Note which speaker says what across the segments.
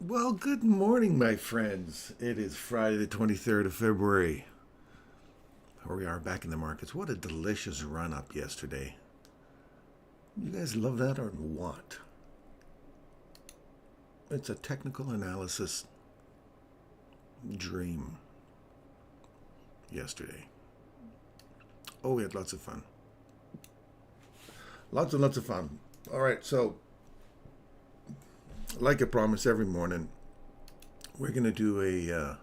Speaker 1: Well, good morning, my friends. It is Friday, the 23rd of February. Here we are back in the markets. What a delicious run up yesterday. You guys love that or what? It's a technical analysis dream yesterday. Oh, we had lots of fun. Lots and lots of fun. All right, so like I promise every morning, we're going to do a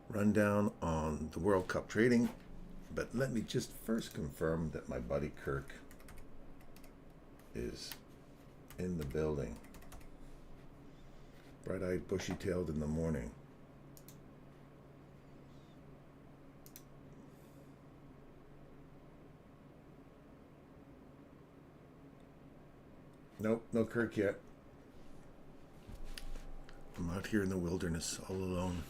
Speaker 1: rundown on the World Cup trading. But let me just first confirm that my buddy Kirk is in the building. Bright-eyed, bushy-tailed in the morning. Nope, no Kirk yet. I'm out here in the wilderness all alone.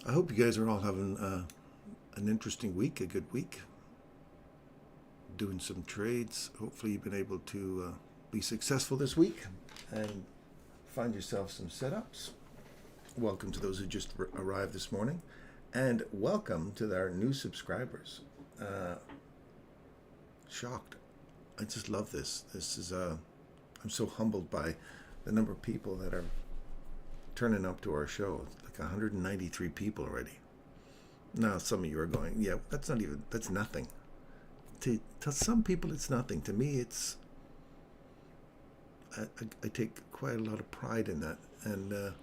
Speaker 1: I hope you guys are all having an interesting week, a good week. Doing some trades. Hopefully you've been able to be successful this week and find yourself some setups. Welcome to those who just arrived this morning. And welcome to our new subscribers. Shocked. I just love this. This is I'm so humbled by the number of people that are turning up to our show. It's like 193 people already. Now some of you are going, yeah, that's nothing. To some people it's nothing. To me it's I take quite a lot of pride in that, and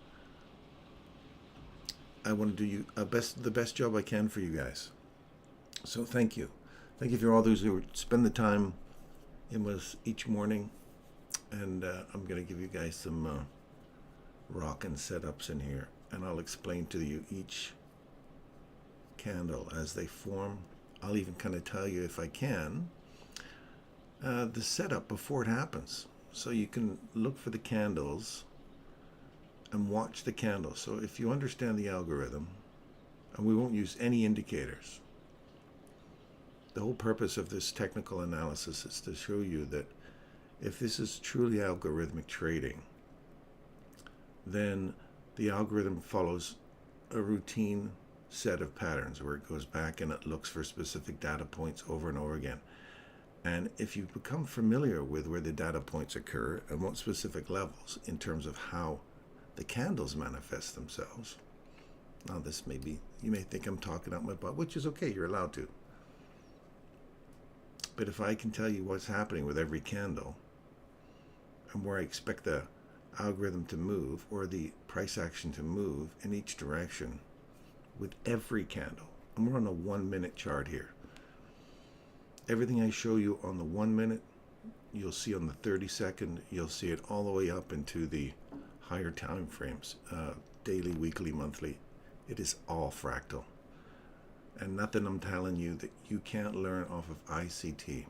Speaker 1: I want to do the best job I can for you guys. So thank you. Thank you for all those who spend the time in with us each morning. And I'm going to give you guys some rockin' setups in here. And I'll explain to you each candle as they form. I'll even kind of tell you, if I can, the setup before it happens. So you can look for the candles and watch the candles. So if you understand the algorithm, and we won't use any indicators. The whole purpose of this technical analysis is to show you that if this is truly algorithmic trading, then the algorithm follows a routine set of patterns where it goes back and it looks for specific data points over and over again. And if you become familiar with where the data points occur and what specific levels in terms of how the candles manifest themselves, now this may be, you may think I'm talking out my butt, which is okay, you're allowed to. But if I can tell you what's happening with every candle and where I expect the algorithm to move or the price action to move in each direction with every candle, and we're on a 1 minute chart here. Everything I show you on the 1 minute, you'll see on the 30-second, you'll see it all the way up into the higher time frames, daily, weekly, monthly. It is all fractal. And nothing I'm telling you that you can't learn off of ICT.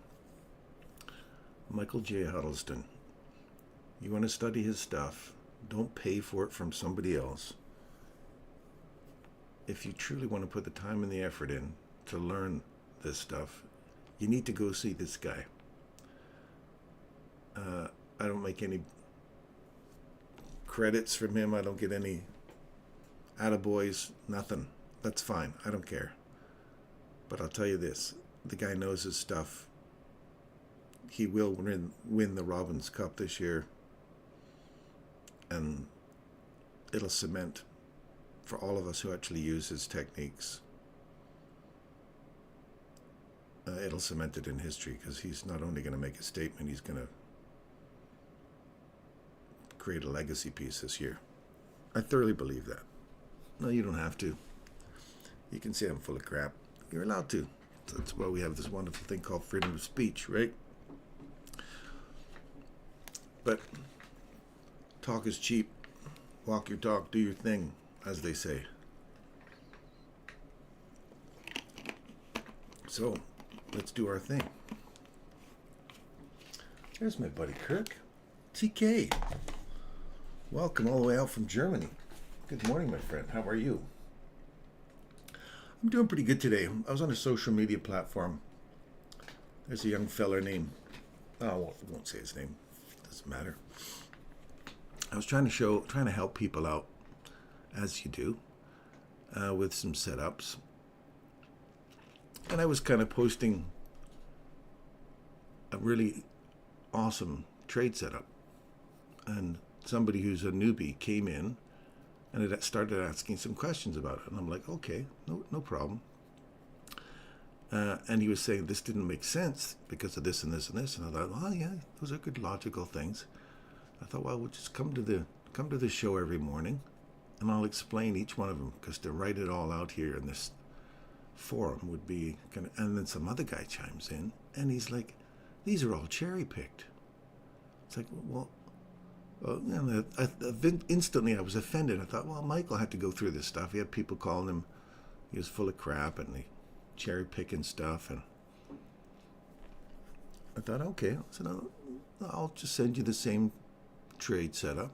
Speaker 1: Michael J Huddleston. You want to study his stuff, don't pay for it from somebody else. If you truly want to put the time and the effort in to learn this stuff, you need to go see this guy. I don't make any credits from him. I don't get any attaboys, nothing. That's fine. I don't care. But I'll tell you this, the guy knows his stuff. He will win the Robbins Cup this year. And it'll cement for all of us who actually use his techniques. It'll cement it in history, because he's not only going to make a statement, he's going to create a legacy piece this year. I thoroughly believe that. No, you don't have to. You can say I'm full of crap. You're allowed to. That's why we have this wonderful thing called freedom of speech, right? But talk is cheap. Walk your talk, do your thing, as they say. So, let's do our thing. There's my buddy Kirk. TK. Welcome all the way out from Germany. Good morning, my friend. How are you? I'm doing pretty good today. I was on a social media platform There's a young fella named, oh, I won't say his name. Doesn't matter. I was trying to help people out, as you do, with some setups. And I was kind of posting a really awesome trade setup. And somebody who's a newbie came in and it started asking some questions about it. And I'm like, okay, no problem. And he was saying this didn't make sense because of this and this and this. And I thought, oh yeah, those are good logical things. I thought, well, we'll just come to the show every morning, and I'll explain each one of them, because to write it all out here in this forum would be kind of. And then some other guy chimes in, and he's like, "These are all cherry picked." It's like, well, and instantly I was offended. I thought, well, Michael had to go through this stuff. He had people calling him, he was full of crap and he cherry picking stuff, and I thought, okay, so I'll just send you the same trade setup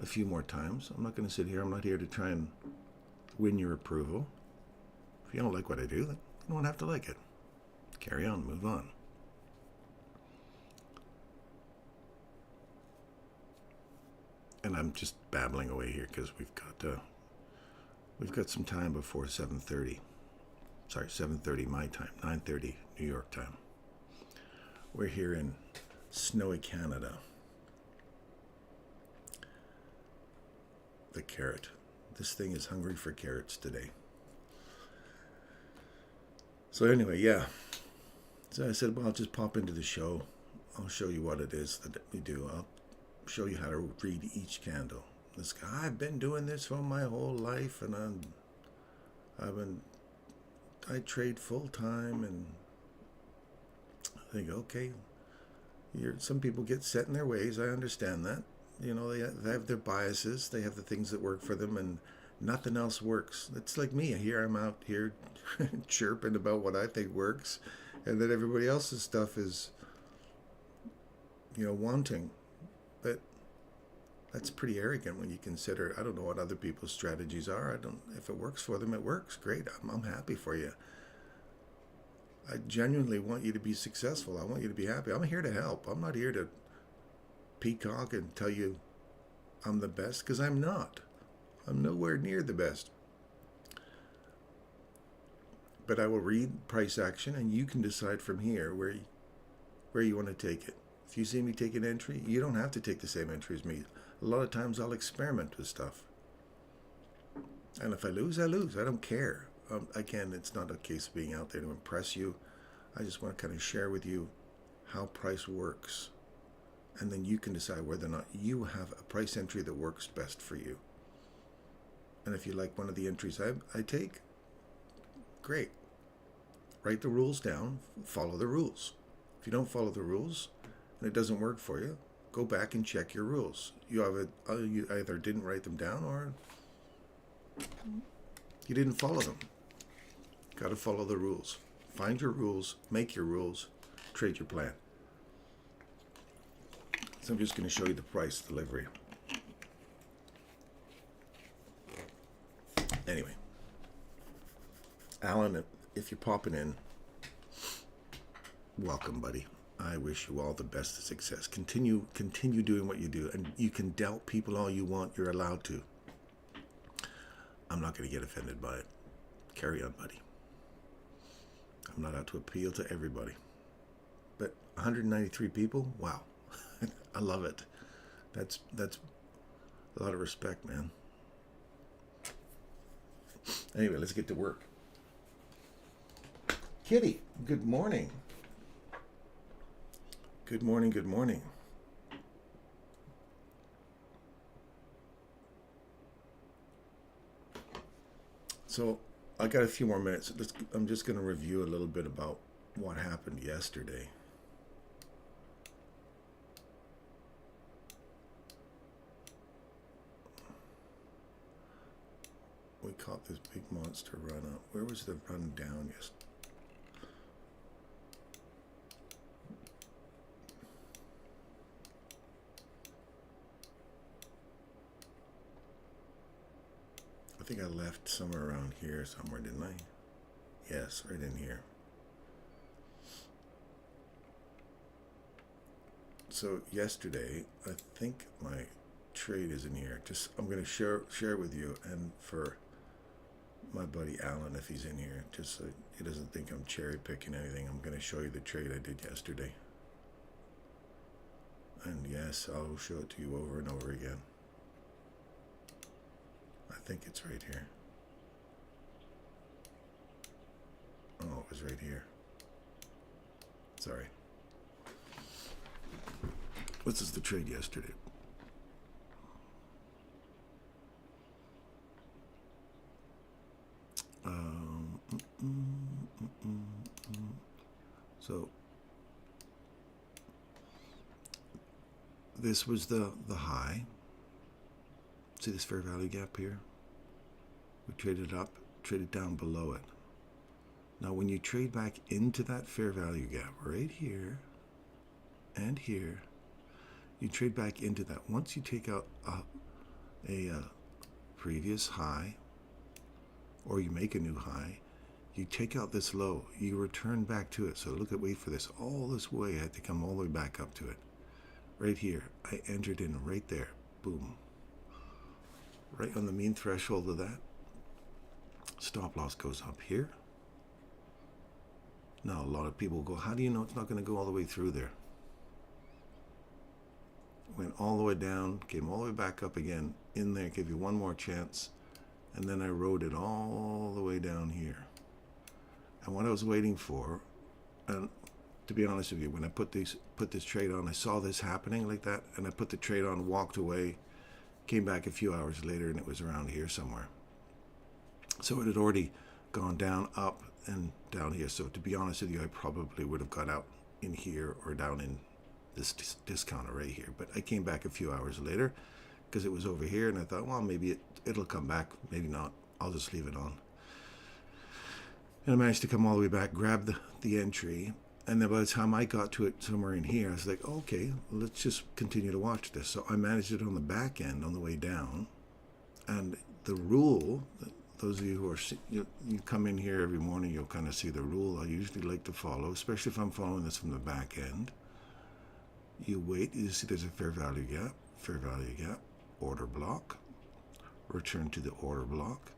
Speaker 1: a few more times. I'm not going to sit here. I'm not here to try and win your approval. If you don't like what I do, then you don't have to like it. Carry on, move on. And I'm just babbling away here because we've got some time before 7:30. Sorry, 7:30 my time, 9:30 New York time. We're here in snowy Canada. The carrot. This thing is hungry for carrots today. So anyway, yeah. So I said, well, I'll just pop into the show. I'll show you what it is that we do. I'll show you how to read each candle. This guy, I've been doing this for my whole life, and I trade full time, and I think, okay, some people get set in their ways. I understand that. You know, they have their biases. They have the things that work for them, and nothing else works. It's like me. Here I'm out here chirping about what I think works, and then everybody else's stuff is, wanting. But that's pretty arrogant when you consider, I don't know what other people's strategies are. If it works for them, it works. Great. I'm happy for you. I genuinely want you to be successful. I want you to be happy. I'm here to help. I'm not here to peacock and tell you I'm the best, because I'm not. I'm nowhere near the best. But I will read price action, and you can decide from here where you want to take it. If you see me take an entry, you don't have to take the same entry as me. A lot of times I'll experiment with stuff. And if I lose, I lose. I don't care. Again, it's not a case of being out there to impress you. I just want to kind of share with you how price works. And then you can decide whether or not you have a price entry that works best for you. And if you like one of the entries I take, great. Write the rules down, follow the rules. If you don't follow the rules and it doesn't work for you, go back and check your rules. You either didn't write them down or you didn't follow them. Got to follow the rules. Find your rules, make your rules, trade your plan. So I'm just going to show you the price delivery. Anyway, Alan, if you're popping in, welcome, buddy. I wish you all the best of success. Continue doing what you do, and you can doubt people all you want. You're allowed to. I'm not going to get offended by it. Carry on, buddy. I'm not out to appeal to everybody. But 193 people? Wow. I love it. That's a lot of respect, man. Anyway, let's get to work. Kitty, good morning. Good morning, good morning. So I got a few more minutes. I'm just going to review a little bit about what happened yesterday. We caught this big monster run up. Where was the run down yesterday? I think I left somewhere around here somewhere, didn't I? Yes, right in here. So yesterday, I think my trade is in here. Just I'm going to share with you, and for my buddy Alan, if he's in here, just so he doesn't think I'm cherry picking anything, I'm going to show you the trade I did yesterday. And yes, I'll show it to you over and over again. I think it's right here. Oh, it was right here. Sorry. This is the trade yesterday. So this was the high. See this fair value gap here? We traded up, traded down below it. Now when you trade back into that fair value gap right here and here, you trade back into that. Once you take out a previous high, or you make a new high, you take out this low, you return back to it. So look at, wait for this, all this way, I had to come all the way back up to it. Right here, I entered in right there, boom. Right on the mean threshold of that. Stop loss goes up here. Now a lot of people go, how do you know it's not going to go all the way through there? Went all the way down, came all the way back up again, in there, give you one more chance, and then I rode it all the way down here. And what I was waiting for, and to be honest with you, when I put this trade on, I saw this happening like that, and I put the trade on, walked away, came back a few hours later, and it was around here somewhere. So it had already gone down, up, and down here. So to be honest with you, I probably would have got out in here or down in this discounter right here. But I came back a few hours later because it was over here, and I thought, well, maybe it'll come back, maybe not. I'll just leave it on. And I managed to come all the way back, grab the entry, and then by the time I got to it somewhere in here, I was like, okay, let's just continue to watch this. So I managed it on the back end on the way down. And the rule, those of you who are, you come in here every morning, you'll kind of see the rule I usually like to follow, especially if I'm following this from the back end. You wait, you see there's a fair value gap, order block, return to the order block,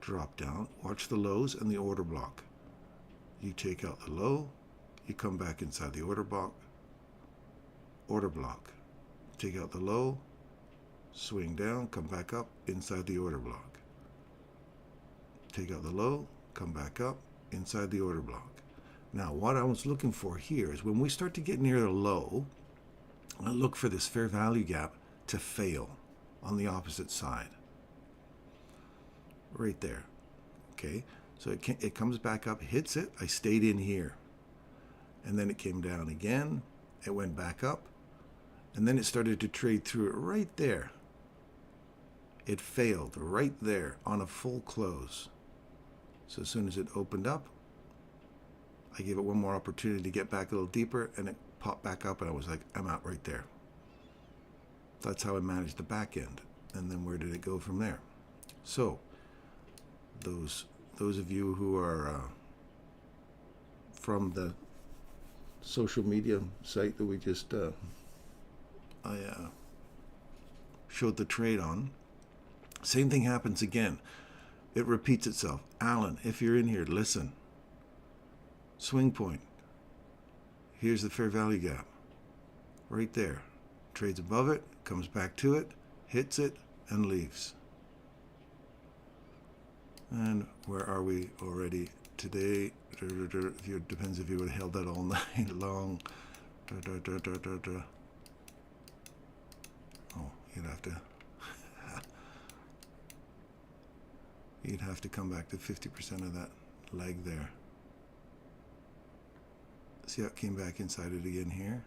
Speaker 1: drop down, watch the lows and the order block. You take out the low, you come back inside the order block, take out the low, swing down, come back up inside the order block. Take out the low, come back up inside the order block. Now what I was looking for here is when we start to get near the low, I look for this fair value gap to fail on the opposite side. Right there. Okay, so it comes back up, hits it, I stayed in here. And then it came down again, it went back up, and then it started to trade through it right there. It failed right there on a full close. So as soon as it opened up, I gave it one more opportunity to get back a little deeper, and it popped back up, and I was like, I'm out right there. That's how I managed the back end. And then where did it go from there? So those of you who are from the social media site that we just I showed the trade on, same thing happens again. It repeats itself. Alan, if you're in here, listen. Swing point. Here's the fair value gap. Right there. Trades above it, comes back to it, hits it, and leaves. And where are we already today? It depends if you would have held that all night long. Oh, you'd have to come back to 50% of that leg there. See how it came back inside it again here?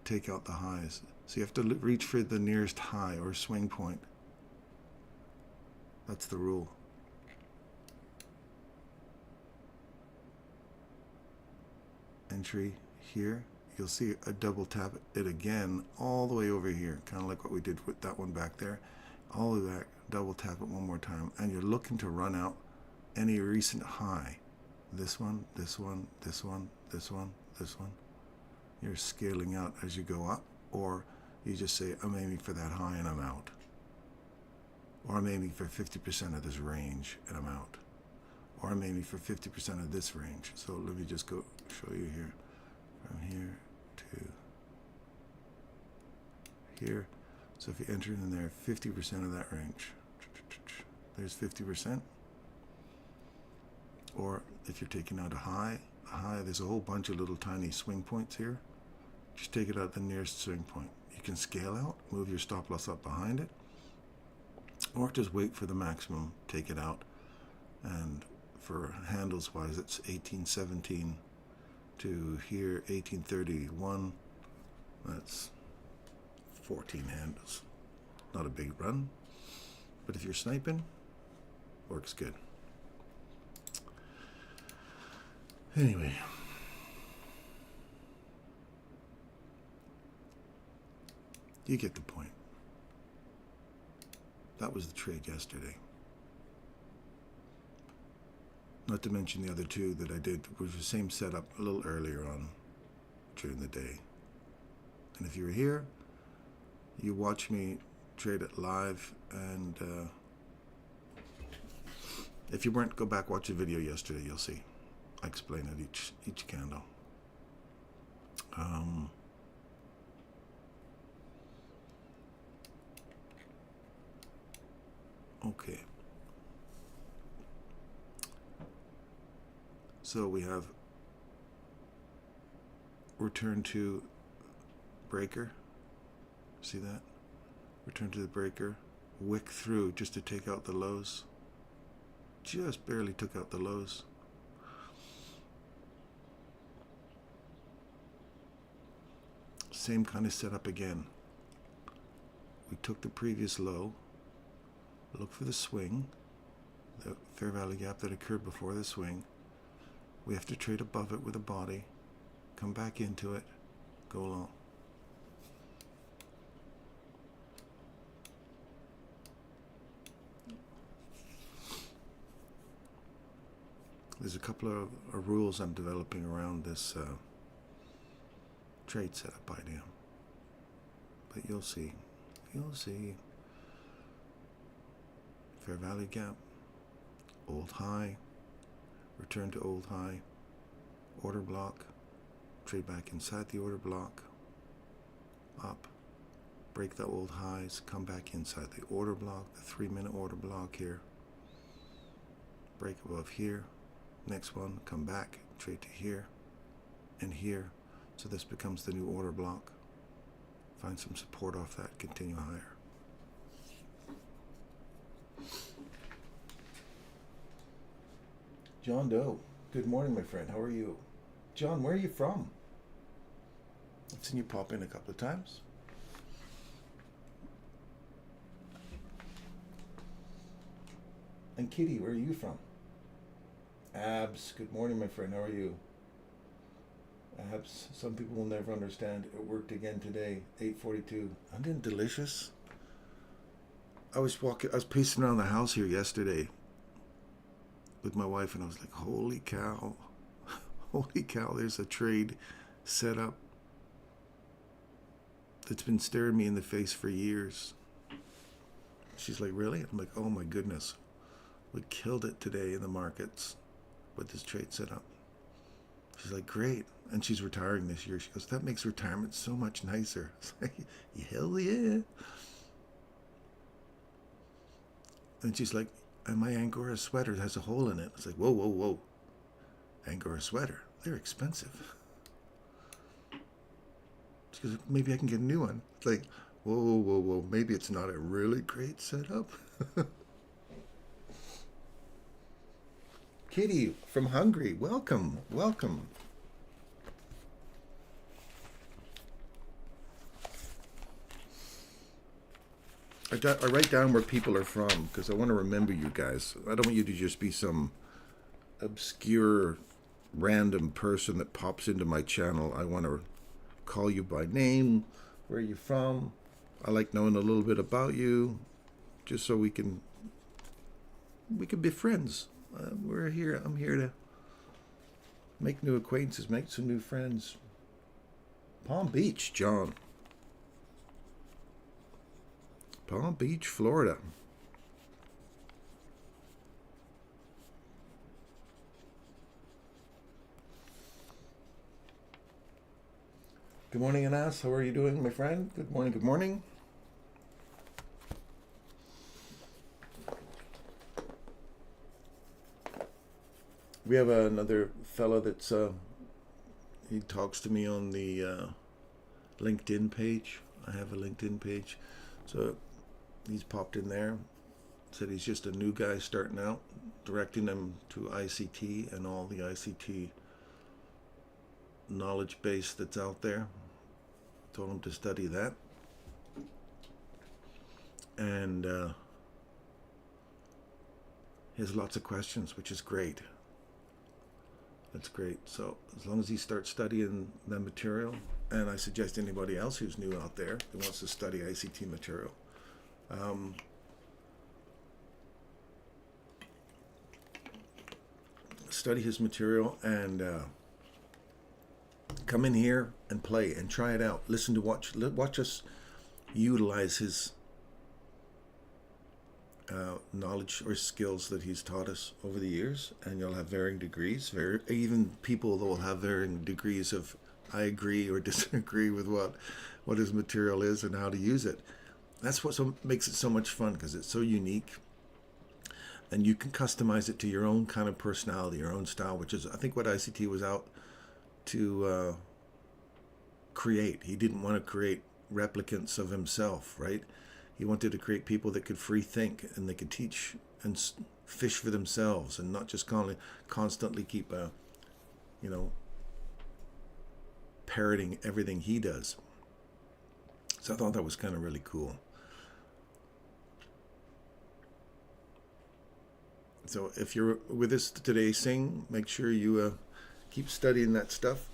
Speaker 1: Take out the highs. So you have to reach for the nearest high or swing point. That's the rule. Entry here. You'll see a double tap it again all the way over here, kind of like what we did with that one back there. All the way back, double tap it one more time, and you're looking to run out any recent high. This one, this one, this one, this one, this one. you're scaling out as you go up, or you just say, I'm aiming for that high and I'm out. Or I'm aiming for 50% of this range and I'm out. Or I'm aiming for 50% of this range. So let me just go show you here. From here to here. So if you enter in there, 50% of that range. There's 50%. Or if you're taking out a high, there's a whole bunch of little tiny swing points here. Just take it out the nearest swing point. You can scale out, move your stop loss up behind it, or just wait for the maximum, take it out. And for handles wise, it's 1817 to here, 1831. That's 14 handles. Not a big run, but if you're sniping, works good. Anyway, you get the point. That was the trade yesterday. Not to mention the other two that I did, which was the same setup a little earlier on during the day. And if you were here, you watch me trade it live, and if you weren't, go back, watch the video yesterday, you'll see. I explain it each candle. Okay. So we have return to breaker. See that? Return to the breaker. Wick through just to take out the lows. Just barely took out the lows. Same kind of setup again. We took the previous low, look for the swing, the fair value gap that occurred before the swing. We have to trade above it with a body, come back into it, go long. There's a couple of rules I'm developing around this trade setup idea, but you'll see. Fair value gap, old high, return to old high, order block, trade back inside the order block, up, break the old highs, come back inside the order block, the 3-minute order block here, break above here, next one, come back, trade to here and here. So this becomes the new order block. Find some support off that, continue higher. John Doe, good morning, my friend. How are you? John, where are you from? I've seen you pop in a couple of times. And Kitty, where are you from? Abs, good morning, my friend. How are you? Abs, some people will never understand. It worked again today, 8:42. Isn't it delicious? I was pacing around the house here yesterday with my wife, and I was like, holy cow, there's a trade set up that's been staring me in the face for years. She's like, really? I'm like, oh my goodness, we killed it today in the markets with this trade set up. She's like, great. And she's retiring this year. She goes, that makes retirement so much nicer. It's like, hell yeah. And she's like, and my Angora sweater has a hole in it. It's like, whoa. Angora sweater, they're expensive. She goes, maybe I can get a new one. It's like, whoa. Maybe it's not a really great setup. Kitty from Hungary, welcome. I write down where people are from because I want to remember you guys. I don't want you to just be some obscure random person that pops into my channel. I want to call you by name, where are you from. I like knowing a little bit about you just so we can be friends. I'm here to make new acquaintances, make some new friends. Palm Beach, John. Palm Beach, Florida. Good morning, Anas. How are you doing, my friend? Good morning, good morning. We have another fellow that's, he talks to me on the LinkedIn page. I have a LinkedIn page. So he's popped in there. Said he's just a new guy starting out, directing them to ICT and all the ICT knowledge base that's out there. Told him to study that. And he has lots of questions, which is great. That's great. So as long as he starts studying the material, and I suggest anybody else who's new out there who wants to study ICT material, study his material and come in here and play and try it out. Listen to watch us utilize his knowledge or skills that he's taught us over the years, and you'll have varying degrees. Even people that will have varying degrees of I agree or disagree with what his material is and how to use it. That's what makes it so much fun, because it's so unique, and you can customize it to your own kind of personality, your own style, which is I think what ICT was out to create. He didn't want to create replicants of himself, right? He wanted to create people that could free think and they could teach and fish for themselves, and not just constantly keep parroting everything he does. So I thought that was kind of really cool. So if you're with us today, make sure you keep studying that stuff.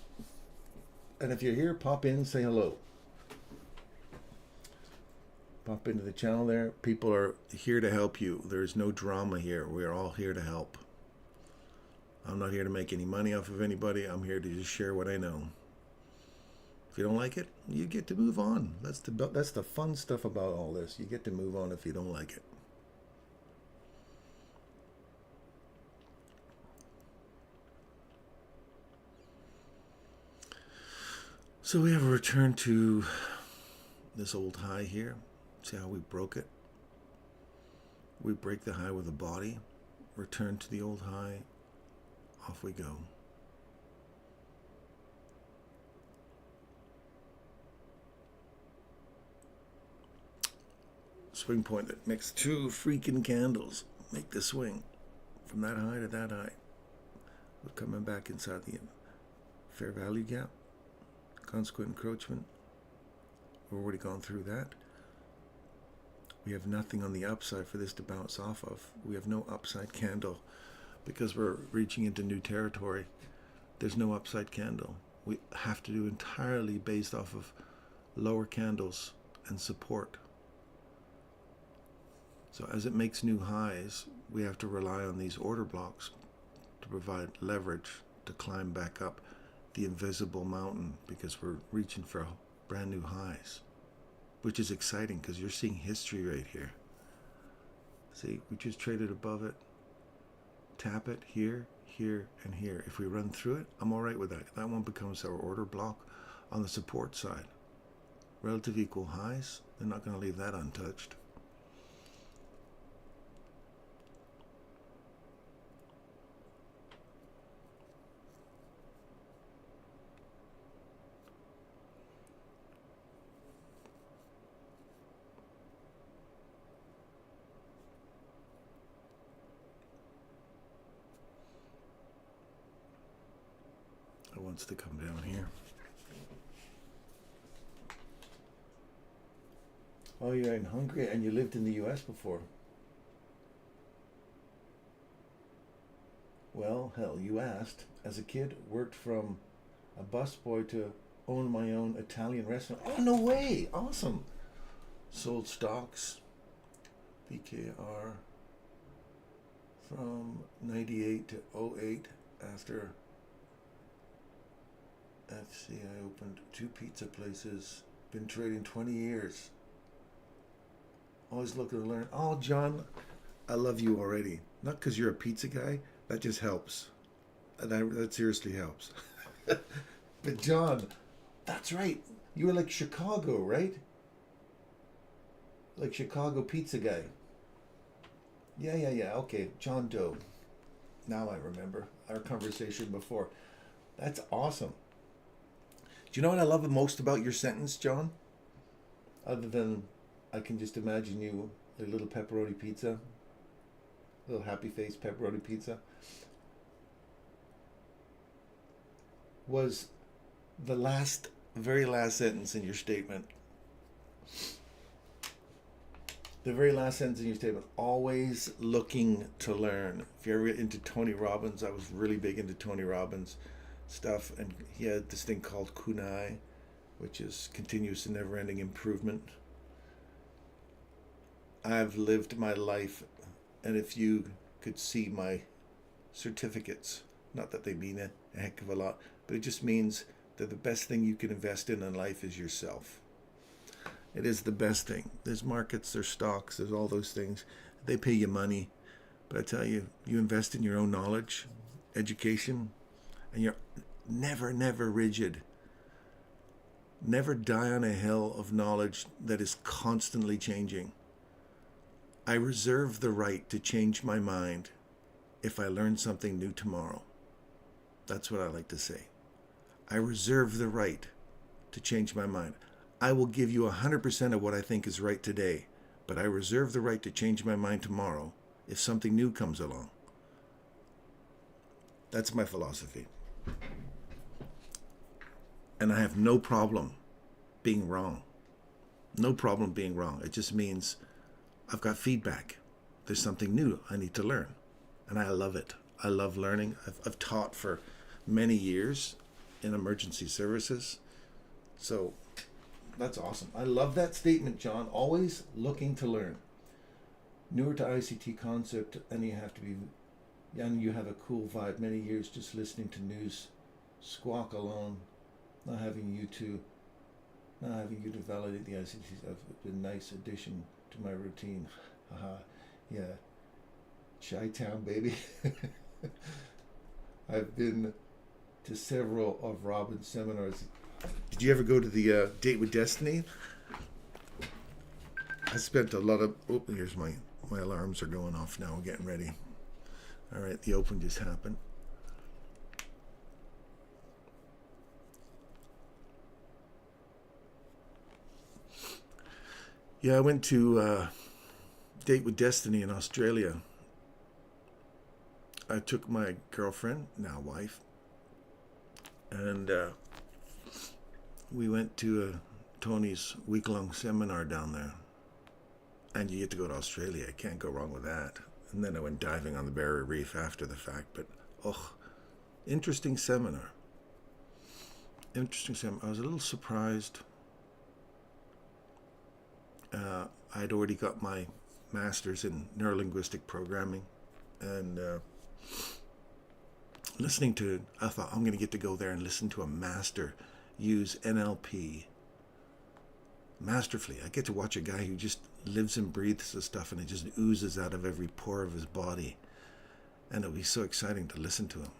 Speaker 1: And if you're here, pop in, say hello. Pop into the channel there. People are here to help you. There's no drama here. We're all here to help. I'm not here to make any money off of anybody. I'm here to just share what I know. If you don't like it, you get to move on. That's the fun stuff about all this. You get to move on if you don't like it. So we have a return to this old high here. See how we broke it? We break the high with a body, return to the old high, off we go. Swing point that makes two freaking candles make the swing from that high to that high. We're coming back inside the fair value gap, consequent encroachment. We've already gone through that. We have nothing on the upside for this to bounce off of. We have no upside candle because we're reaching into new territory. There's no upside candle. We have to do entirely based off of lower candles and support. So as it makes new highs, we have to rely on these order blocks to provide leverage to climb back up the invisible mountain, because we're reaching for brand new highs, which is exciting because you're seeing history right here. See, we just traded above it, tap it here, here, and here. If we run through it, I'm all right with that. That one becomes our order block on the support side. Relative equal highs, they're not going to leave that untouched. It wants to come down here. Oh, you're in Hungary and you lived in the US before. Well, hell, you asked. As a kid, worked from a busboy to own my own Italian restaurant. Oh, no way! Awesome! Sold stocks, BKR, from 98 to 08 after let's see, I opened 2 pizza places. Been trading 20 years. Always looking to learn. Oh, John, I love you already. Not because you're a pizza guy. That just helps. That seriously helps. But John, that's right. You were like Chicago, right? Like Chicago pizza guy. Yeah. Okay, John Doe. Now I remember our conversation before. That's awesome. Do you know what I love the most about your sentence, John? Other than I can just imagine you a little pepperoni pizza, little happy face pepperoni pizza, was the very last sentence in your statement. The very last sentence in your statement, always looking to learn. If you're ever into Tony Robbins, I was really big into Tony Robbins stuff, and he had this thing called kunai, which is continuous and never-ending improvement. I've lived my life, and if you could see my certificates, not that they mean a heck of a lot, but it just means that the best thing you can invest in life is yourself. It is the best thing. There's markets, there's stocks, there's all those things. They pay you money. But I tell you, you invest in your own knowledge, education, and you're never rigid. Never die on a hill of knowledge that is constantly changing. I reserve the right to change my mind if I learn something new tomorrow. That's what I like to say. I reserve the right to change my mind. I will give you 100% of what I think is right today, but I reserve the right to change my mind tomorrow if something new comes along. That's my philosophy. And I have no problem being wrong. No problem being wrong. It just means I've got feedback. There's something new I need to learn. And I love it. I love learning. I've taught for many years in emergency services. So that's awesome. I love that statement, John. Always looking to learn. Newer to ICT concept, and you have to be, and you have a cool vibe. Many years just listening to news, squawk alone, not having you to validate the ICT stuff. It's been a nice addition to my routine. Haha, yeah. Chi-town, baby. I've been to several of Robin's seminars. Did you ever go to the Date with Destiny? I spent a lot of... Oh, here's my alarms are going off now. We're getting ready. All right, the open just happened. Yeah, I went to Date with Destiny in Australia. I took my girlfriend, now wife, and we went to Tony's week-long seminar down there. And you get to go to Australia. Can't go wrong with that. And then I went diving on the Barrier Reef after the fact. But, interesting seminar. Interesting seminar. I was a little surprised. I'd already got my master's in neurolinguistic programming. And listening to, I thought, I'm going to get to go there and listen to a master use NLP masterfully. I get to watch a guy who just lives and breathes the stuff, and it just oozes out of every pore of his body. And it'll be so exciting to listen to him.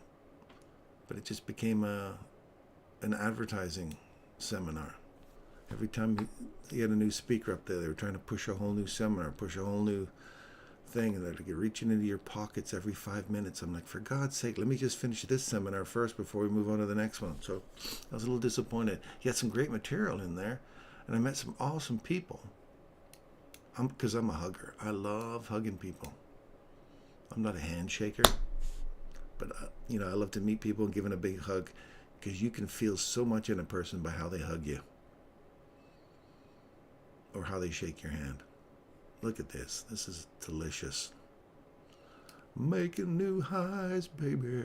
Speaker 1: But it just became an advertising seminar. Every time you had a new speaker up there, they were trying to push a whole new seminar, push a whole new thing, and they're reaching into your pockets every 5 minutes. I'm like, for God's sake, let me just finish this seminar first before we move on to the next one. So I was a little disappointed. He had some great material in there, and I met some awesome people. Because I'm a hugger. I love hugging people. I'm not a handshaker, but I love to meet people and give them a big hug, because you can feel so much in a person by how they hug you or how they shake your hand. Look at this. This is delicious. Making new highs, baby.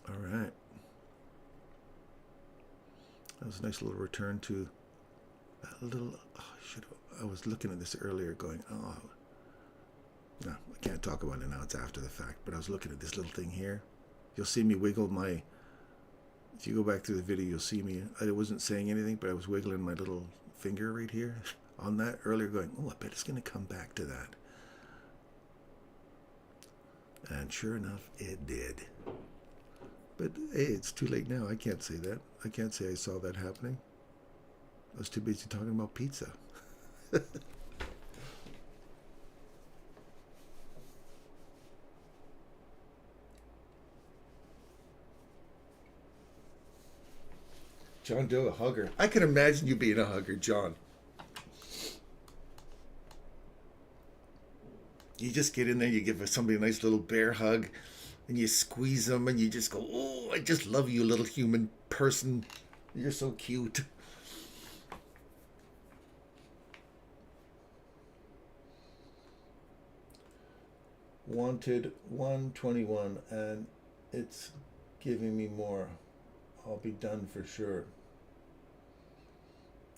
Speaker 1: All right. That was a nice little return to that little... I was looking at this earlier going, no, I can't talk about it now. It's after the fact. But I was looking at this little thing here. You'll see me wiggle my, if you go back through the video, you'll see me, I wasn't saying anything, but I was wiggling my little finger right here on that earlier going, oh, I bet it's going to come back to that. And sure enough, it did. But hey, it's too late now. I can't say that. I can't say I saw that happening. I was too busy talking about pizza. John Doe, a hugger. I can imagine you being a hugger, John. You just get in there, you give somebody a nice little bear hug, and you squeeze them, and you just go, oh, I just love you, little human person. You're so cute. Wanted 121, and it's giving me more. I'll be done for sure.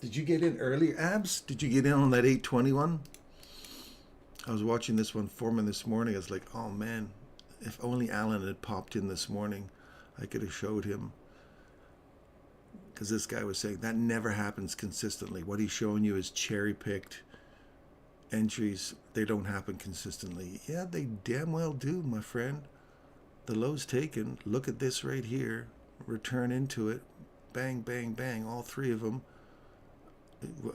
Speaker 1: Did you get in early, Abs? Did you get in on that 821? I was watching this one foreman this morning. I was like, oh man, if only Alan had popped in this morning, I could have showed him. Because this guy was saying that never happens consistently. What he's showing you is cherry-picked entries. They don't happen consistently. Yeah, they damn well do, my friend. The low's taken. Look at this right here. Return into it. Bang, bang, bang. All three of them.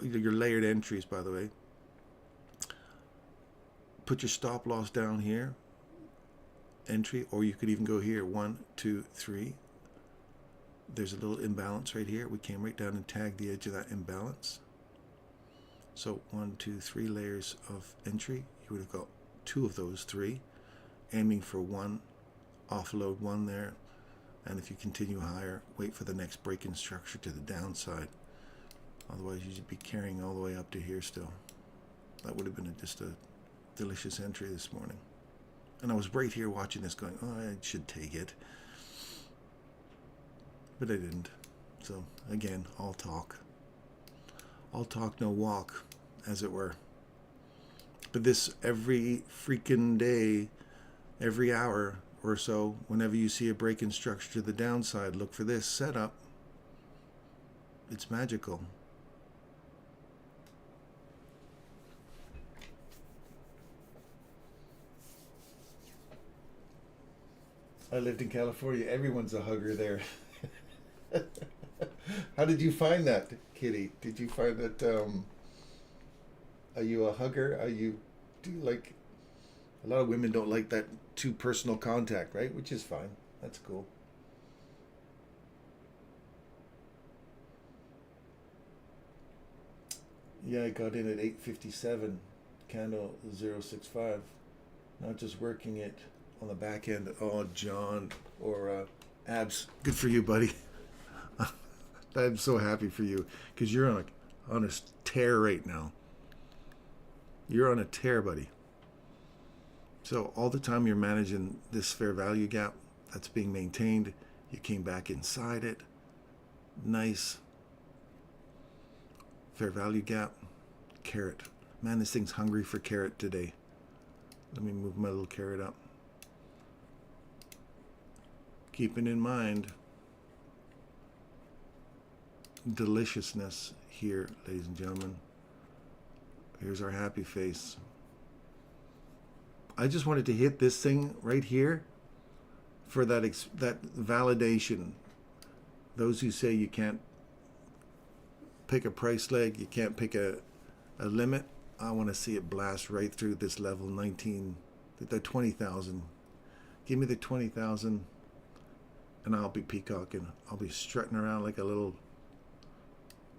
Speaker 1: Your layered entries, by the way. Put your stop loss down here. Entry. Or you could even go here. 1, 2, 3. There's a little imbalance right here. We came right down and tagged the edge of that imbalance. So 1, 2, 3 layers of entry. You would have got 2 of those 3. Aiming for 1. Offload 1 there. And if you continue higher, wait for the next break-in structure to the downside. Otherwise, you'd be carrying all the way up to here still. That would have been just a delicious entry this morning. And I was right here watching this going, oh, I should take it. But I didn't. So, again, all talk. All talk, no walk, as it were. But this every freaking day, every hour or so, whenever you see a break in structure to the downside, look for this setup. It's magical. I lived in California. Everyone's a hugger there. How did you find that, Kitty? Did you find that, are you a hugger? Do you like, a lot of women don't like that too personal contact, right? Which is fine. That's cool. Yeah, I got in at 8:57, candle 065. Not just working it on the back end. Oh, John or Abs, good for you, buddy. I'm so happy for you because you're on a tear right now. You're on a tear, buddy. So all the time you're managing this fair value gap that's being maintained, you came back inside it. Nice. Fair value gap. Carrot. Man, this thing's hungry for carrot today. Let me move my little carrot up. Keeping in mind deliciousness here, ladies and gentlemen. Here's our happy face. I just wanted to hit this thing right here for that validation. Those who say you can't pick a price leg, you can't pick a limit, I want to see it blast right through this level 19, the 20,000. Give me the 20,000 and I'll be peacocking. I'll be strutting around like a little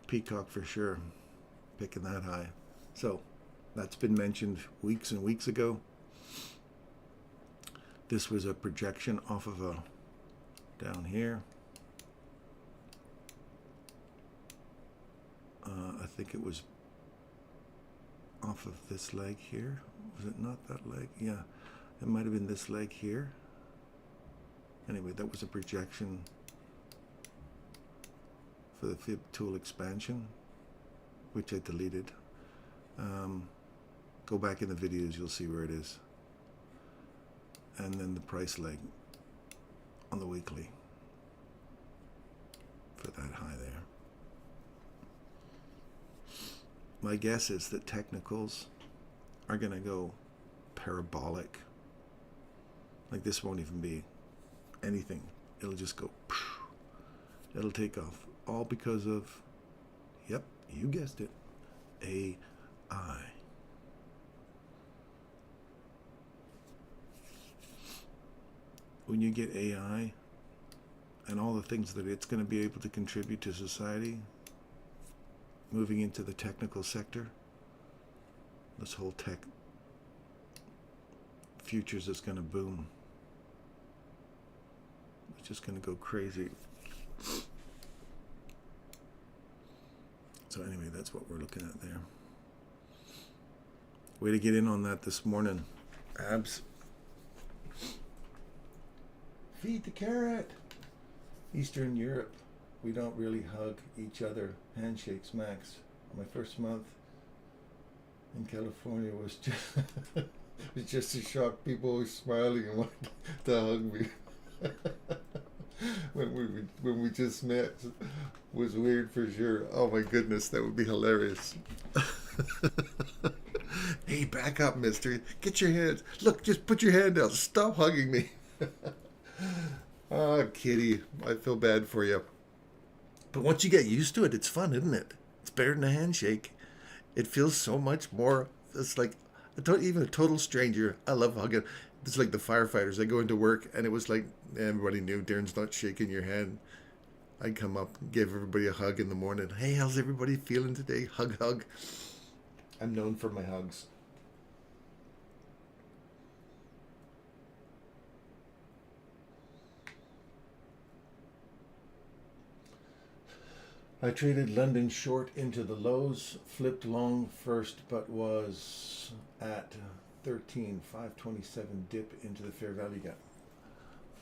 Speaker 1: peacock for sure, picking that high. So that's been mentioned weeks and weeks ago. This was a projection off of a down here. I think it was off of this leg here. Was it not that leg? Yeah, it might have been this leg here. Anyway, that was a projection for the fib tool expansion, which I deleted. Go back in the videos, you'll see where it is. And then the price leg on the weekly for that high there. My guess is that technicals are going to go parabolic. Like this won't even be anything. It'll just go, it'll take off. All because of, yep, you guessed it, AI. When you get AI and all the things that it's going to be able to contribute to society, moving into the technical sector, this whole tech futures is going to boom. It's just going to go crazy. So anyway, that's what we're looking at there. Way to get in on that this morning. Abs. Feed the carrot. Eastern Europe, we don't really hug each other. Handshakes max. My first month in California was just it was just a shock. People always smiling and wanting to hug me. when we just met was weird for sure. Oh my goodness, that would be hilarious. Hey, back up, mister. Get your hands. Look, just put your hand out. Stop hugging me. Oh, kitty, I feel bad for you. But once you get used to it, it's fun, isn't it? It's better than a handshake. It feels so much more. It's like even a total stranger. I love hugging. It's like the firefighters. I go into work, and it was like everybody knew Darren's not shaking your hand. I'd come up, give everybody a hug in the morning. Hey, how's everybody feeling today? Hug, hug. I'm known for my hugs. I traded London short into the lows, flipped long first, but was at 13,527 dip into the fair value gap.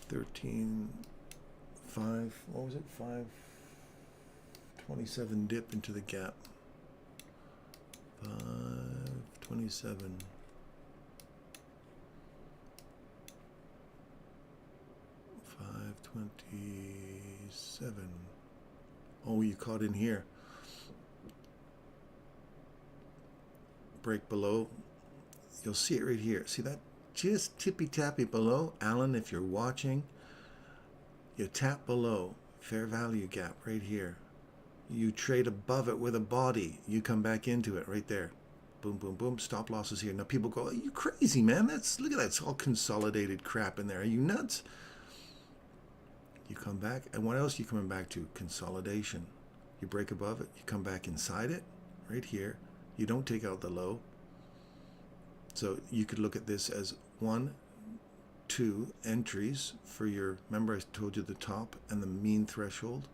Speaker 1: 13,5, what was it? 527 dip into the gap. 527. 527. Oh, you caught in here. Break below. You'll see it right here. See that? Just tippy-tappy below. Alan, if you're watching, you tap below. Fair value gap right here. You trade above it with a body. You come back into it right there. Boom, boom, boom. Stop losses here. Now people go, are you crazy, man? Look at that. It's all consolidated crap in there. Are you nuts? You come back, and what else are you coming back to? Consolidation. You break above it, you come back inside it, right here. You don't take out the low. So you could look at this as 1, 2 entries for your, remember I told you the top and the mean threshold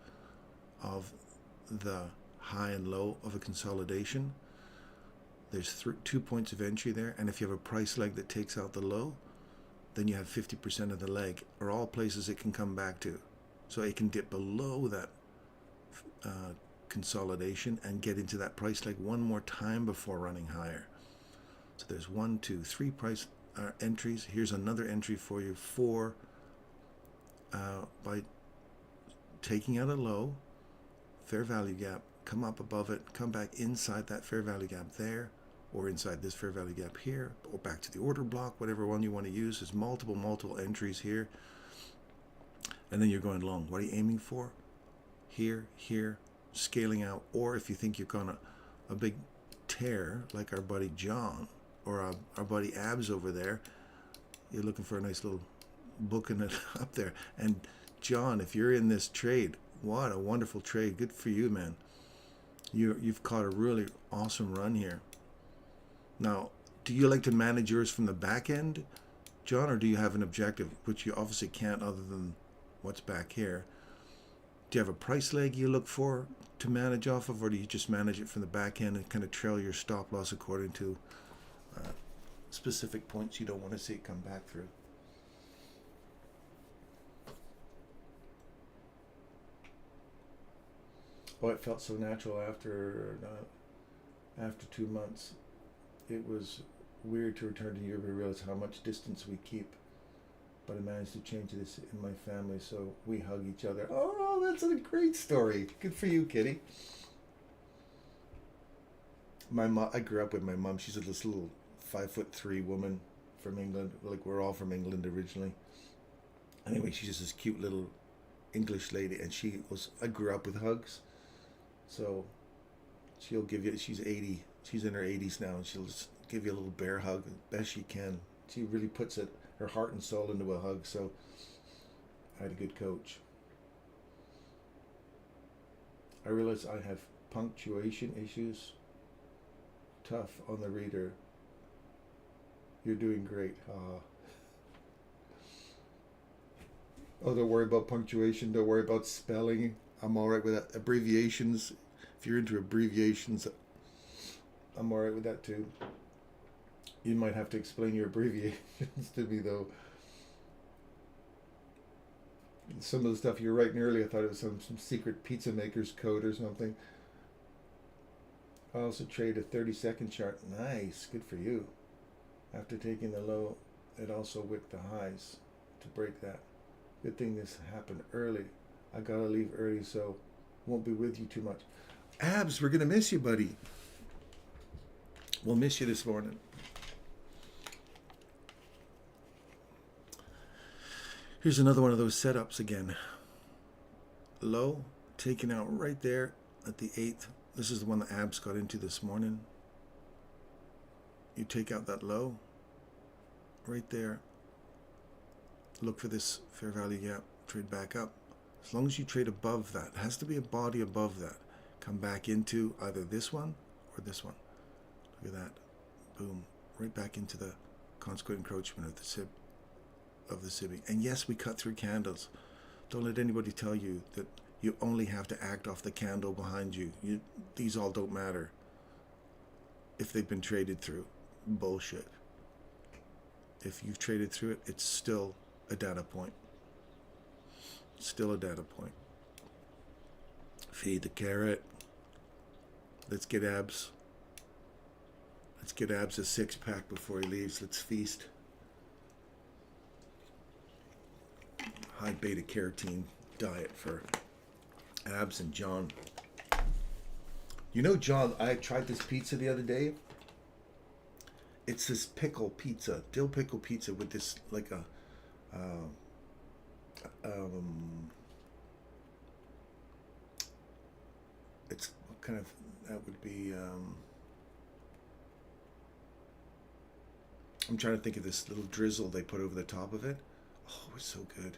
Speaker 1: of the high and low of a consolidation. There's 2 points of entry there, and if you have a price leg that takes out the low, then you have 50% of the leg, are all places it can come back to. So it can dip below that consolidation and get into that price leg one more time before running higher. So there's 1, 2, 3 price entries. Here's another entry for you. 4 by taking out a low, fair value gap, come up above it, come back inside that fair value gap there, or inside this fair value gap here, or back to the order block, whatever one you want to use. There's multiple entries here. And then you're going long. What are you aiming for? Here, scaling out. Or if you think you're going to a big tear, like our buddy John, or our buddy Abs over there, you're looking for a nice little booking it up there. And John, if you're in this trade, what a wonderful trade. Good for you, man. You've caught a really awesome run here. Now, do you like to manage yours from the back end, John, or do you have an objective, which you obviously can't other than what's back here? Do you have a price leg you look for to manage off of, or do you just manage it from the back end and kind of trail your stop loss according to specific points you don't want to see it come back through? Oh, it felt so natural after 2 months. It was weird to return to Europe and realize how much distance we keep but I managed to change this in my family, so we hug each other. Oh, that's a great story. Good for you, Kitty. My mom, I grew up with my mom. She's this little 5'3" woman from England. Like, we're all from England originally. Anyway, she's just this cute little English lady, and I grew up with hugs. So she'll give you, she's 80, she's in her 80s now, and she'll just give you a little bear hug as best she can. She really puts her heart and soul into a hug, so I had a good coach. I realize I have punctuation issues. Tough on the reader. You're doing great. Oh, don't worry about punctuation. Don't worry about spelling. I'm all right with that. Abbreviations. If you're into abbreviations, I'm all right with that too. You might have to explain your abbreviations to me, though. Some of the stuff you were writing earlier, I thought it was some secret pizza maker's code or something. I also trade a 30-second chart. Nice. Good for you. After taking the low, it also wicked the highs to break that. Good thing this happened early. I gotta leave early, so won't be with you too much. Abs, we're gonna miss you, buddy. We'll miss you this morning. Here's another one of those setups again. Low, taken out right there at the 8th. This is the one that Abs got into this morning. You take out that low right there. Look for this fair value gap, trade back up. As long as you trade above that, it has to be a body above that. Come back into either this one or this one. Look at that. Boom. Right back into the consequent encroachment of the SIBI. And yes, we cut through candles. Don't let anybody tell you that you only have to act off the candle behind you. These all don't matter if they've been traded through. Bullshit. If you've traded through it, it's still a data point. Still a data point. Feed the carrot. Let's get Abs. Let's get Abs a 6-pack before he leaves. Let's feast. High beta carotene diet for Abs and John. You know, John, I tried this pizza the other day. It's this pickle pizza, dill pickle pizza with this like a it's what kind of, that would be I'm trying to think of this little drizzle they put over the top of it. Oh, it was so good.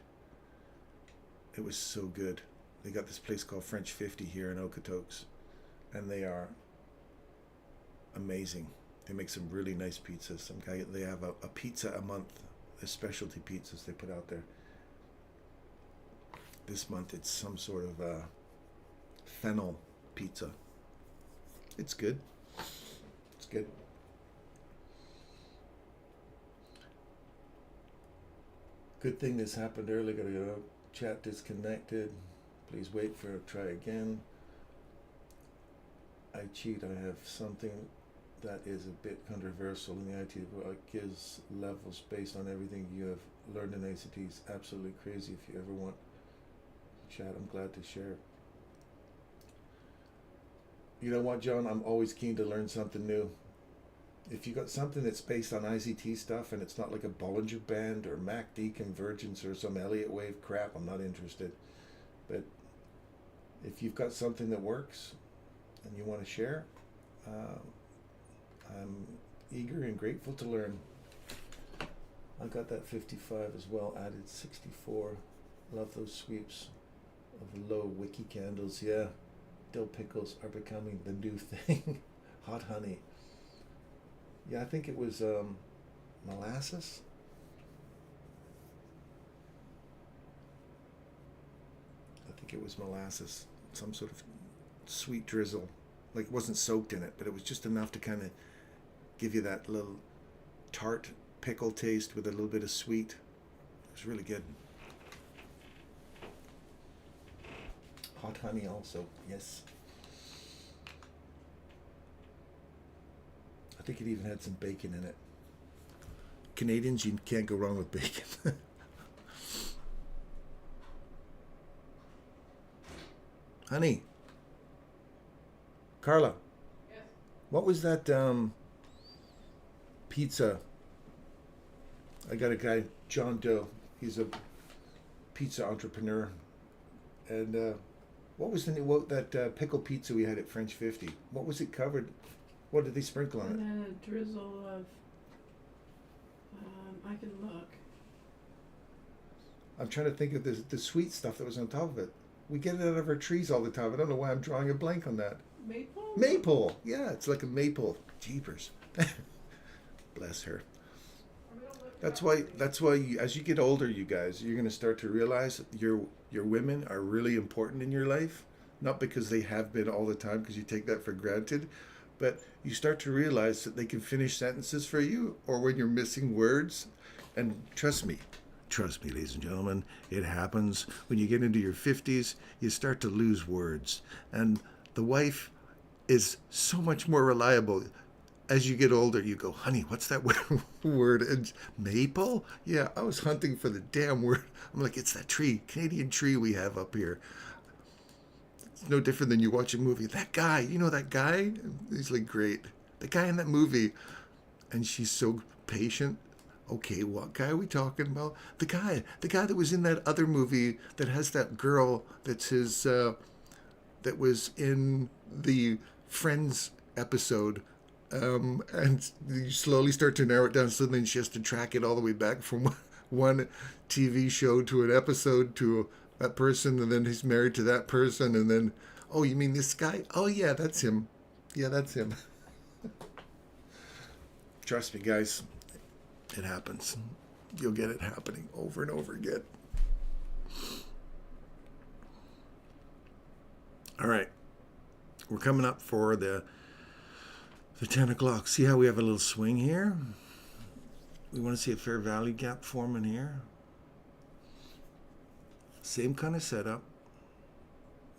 Speaker 1: It was so good. They got this place called French 50 here in Okotoks, and they are amazing. They make some really nice pizzas. They have a pizza a month. The specialty pizzas they put out there. This month it's some sort of fennel pizza. It's good. It's good. Good thing this happened early. Gotta go. Chat disconnected. Please wait for a try again. I cheat. I have something that is a bit controversial in the IT world. It gives levels based on everything you have learned in ICT. It's absolutely crazy. If you ever want chat, I'm glad to share. You know what, John? I'm always keen to learn something new. If you got something that's based on ICT stuff and it's not like a Bollinger Band or MACD convergence or some Elliott wave crap, I'm not interested. But if you've got something that works and you want to share, I'm eager and grateful to learn. I got that 55 as well, added 64. Love those sweeps of low wiki candles. Yeah, dill pickles are becoming the new thing. Hot honey. Yeah, I think it was molasses. I think it was molasses. Some sort of sweet drizzle. Like, it wasn't soaked in it, but it was just enough to kind of give you that little tart pickle taste with a little bit of sweet. It was really good. Hot honey also, yes. I think it even had some bacon in it. Canadians, you can't go wrong with bacon. Honey. Carla.
Speaker 2: Yes.
Speaker 1: What was that pizza? I got a guy, John Doe. He's a pizza entrepreneur. And what was that pickle pizza we had at French 50? What was it covered? What did they sprinkle on
Speaker 2: And
Speaker 1: it?
Speaker 2: then a drizzle of, I can look.
Speaker 1: I'm trying to think of the sweet stuff that was on top of it. We get it out of our trees all the time. I don't know why I'm drawing a blank on that.
Speaker 2: Maple?
Speaker 1: Maple. Yeah, it's like a maple. Jeepers. Bless her. That's why as you get older, you guys, you're going to start to realize your women are really important in your life, not because they have been all the time because you take that for granted, but you start to realize that they can finish sentences for you or when you're missing words. And trust me, ladies and gentlemen, it happens when you get into your 50s, you start to lose words. And the wife is so much more reliable. As you get older, you go, honey, what's that word? And maple? Yeah, I was hunting for the damn word. I'm like, it's that tree, Canadian tree we have up here. It's no different than you watch a movie. That guy, you know that guy? He's like, great. The guy in that movie. And she's so patient. Okay, what guy are we talking about? The guy that was in that other movie that has that girl that's his, that was in the Friends episode. And you slowly start to narrow it down, so then she has to track it all the way back from one TV show to an episode to that person, and then he's married to that person, and then, oh, you mean this guy? Oh, yeah, that's him. Yeah, that's him. Trust me, guys, it happens. You'll get it happening over and over again. All right. We're coming up for the 10 o'clock. See how we have a little swing here? We want to see a fair value gap form in here. Same kind of setup.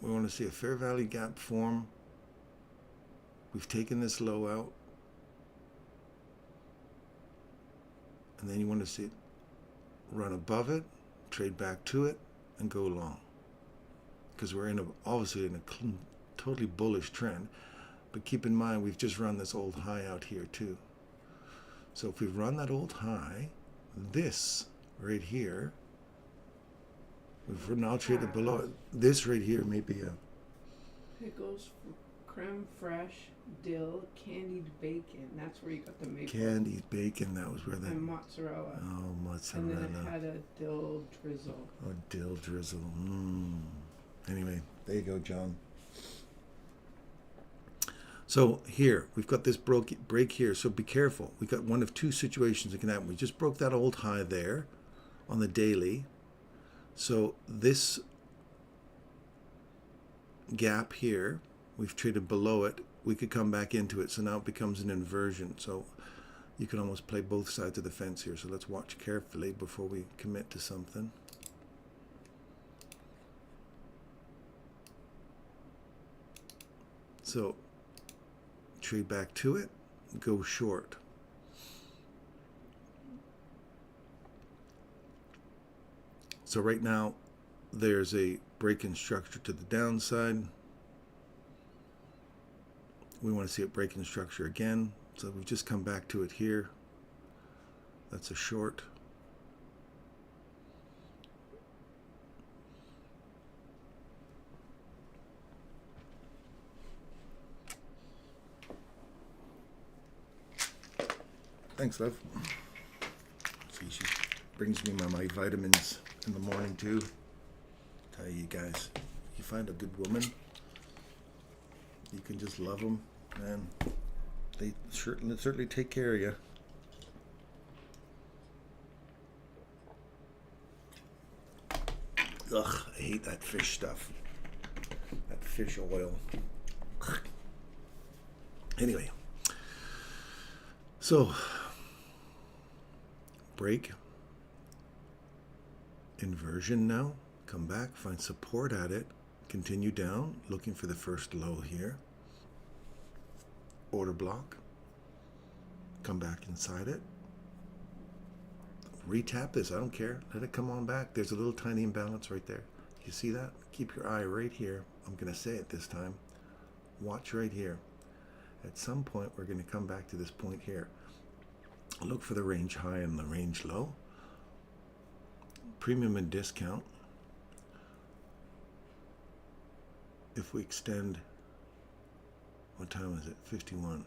Speaker 1: We want to see a fair value gap form. We've taken this low out. And then you want to see it run above it, trade back to it, and go long. Because we're obviously in a totally bullish trend. But keep in mind, we've just run this old high out here too. So if we run that old high, this right here, we've now traded below it. This right here may be a
Speaker 2: Pickles, creme fraiche, dill, candied bacon. That's where you got the maple.
Speaker 1: candied bacon. That was where that.
Speaker 2: And mozzarella.
Speaker 1: Oh, mozzarella.
Speaker 2: And then it had a dill drizzle.
Speaker 1: Oh, dill drizzle. Anyway, there you go, John. So here, we've got this break here, so be careful. We've got one of two situations that can happen. We just broke that old high there on the daily. So this gap here, we've traded below it. We could come back into it, so now it becomes an inversion. So you can almost play both sides of the fence here. So let's watch carefully before we commit to something. So trade back to it, go short. So right now there's a break-in structure to the downside. We want to see it break in structure again. So we've just come back to it here. That's a short. Thanks, love. See, she brings me my vitamins in the morning too. Tell you guys, you find a good woman, you can just love them, and they certainly take care of you. Ugh, I hate that fish stuff. That fish oil. Anyway, so break, inversion now, come back, find support at it, continue down, looking for the first low here, order block, come back inside it, retap this, I don't care, let it come on back. There's a little tiny imbalance right there, You see that? Keep your eye right here. I'm going to say it this time. Watch right here. At some point, we're going to come back to this point here. Look for the range high and the range low. Premium and discount. If we extend, what time is it? 51,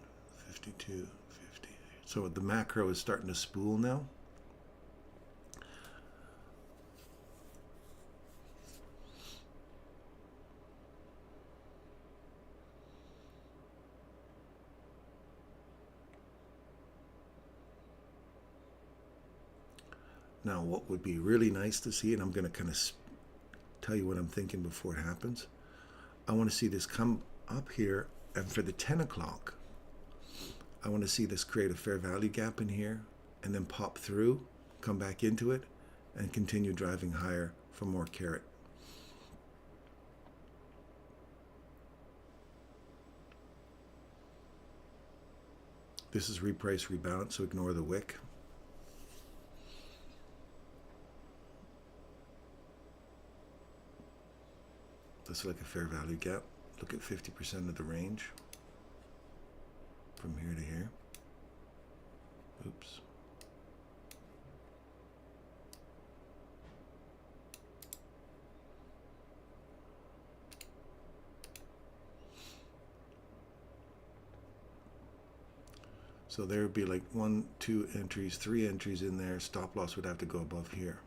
Speaker 1: 52, 50. So the macro is starting to spool now. Now, what would be really nice to see, and I'm going to kind of tell you what I'm thinking before it happens. I want to see this come up here, and for the 10 o'clock, I want to see this create a fair value gap in here, and then pop through, come back into it, and continue driving higher for more carrot. This is reprice, rebalance, so ignore the wick. This is like a fair value gap. Look at 50% of the range from here to here. Oops. So there would be like 1, 2 entries, 3 entries in there. Stop loss would have to go above here.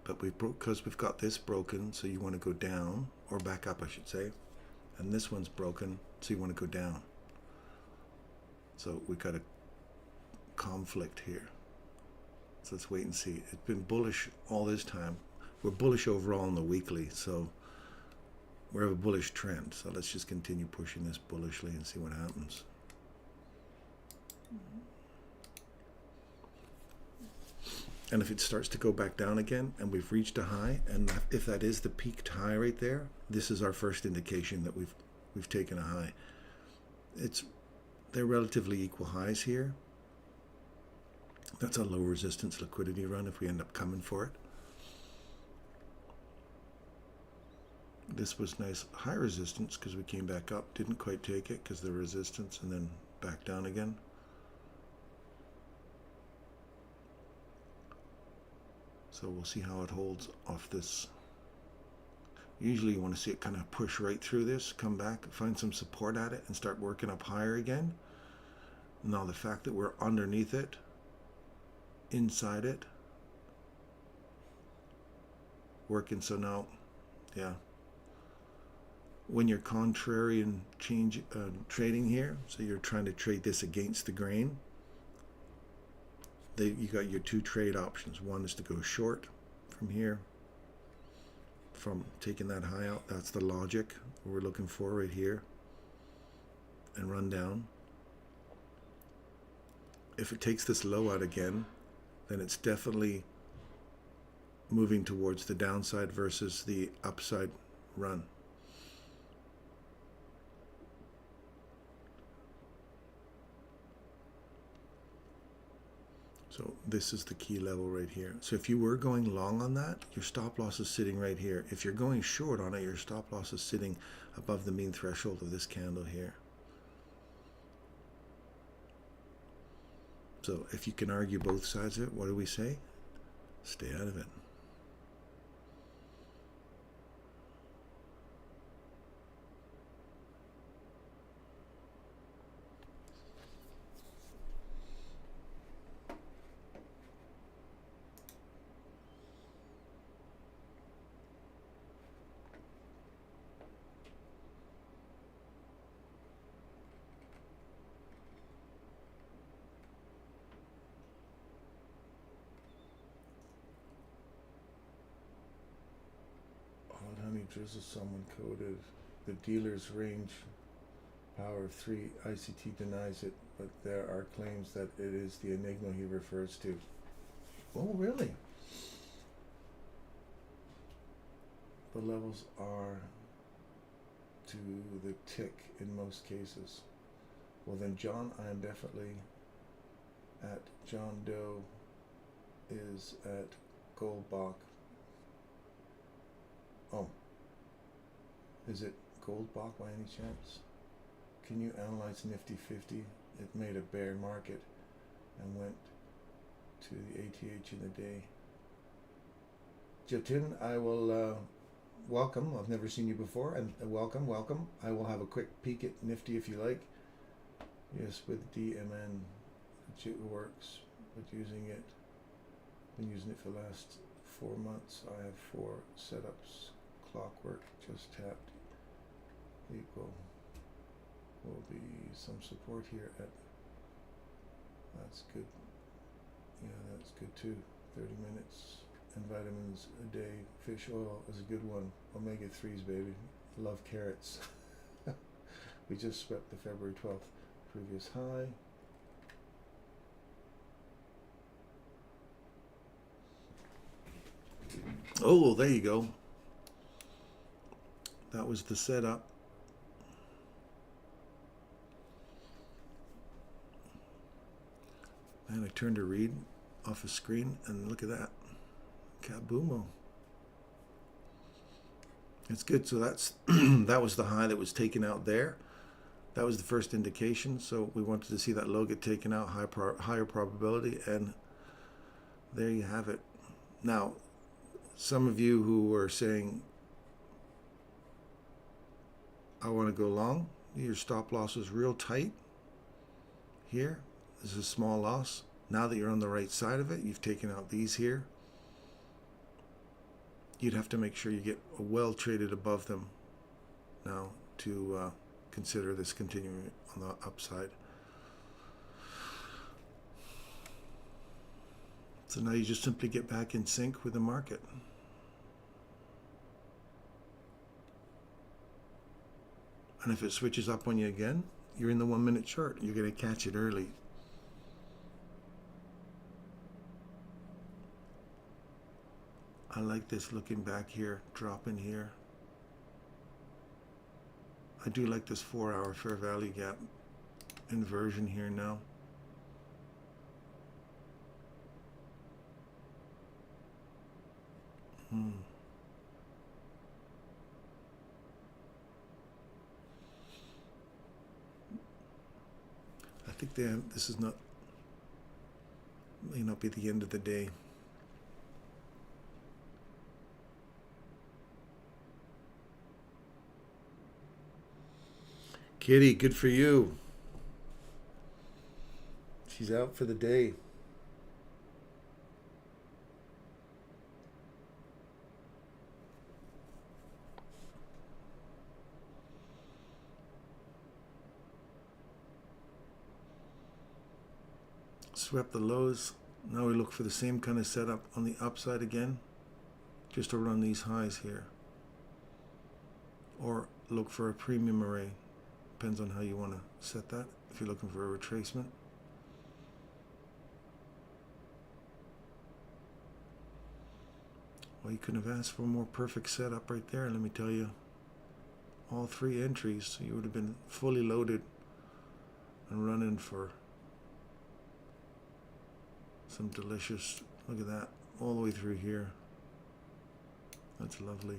Speaker 1: But because we've got this broken, so you want to go down, or back up I should say, and this one's broken, so you want to go down. So we've got a conflict here. So let's wait and see. It's been bullish all this time. We're bullish overall in the weekly, so we have a bullish trend. So let's just continue pushing this bullishly and see what happens. And if it starts to go back down again, and we've reached a high, and if that is the peaked high right there, this is our first indication that we've taken a high. They're relatively equal highs here. That's a low resistance liquidity run if we end up coming for it. This was nice high resistance because we came back up, didn't quite take it because of the resistance, and then back down again. So we'll see how it holds off this. Usually you want to see it kind of push right through this, come back, find some support at it, and start working up higher again. Now the fact that we're underneath it, inside it, working, so now, yeah. When you're contrarian trading here, so you're trying to trade this against the grain, you got your 2 trade options. One is to go short from here, from taking that high out. That's the logic we're looking for right here, and run down. If it takes this low out again, then it's definitely moving towards the downside versus the upside run. So this is the key level right here. So if you were going long on that, your stop loss is sitting right here. If you're going short on it, your stop loss is sitting above the mean threshold of this candle here. So if you can argue both sides of it, what do we say? Stay out of it. Honey drizzle, someone coded the dealer's range power of 3. ICT denies it, but there are claims that it is the enigma he refers to. Oh, really? The levels are to the tick in most cases. Well then, John, I am definitely at John Doe is at Goldbach Is it Goldbach by any chance? Can you analyze Nifty 50? It made a bear market and went to the ATH in the day. Jatin, I will welcome. I've never seen you before, and welcome. I will have a quick peek at Nifty if you like. Yes, with DMN, it works, but using it, been using it for the last 4 months. I have 4 setups. Clockwork, just tapped. Equal. Will be some support here at. That's good. Yeah, that's good too. 30 minutes. And vitamins a day. Fish oil is a good one. Omega-3s, baby. Love carrots. We just swept the February 12th previous high. Oh, there you go. That was the setup. And I turned to read off a screen, and look at that. Kaboomo. It's good. So that's that was the high that was taken out there. That was the first indication. So we wanted to see that low get taken out, higher probability, and there you have it. Now, some of you who were saying, I want to go long, your stop loss is real tight here. This is a small loss. Now that you're on the right side of it, you've taken out these here. You'd have to make sure you get well traded above them now to consider this continuing on the upside. So now you just simply get back in sync with the market. And if it switches up on you again, you're in the 1 minute chart. You're going to catch it early. I like this looking back here, dropping here. I do like this 4-hour fair value gap inversion here now. I think this is not, may not be the end of the day. Kitty, good for you. She's out for the day. Swept the lows. Now we look for the same kind of setup on the upside again, just to run these highs here. Or look for a premium array. Depends on how you want to set that, if you're looking for a retracement. Well, you couldn't have asked for a more perfect setup right there, let me tell you. All 3 entries, so you would have been fully loaded and running for some delicious, look at that, all the way through here. That's lovely.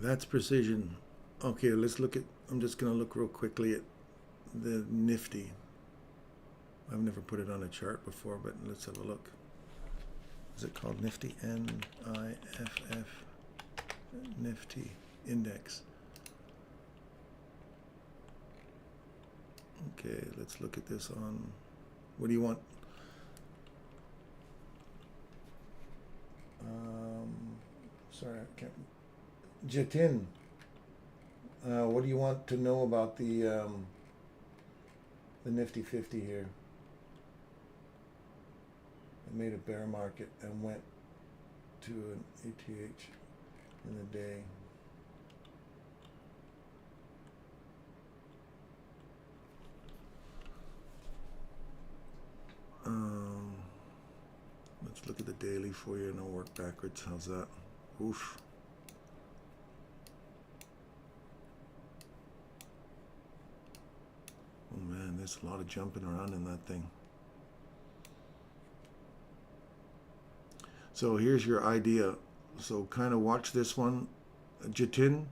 Speaker 1: That's precision. Okay, let's look at, I'm just going to look real quickly at the Nifty. I've never put it on a chart before, but let's have a look. Is it called Nifty? N-I-F-F. Nifty Index. Okay, let's look at this on, what do you want? Sorry, I can't. Jatin, what do you want to know about the Nifty 50 here? It made a bear market and went to an ATH in the day. Let's look at the daily for you and I'll work backwards. How's that? Oof. Oh man, there's a lot of jumping around in that thing. So here's your idea. So kind of watch this one. Jitin,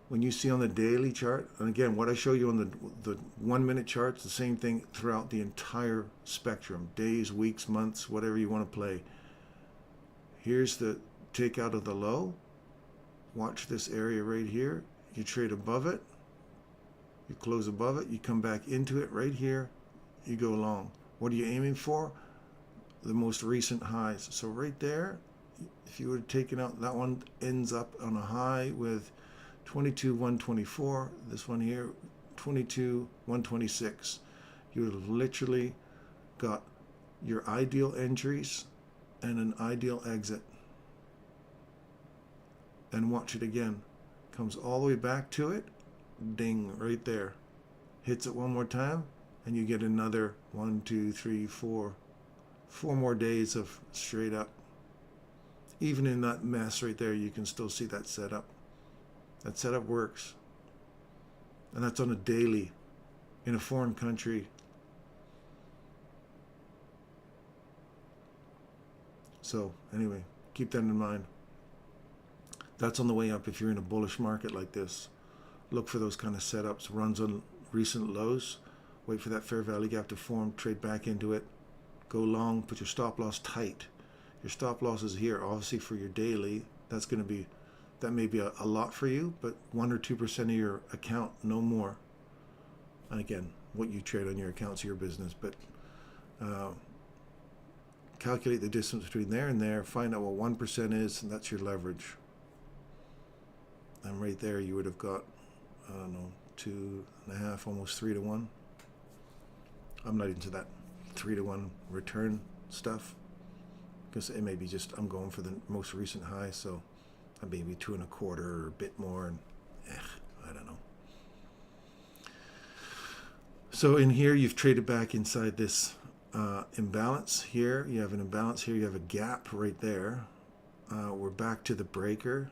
Speaker 1: when you see on the daily chart, and again, what I show you on the 1 minute charts, the same thing throughout the entire spectrum, days, weeks, months, whatever you want to play. Here's the take out of the low. Watch this area right here. You trade above it. You close above it. You come back into it right here. You go long. What are you aiming for? The most recent highs. So right there, if you would have taken out, that one ends up on a high with 22,124. This one here, 22,126. You would have literally got your ideal entries and an ideal exit. And watch it again. Comes all the way back to it. Ding, right there. Hits it one more time, and you get another 1, 2, 3, 4 more days of straight up. Even in that mess right there, you can still see that setup. That setup works. And that's on a daily in a foreign country. So anyway, keep that in mind. That's on the way up if you're in a bullish market like this. Look for those kind of setups. Runs on recent lows. Wait for that fair value gap to form. Trade back into it. Go long. Put your stop loss tight. Your stop loss is here. Obviously for your daily, that's going to be, that may be a lot for you, but 1 or 2% of your account, no more. And again, what you trade on your account's your business, but calculate the distance between there and there. Find out what 1% is, and that's your leverage. And right there, you would have got, I don't know, 2.5, almost 3 to 1. I'm not into that 3 to 1 return stuff, because it may be just, I'm going for the most recent high, so I may be 2.25 or a bit more, and I don't know. So in here, you've traded back inside this imbalance here. You have an imbalance here. You have a gap right there. We're back to the breaker.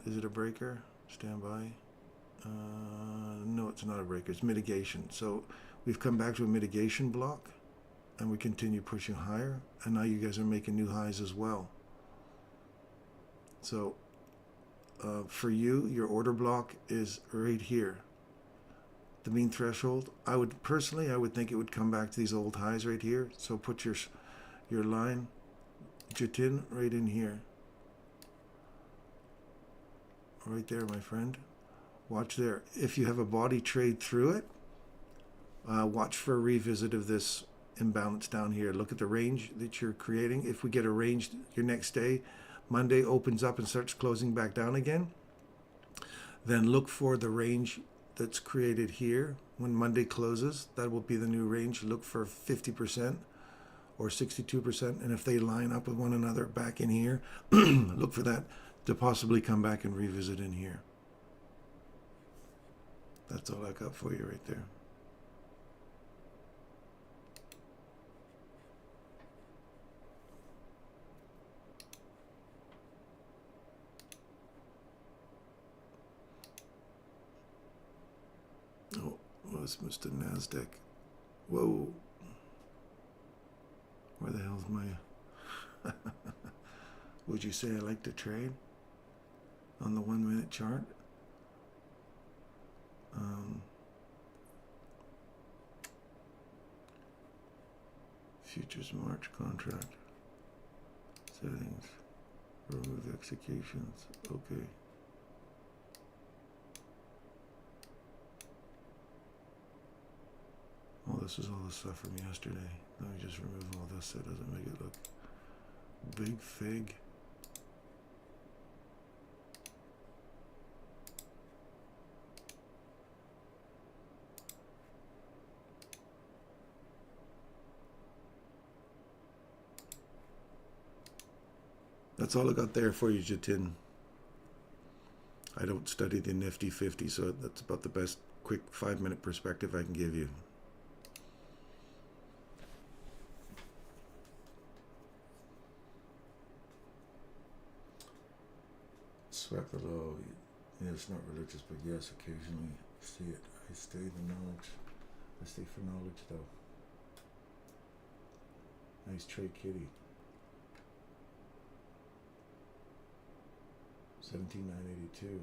Speaker 1: Is it a breaker? Stand by. No, it's not a breaker. It's mitigation. So we've come back to a mitigation block, and we continue pushing higher. And now you guys are making new highs as well. So for you, your order block is right here. The mean threshold. I would think it would come back to these old highs right here. So put your line, Jitin, right in here. Right there, my friend. Watch there. If you have a body trade through it, watch for a revisit of this imbalance down here. Look at the range that you're creating. If we get a range your next day, Monday opens up and starts closing back down again, then look for the range that's created here. When Monday closes, that will be the new range. Look for 50% or 62%. And if they line up with one another back in here, look for that to possibly come back and revisit in here. That's all I got for you right there. Oh, what's Mr. NASDAQ? Whoa. Where the hell's my... Would you say I like to trade on the 1 minute chart? Futures March contract. Settings. Remove executions. Okay. Oh, this is all the stuff from yesterday. Let me just remove all this so it doesn't make it look big fig. That's all I got there for you, Jatin. I don't study the Nifty 50, so that's about the best quick 5-minute perspective I can give you. Swept the low. Yeah, it's not religious, but yes, occasionally see it. I stay the knowledge. I stay for knowledge, though. Nice trade, Kitty. 17,982.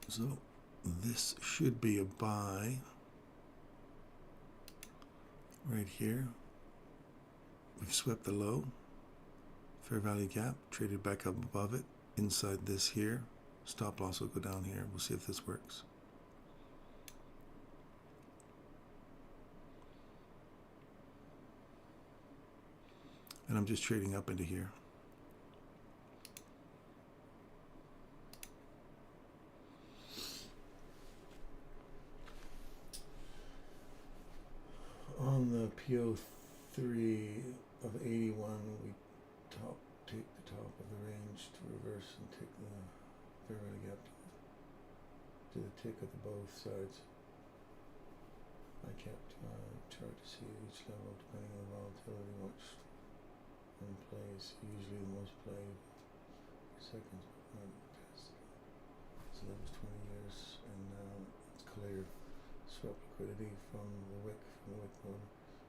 Speaker 1: So this should be a buy right here. We've swept the low, fair value gap, traded back up above it, inside this here. Stop loss will go down here. We'll see if this works. And I'm just trading up into here. On the PO3 of 81, we take the top of the range to reverse and take the fair value gap to the tick of the both sides. I kept chart to see each level depending on the volatility watched and plays. Usually the most played seconds, but not test. So that was 20 years, and now it's cleared. Swap liquidity from the wick mode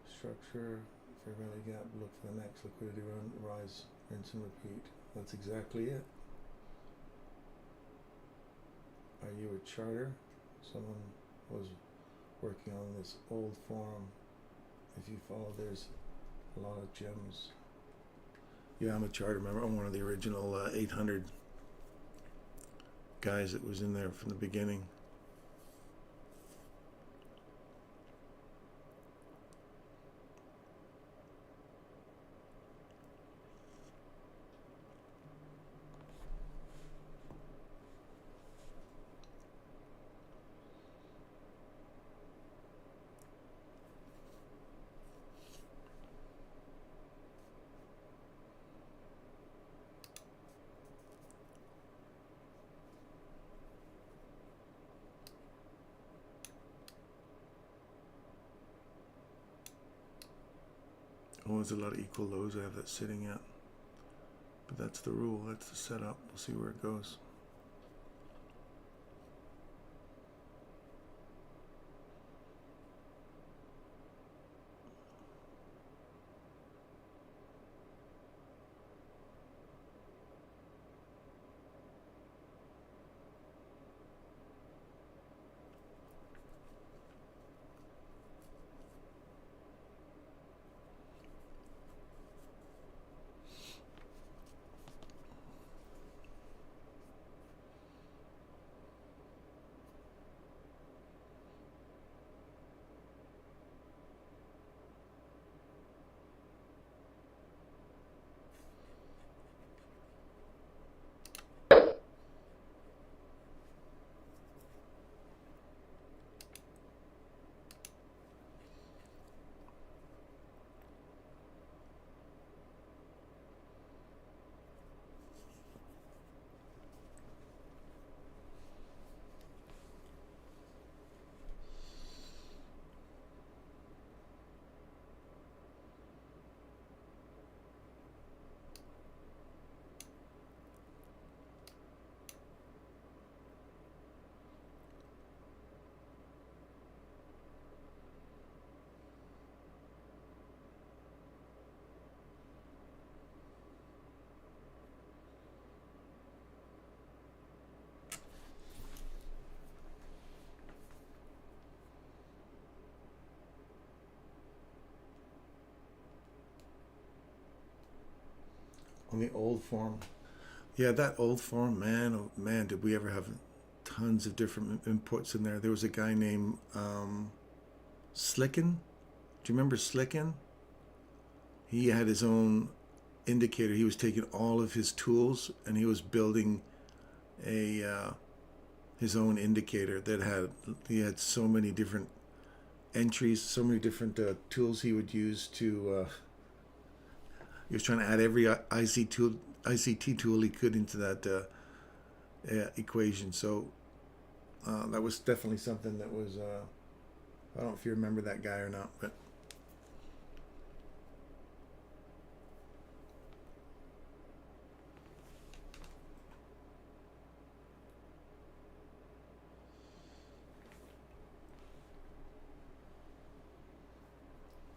Speaker 1: structure, fair value gap, look for the next liquidity run, rise, rinse and repeat. That's exactly it. Are you a charter? Someone was working on this old forum. If you follow, there's a lot of gems. Yeah, I'm a charter member. I'm one of the original 800 guys that was in there from the beginning. Oh, there's a lot of equal lows I have that sitting at. But that's the rule, that's the setup. We'll see where it goes. On the old form. Yeah, that old form, man, oh man, did we ever have tons of different inputs in there. There was a guy named Slicken. Do you remember Slicken? He had his own indicator. He was taking all of his tools and he was building a his own indicator that had so many different entries, so many different tools he would use to. He was trying to add every ICT tool he could into that equation. So that was definitely something that was. I don't know if you remember that guy or not, but.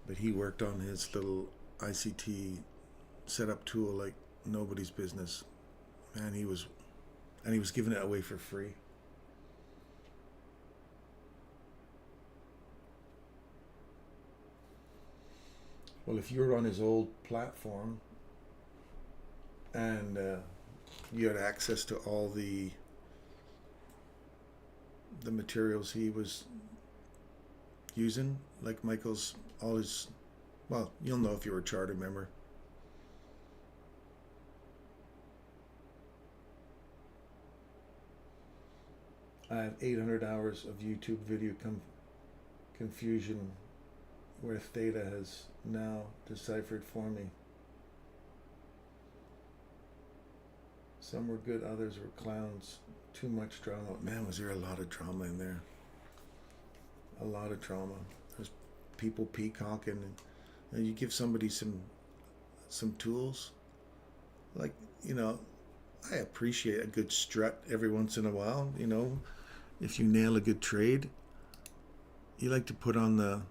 Speaker 1: But he worked on his little ICT setup tool like nobody's business. And he was giving it away for free. Well, if you were on his old platform and you had access to all the materials he was using, like Michael's, all his, well, you'll know if you were a charter member. I have 800 hours of YouTube video confusion where Theta has now deciphered for me. Some were good, others were clowns. Too much drama. Man, was there a lot of drama in there. A lot of drama. There's people peacocking, and you give somebody some tools. Like, you know, I appreciate a good strut every once in a while. You know, if you nail a good trade, you like to put on the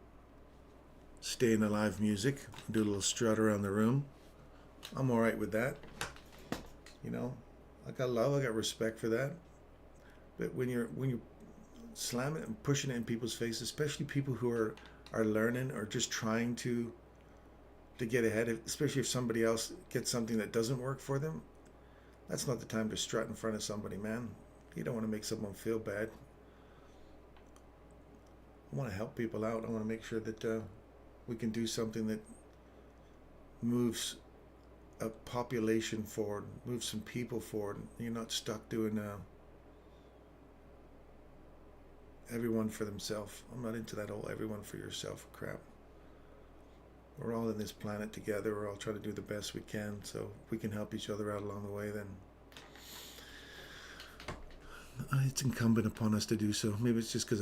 Speaker 1: staying alive music, do a little strut around the room. I'm all right with that. You know, I got love, I got respect for that. But when you're slamming it and pushing it in people's faces, especially people who are learning or just trying to get ahead, especially if somebody else gets something that doesn't work for them, that's not the time to strut in front of somebody, man. You don't want to make someone feel bad. I want to help people out. I want to make sure that we can do something that moves a population forward, moves some people forward. You're not stuck doing everyone for themselves. I'm not into that whole everyone for yourself crap. We're all in this planet together. We're all trying to do the best we can, so if we can help each other out along the way, then it's incumbent upon us to do so. Maybe it's just because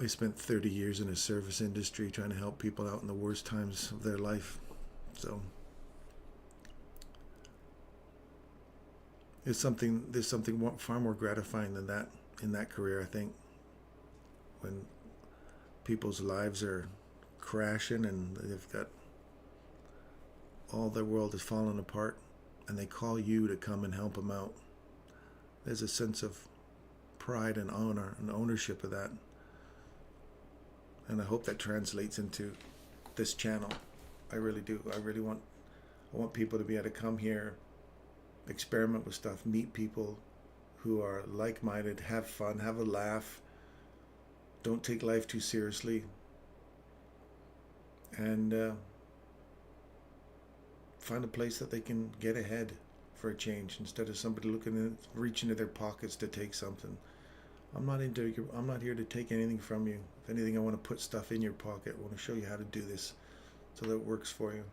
Speaker 1: I spent 30 years in a service industry trying to help people out in the worst times of their life. So there's something far more gratifying than that in that career, I think. When people's lives are crashing and they've got all their world is falling apart and they call you to come and help them out. There's a sense of pride and honor and ownership of that. And I hope that translates into this channel. I really do. I want people to be able to come here, experiment with stuff, meet people who are like-minded, have fun, have a laugh, don't take life too seriously, and find a place that they can get ahead for a change instead of somebody reaching into their pockets to take something. I'm not here to take anything from you. If anything, I want to put stuff in your pocket. I want to show you how to do this so that it works for you.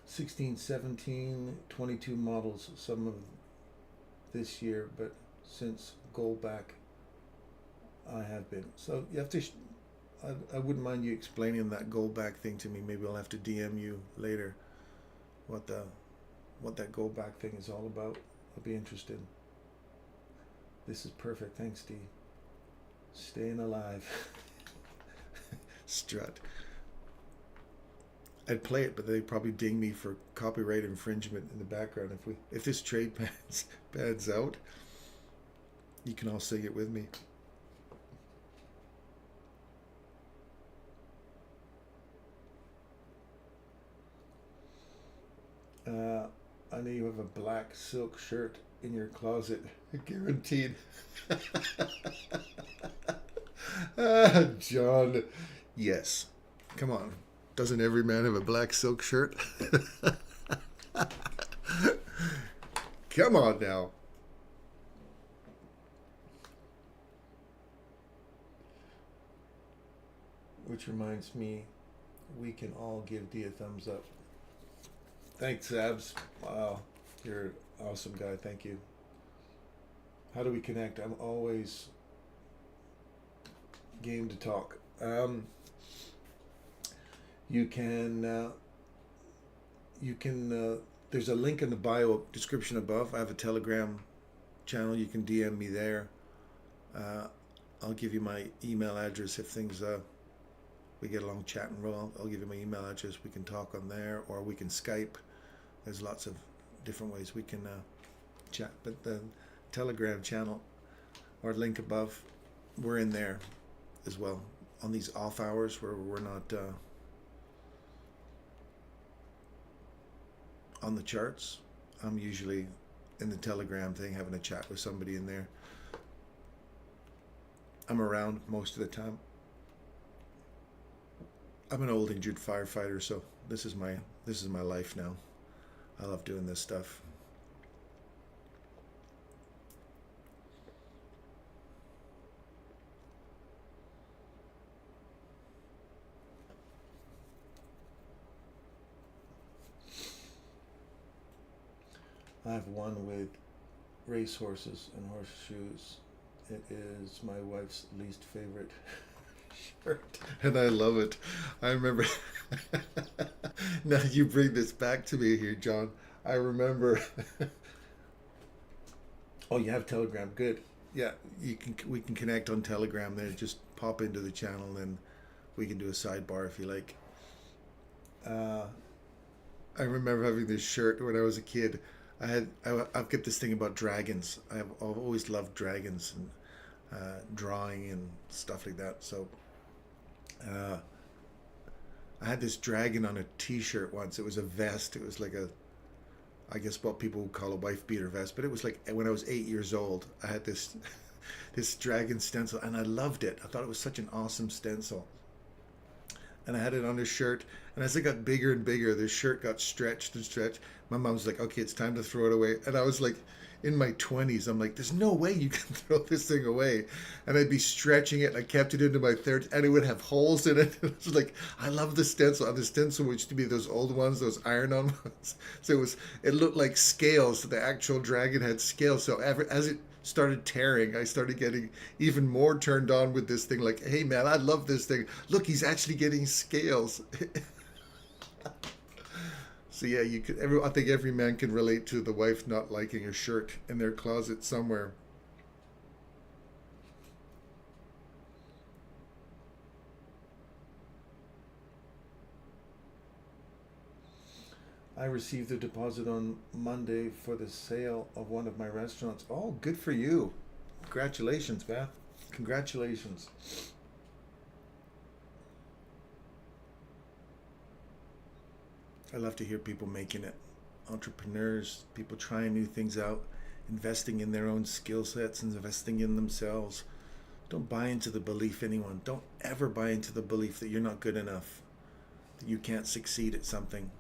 Speaker 1: '16, 17, 22 models, some of this year, but since Goldback, I have been. So you have to. I wouldn't mind you explaining that Goldback thing to me. Maybe I'll have to DM you later. What that Goldback thing is all about. I'll be interested. This is perfect. Thanks, Steve. Staying alive. Strut. I'd play it, but they'd probably ding me for copyright infringement in the background. If this trade pans out, you can all sing it with me. I know you have a black silk shirt in your closet, guaranteed. John, yes. Come on. Doesn't every man have a black silk shirt? Come on now. Which reminds me, we can all give Dee a thumbs up. Thanks, Abs. Wow, you're an awesome guy. Thank you. How do we connect? I'm always game to talk. You can there's a link in the bio description above. I have a Telegram channel. You can DM me there. I'll give you my email address if things we get along chat and roll. I'll give you my email address. We can talk on there, or we can Skype. There's lots of different ways we can chat. But the Telegram channel or link above, we're in there as well on these off hours where we're not on the charts. I'm usually in the Telegram thing having a chat with somebody in there. I'm around most of the time. I'm an old injured firefighter, so this is my life now. I love doing this stuff. I have one with racehorses and horseshoes. It is my wife's least favorite shirt, and I love it. I remember. Now you bring this back to me here, John. I remember. Oh, you have Telegram. Good. Yeah, we can connect on Telegram there. Just pop into the channel, and we can do a sidebar if you like. I remember having this shirt when I was a kid. I've got this thing about dragons. I've always loved dragons and drawing and stuff like that. So I had this dragon on a T-shirt once. It was a vest. It was like I guess what people would call a wife beater vest. But it was like when I was 8 years old. I had this this dragon stencil, and I loved it. I thought it was such an awesome stencil. And I had it on a shirt. And as it got bigger and bigger, the shirt got stretched and stretched. My mom's like, okay, it's time to throw it away. And I was like, in my 20s, I'm like, there's no way you can throw this thing away. And I'd be stretching it. And I kept it into my 30s, and it would have holes in it. It was like, I love the stencil. And the stencil used to be those old ones, those iron-on ones. So it looked like scales. So the actual dragon had scales. So as it started tearing, I started getting even more turned on with this thing. Like, hey man, I love this thing. Look, he's actually getting scales. So yeah, I think every man can relate to the wife not liking a shirt in their closet somewhere. I received a deposit on Monday for the sale of one of my restaurants. Oh, good for you. Congratulations, Beth. Congratulations. I love to hear people making it. Entrepreneurs, people trying new things out, investing in their own skill sets and investing in themselves. Don't buy into the belief, anyone. Don't ever buy into the belief that you're not good enough, that you can't succeed at something.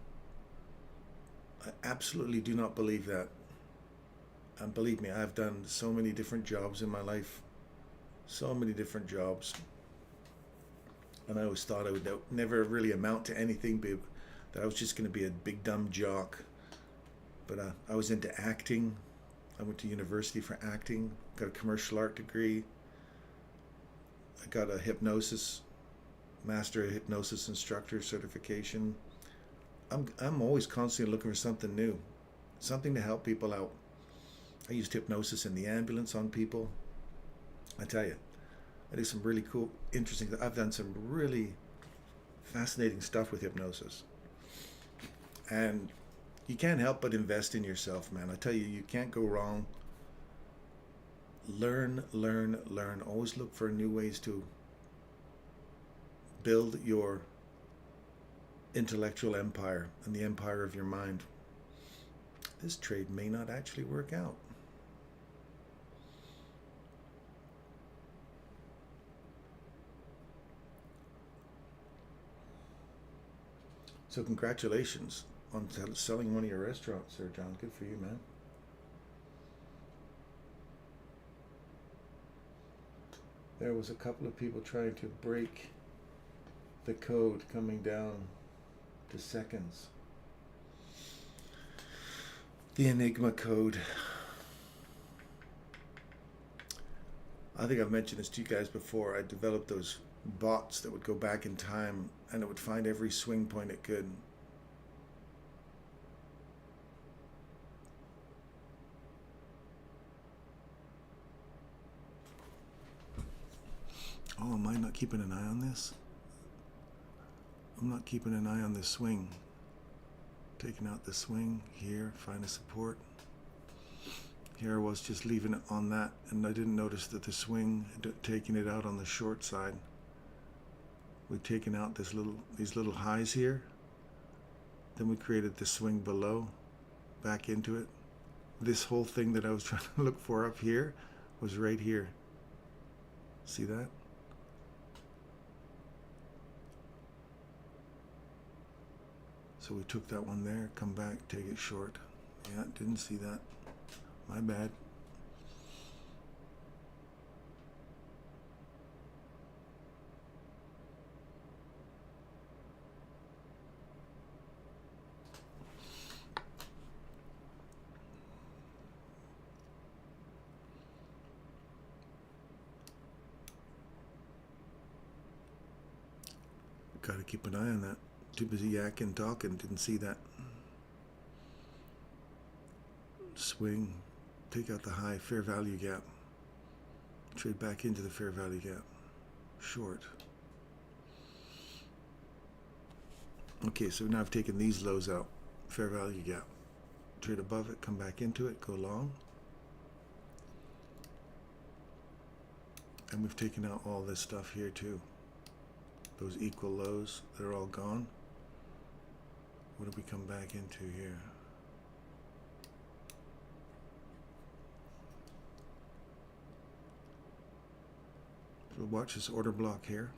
Speaker 1: I absolutely do not believe that. And believe me, I've done so many different jobs in my life. So many different jobs. And I always thought I would never really amount to anything, that I was just going to be a big dumb jock. But I was into acting. I went to university for acting, got a commercial art degree. I got a master hypnosis instructor certification. I'm always constantly looking for something new, something to help people out. I used hypnosis in the ambulance on people. I tell you, I do some really cool, interesting. I've done some really fascinating stuff with hypnosis. And you can't help but invest in yourself, man. I tell you, you can't go wrong. Learn, learn, learn. Always look for new ways to build your intellectual empire and the empire of your mind. this trade may not actually work out. So congratulations on selling one of your restaurants, Sir John. Good for you, man. There was a couple of people trying to break the code coming down to seconds. The Enigma code. I think I've mentioned this to you guys before. I developed those bots that would go back in time and it would find every swing point it could. Oh, am I not keeping an eye on this? I'm not keeping an eye on this swing. Taking out the swing here, find a support. Here I was just leaving it on that, and I didn't notice that the swing, taking it out on the short side. We've taken out these little highs here. Then we created the swing below, back into it. This whole thing that I was trying to look for up here was right here. See that? So we took that one there, come back, take it short. Yeah, didn't see that. My bad. Gotta keep an eye on that. Too busy yakking, talking, didn't see that. Swing, take out the high, fair value gap. Trade back into the fair value gap. Short. Okay, so now I've taken these lows out. Fair value gap. Trade above it, come back into it, go long. And we've taken out all this stuff here too. Those equal lows, they're all gone. What do we come back into here? So watch this order block here.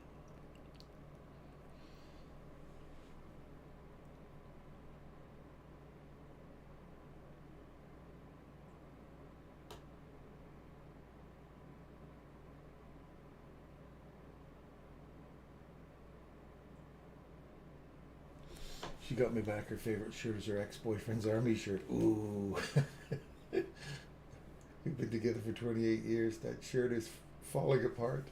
Speaker 1: She got me back her favorite shirt is her ex-boyfriend's army shirt. Ooh. We've been together for 28 years. That shirt is falling apart.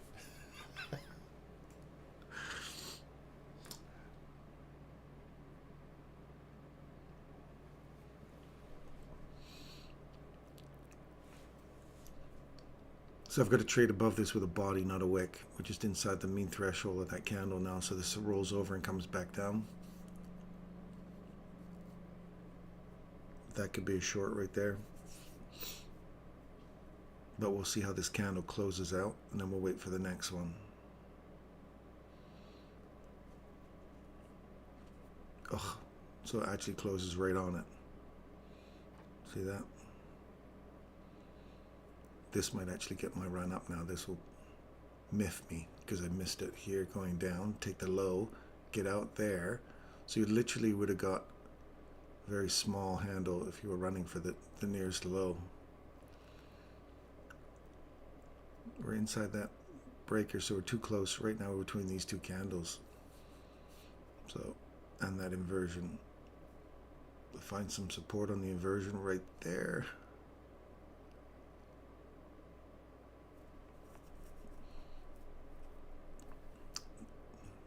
Speaker 1: So I've got to trade above this with a body, not a wick. We're just inside the mean threshold of that candle now. So this rolls over and comes back down. That could be a short right there. But we'll see how this candle closes out, and then we'll wait for the next one. Ugh, so it actually closes right on it. See that? This might actually get my run up now. This will miff me because I missed it here going down. Take the low, get out there. So you literally would have got very small handle if you were running for the nearest low. We're inside that breaker, so we're too close right now between these two candles. So, and that inversion. We'll find some support on the inversion right there.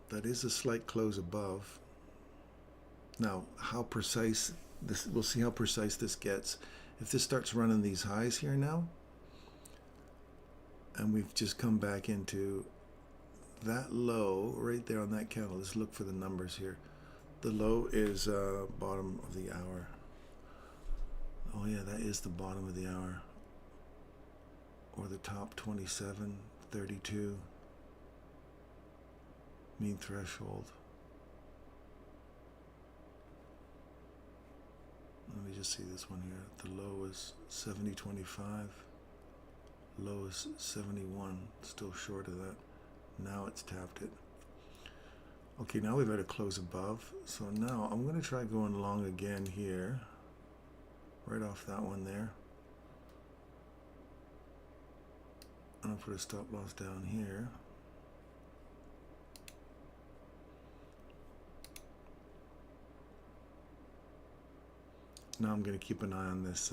Speaker 1: That is a slight close above. Now, how precise this, we'll see how precise this gets. If this starts running these highs here now, and we've just come back into that low right there on that candle. Let's look for the numbers here. The low is bottom of the hour. Oh yeah, that is the bottom of the hour. Or the top 27, 32. Mean threshold. Let me just see this one here. The low is 70.25. Low is 71. Still short of that. Now it's tapped it. Okay, now we've got to close above. So now I'm going to try going long again here. Right off that one there. And I'll put a stop loss down here. Now I'm going to keep an eye on this,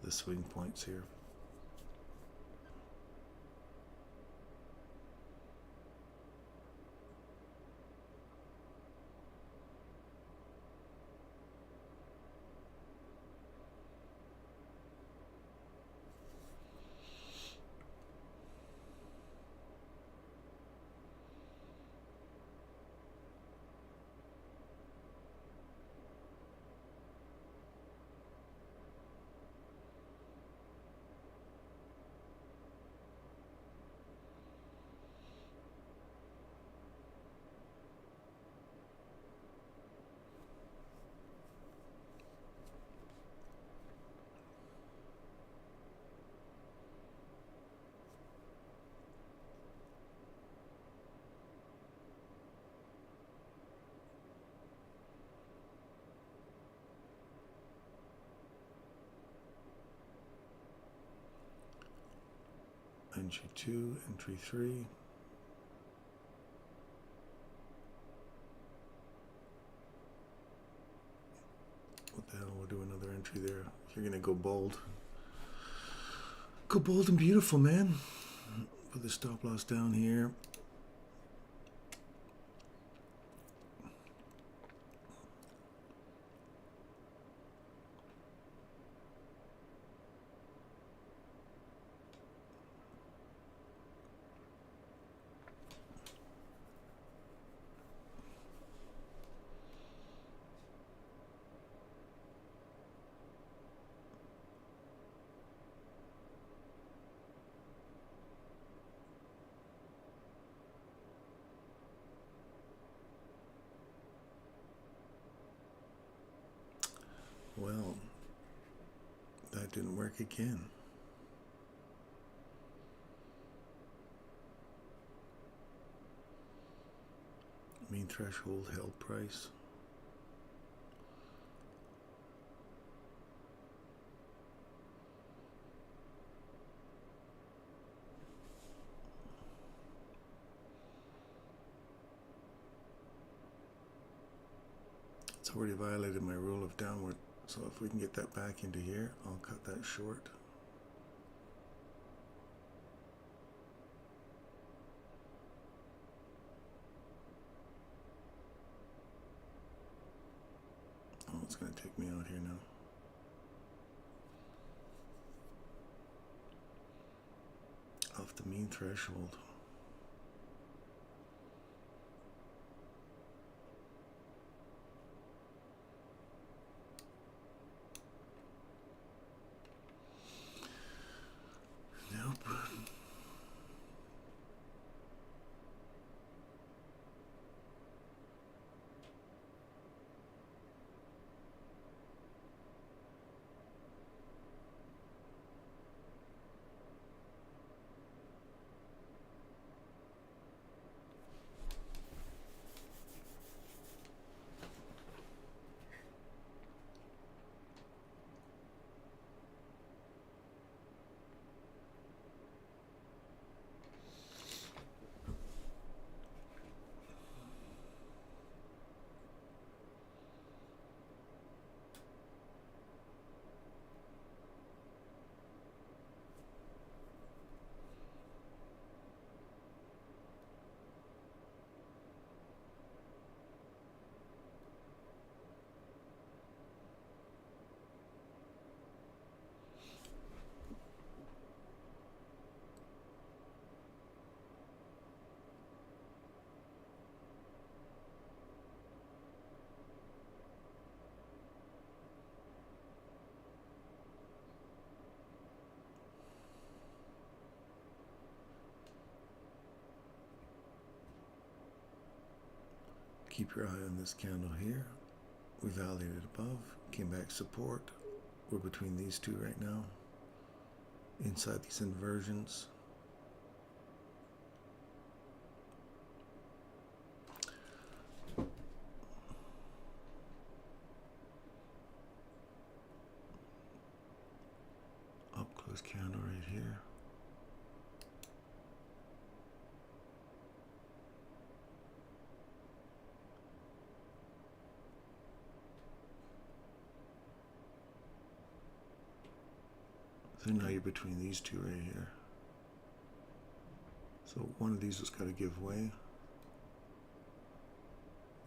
Speaker 1: the swing points here. Entry 2, entry 3. What the hell, we'll do another entry there. You're gonna go bold. Go bold and beautiful, man. Put the stop loss down here. Well, that didn't work again. Mean threshold held price. It's already violated my rule of downward. So if we can get that back into here, I'll cut that short. Oh, it's going to take me out here now. Off the mean threshold. Nope. Keep your eye on this candle here. We validated above, came back support. We're between these two right now. Inside these inversions. Up close candle right here. So now you're between these two right here. So one of these has got to give way.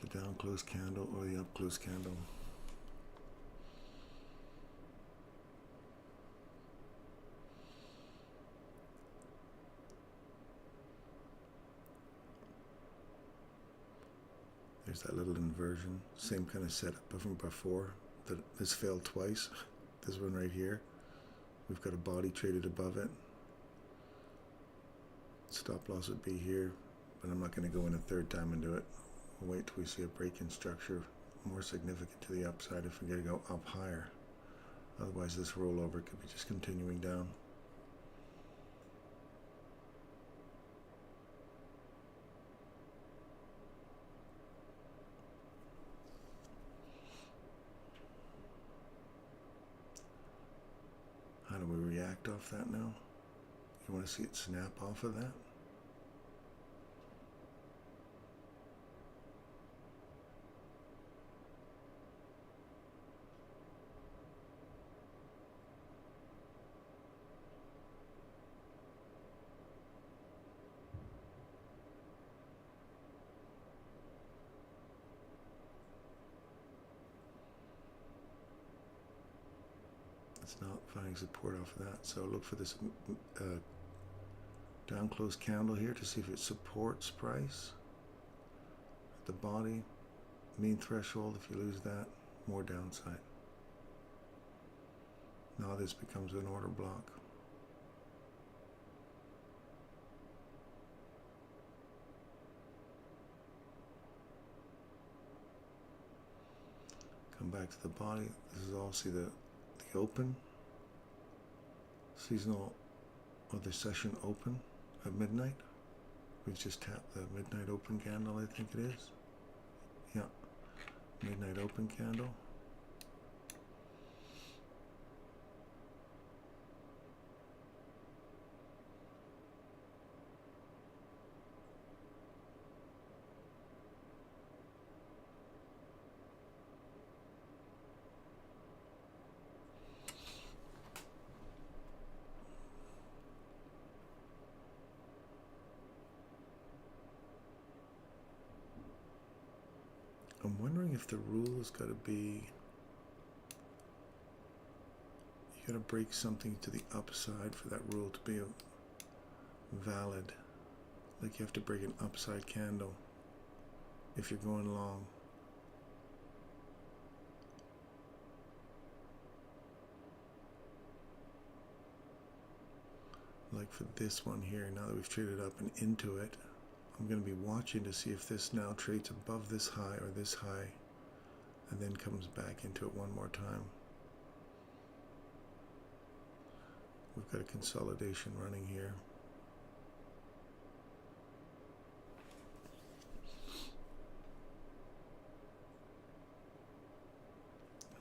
Speaker 1: The down close candle or the up close candle. There's that little inversion. Same kind of setup from before. This failed twice. This one right here. We've got a body traded above it. Stop loss would be here, but I'm not going to go in a third time into it. We'll wait till we see a break in structure more significant to the upside if we get to go up higher. Otherwise this rollover could be just continuing down. How do we react off that now? You want to see it snap off of that? It's not finding support off of that, so look for this down close candle here to see if it supports price at the body. Mean threshold, if you lose that, more downside. Now this becomes an order block. Come back to the body. This is all, see the open, seasonal, or the session open at midnight. We just tapped the midnight open candle, I think it is. Yeah, midnight open candle. I'm wondering if the rule has got to be, you got to break something to the upside for that rule to be valid. Like you have to break an upside candle if you're going long. Like for this one here, now that we've traded up and into it, I'm going to be watching to see if this now trades above this high or this high and then comes back into it one more time. We've got a consolidation running here.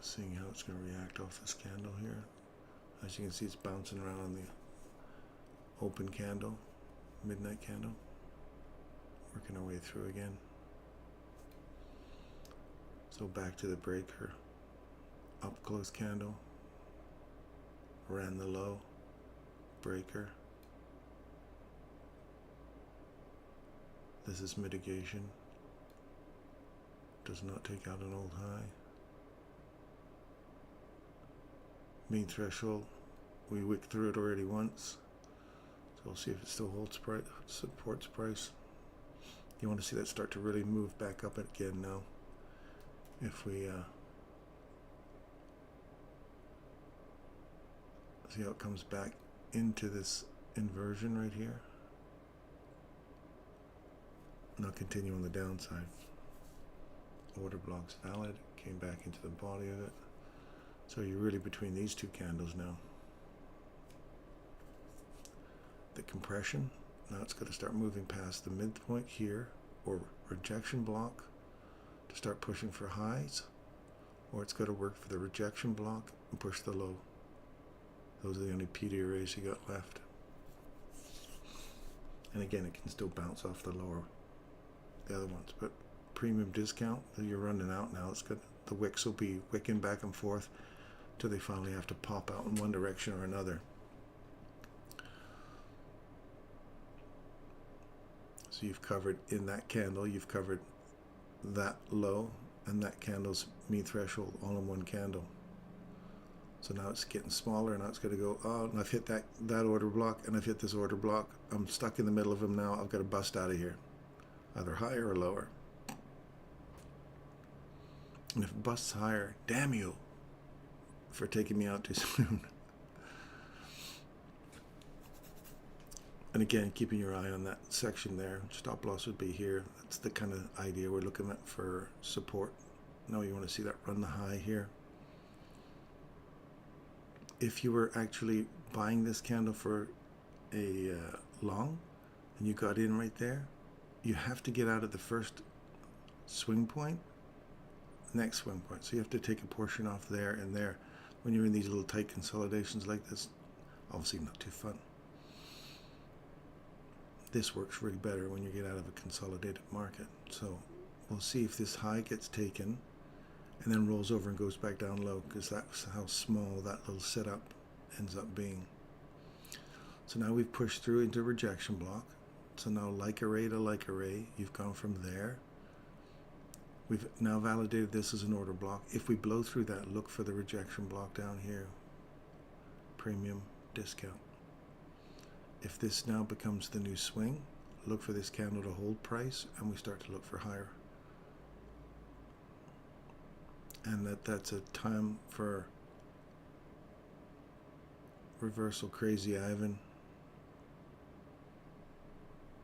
Speaker 1: Seeing how it's going to react off this candle here. As you can see, it's bouncing around on the open candle, midnight candle. Working our way through again. So back to the breaker. Up close candle. Ran the low. Breaker. This is mitigation. Does not take out an old high. Mean threshold. We wicked through it already once. So we'll see if it still holds price, supports price. You want to see that start to really move back up again now. If we see how it comes back into this inversion right here. Now continue on the downside. Order blocks valid. came back into the body of it. So you're really between these two candles now. The compression, now it's going to start moving past the midpoint here, or rejection block, to start pushing for highs, or it's got to work for the rejection block and push the low. Those are the only PD arrays you got left. And again, it can still bounce off the lower, the other ones, but premium discount, you're running out now. It's got, the wicks will be wicking back and forth till they finally have to pop out in one direction or another. So you've covered in that candle, you've covered that low and that candle's mean threshold all in one candle. So now it's getting smaller. Now it's going to go, oh, and I've hit that order block, and I've hit this order block. I'm stuck in the middle of them now. I've got to bust out of here, either higher or lower. And if it busts higher, damn you for taking me out too soon. And again, keeping your eye on that section there. Stop loss would be here. That's the kind of idea we're looking at for support. Now you want to see that run the high here. If you were actually buying this candle for a long and you got in right there, you have to get out at the first swing point, next swing point. So you have to take a portion off there and there. When you're in these little tight consolidations like this, obviously not too fun. This works really better when you get out of a consolidated market. So we'll see if this high gets taken and then rolls over and goes back down low, because that's how small that little setup ends up being. So now we've pushed through into rejection block. So now like array to like array, you've gone from there. We've now validated this as an order block. If we blow through that, look for the rejection block down here. Premium discount. If this now becomes the new swing, look for this candle to hold price, and we start to look for higher. And that's a time for reversal crazy Ivan.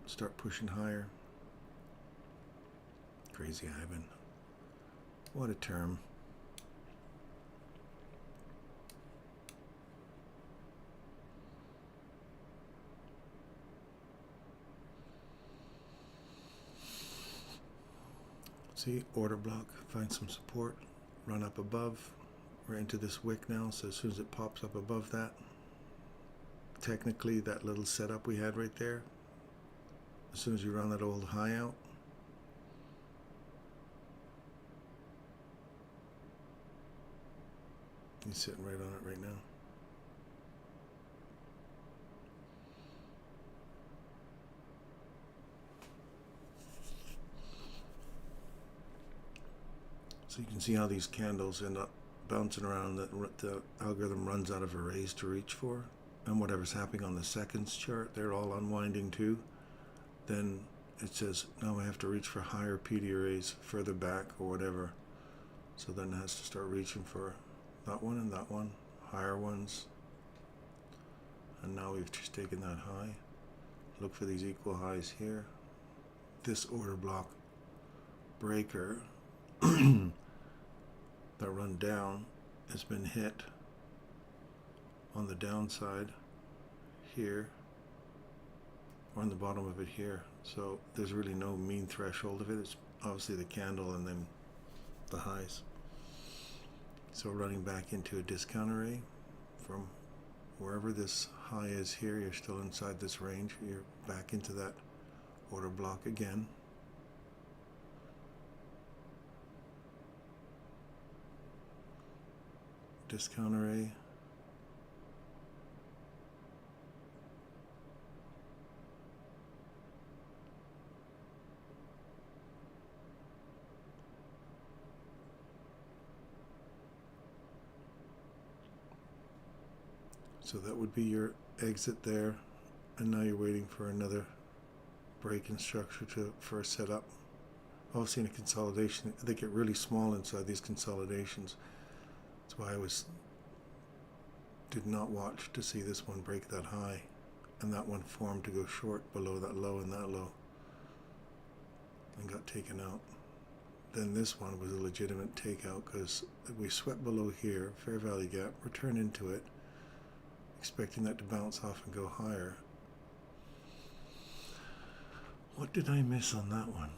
Speaker 1: Start pushing higher. Crazy Ivan. What a term. See, order block, find some support, run up above. We're into this wick now, so as soon as it pops up above that, technically that little setup we had right there, as soon as you run that old high out, he's sitting right on it right now. So you can see how these candles end up bouncing around. The algorithm runs out of arrays to reach for, and whatever's happening on the seconds chart, they're all unwinding too. Then it says, now I have to reach for higher PD arrays further back or whatever. So then it has to start reaching for that one and that one, higher ones. And now we've just taken that high. Look for these equal highs here. This order block breaker that run down has been hit on the downside here, or on the bottom of it here. So there's really no mean threshold of it. It's obviously the candle and then the highs. So running back into a discount array from wherever this high is here, you're still inside this range. You're back into that order block again. Discount array. So that would be your exit there, and now you're waiting for another break in structure for a setup. Obviously in a consolidation, they get really small inside these consolidations. That's why I did not watch to see this one break that high, and that one formed to go short below that low and that low, and got taken out. then this one was a legitimate takeout because we swept below here, fair value gap, return into it, expecting that to bounce off and go higher. What did I miss on that one?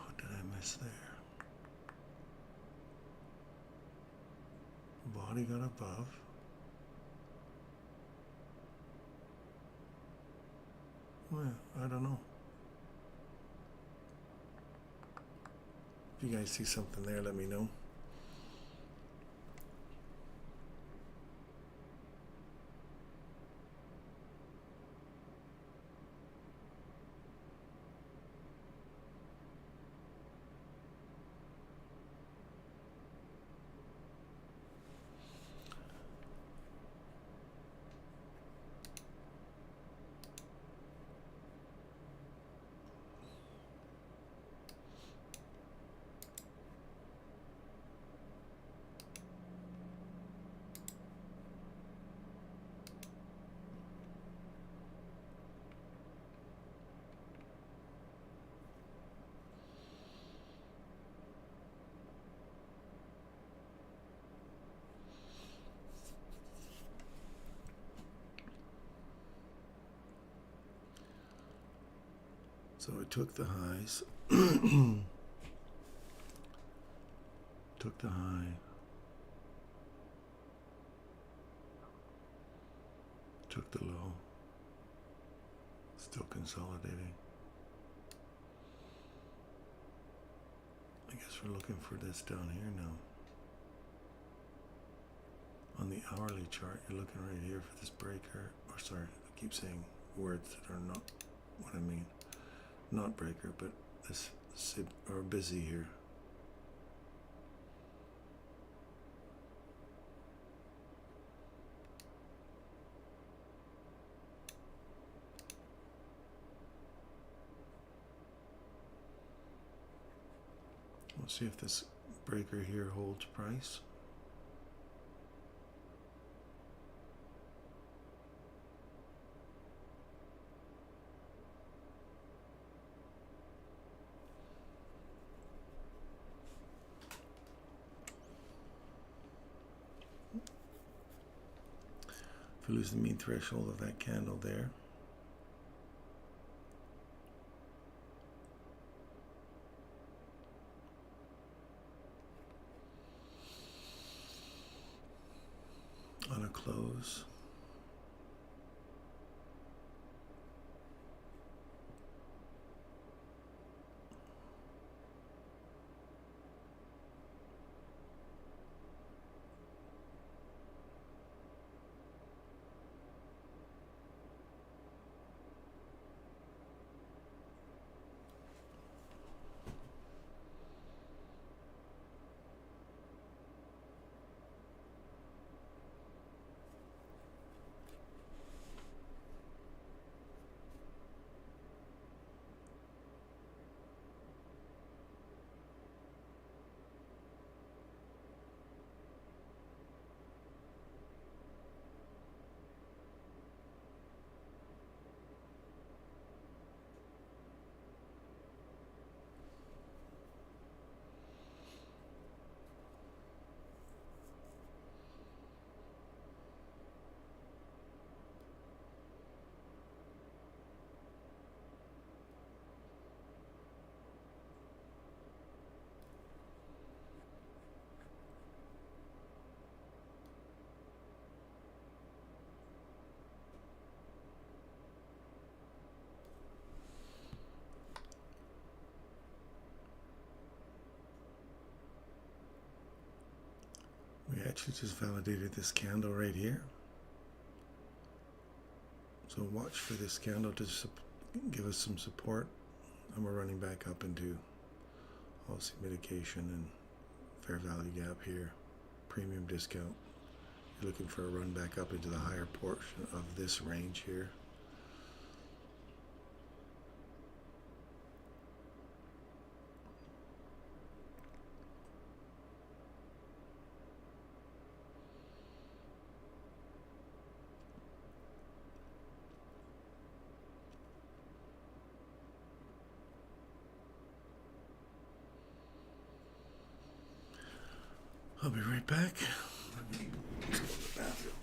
Speaker 1: What did I miss there? Body got above. Well, I don't know. If you guys see something there, let me know. So it took the highs, took the high, took the low, still consolidating. I guess we're looking for this down here now. On the hourly chart, you're looking right here for this breaker, or sorry, I keep saying words that are not what I mean. Not breaker, but this or busy here. We'll see if this breaker here holds price. If we lose the mean threshold of that candle there, on a close, we actually just validated this candle right here. So watch for this candle to give us some support, and we're running back up into policy mitigation and fair value gap here, premium discount. You're looking for a run back up into the higher portion of this range here. I'll be right back. Let's go to the bathroom.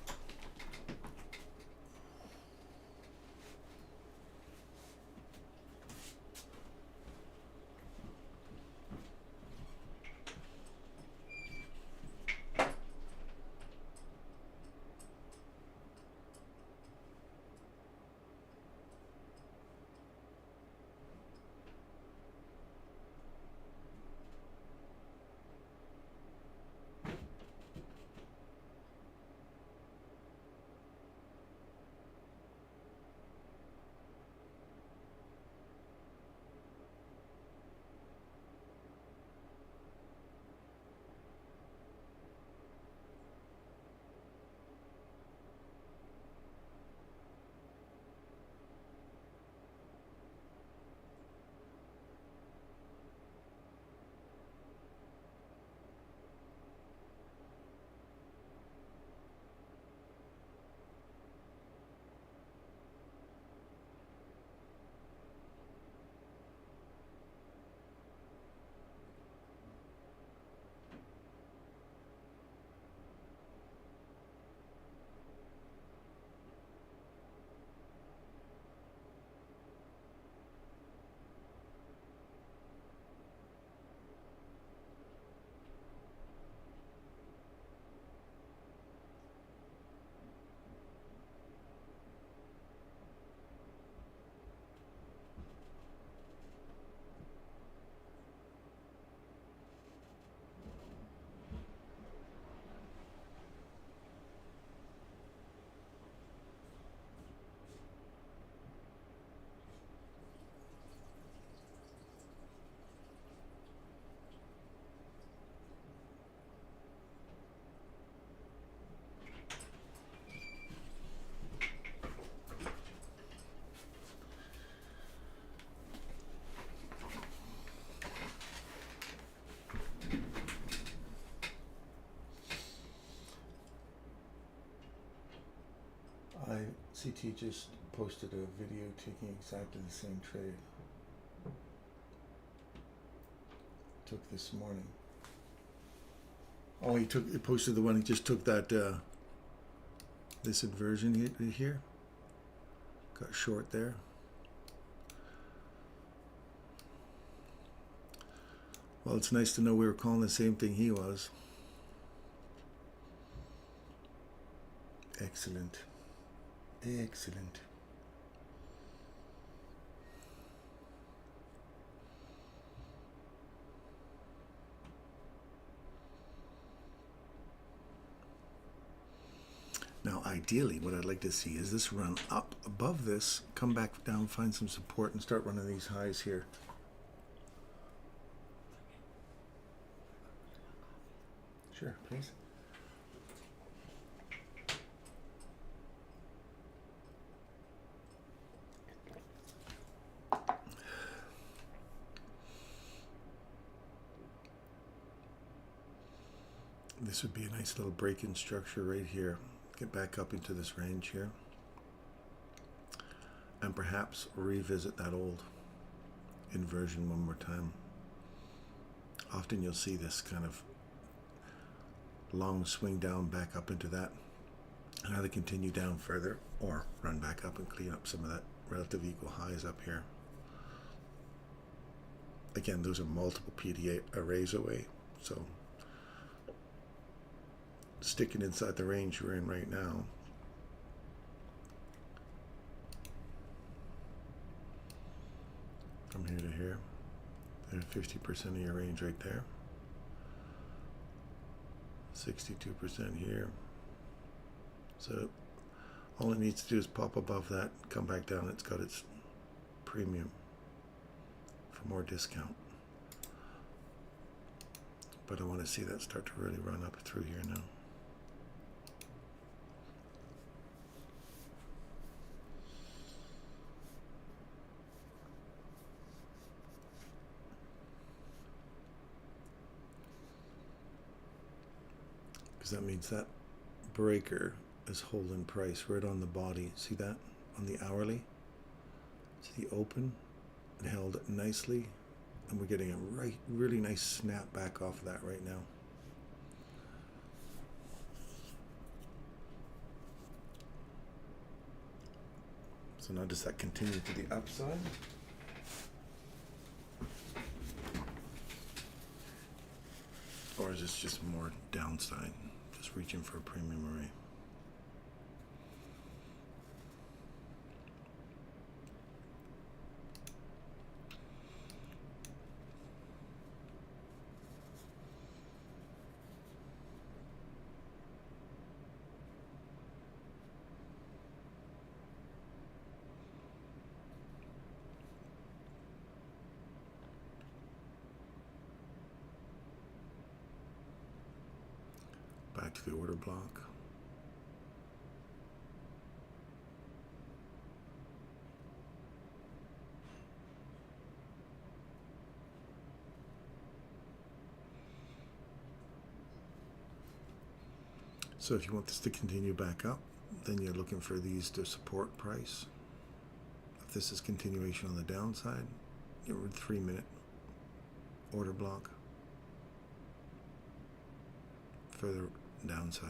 Speaker 1: CT just posted a video taking exactly the same trade. Took this morning. Oh, he posted the one, he just took that, this inversion here. Got short there. Well, it's nice to know we were calling the same thing he was. Excellent. Excellent. Now, ideally, what I'd like to see is this run up above this, come back down, find some support, and start running these highs here. Sure, please. This would be a nice little break-in structure right here. Get back up into this range here. And perhaps revisit that old inversion one more time. Often you'll see this kind of long swing down back up into that. And either continue down further or run back up and clean up some of that relative equal highs up here. Again, those are multiple PDA arrays away. So sticking inside the range we're in right now. From here to here. There's 50% of your range right there. 62% here. So all it needs to do is pop above that, come back down, it's got its premium for more discount. But I want to see that start to really run up through here now. Because that means that breaker is holding price right on the body. See that on the hourly? See the open? It held it nicely, and we're getting a really nice snap back off of that right now. So now does that continue to the upside? Or is this just more downside? Just reaching for a premium array. Back to the order block. So if you want this to continue back up, then you're looking for these to support price. If this is continuation on the downside, you're in 3-minute order block. Further downside.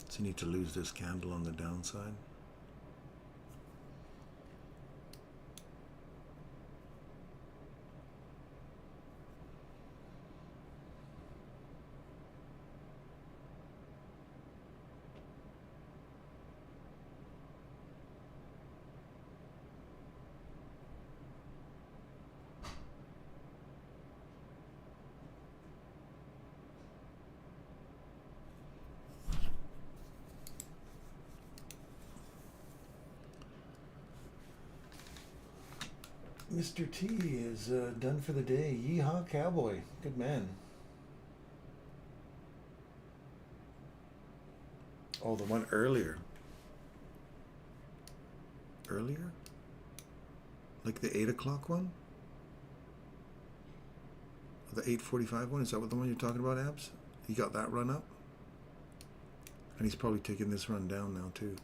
Speaker 1: So you need to lose this candle on the downside. Mr. T is done for the day. Yeehaw, cowboy. Good man. Oh, the one earlier. Earlier? Like the 8 o'clock one? The 8:45 one? Is that what the one you're talking about, Abs? He got that run up? And he's probably taking this run down now, too.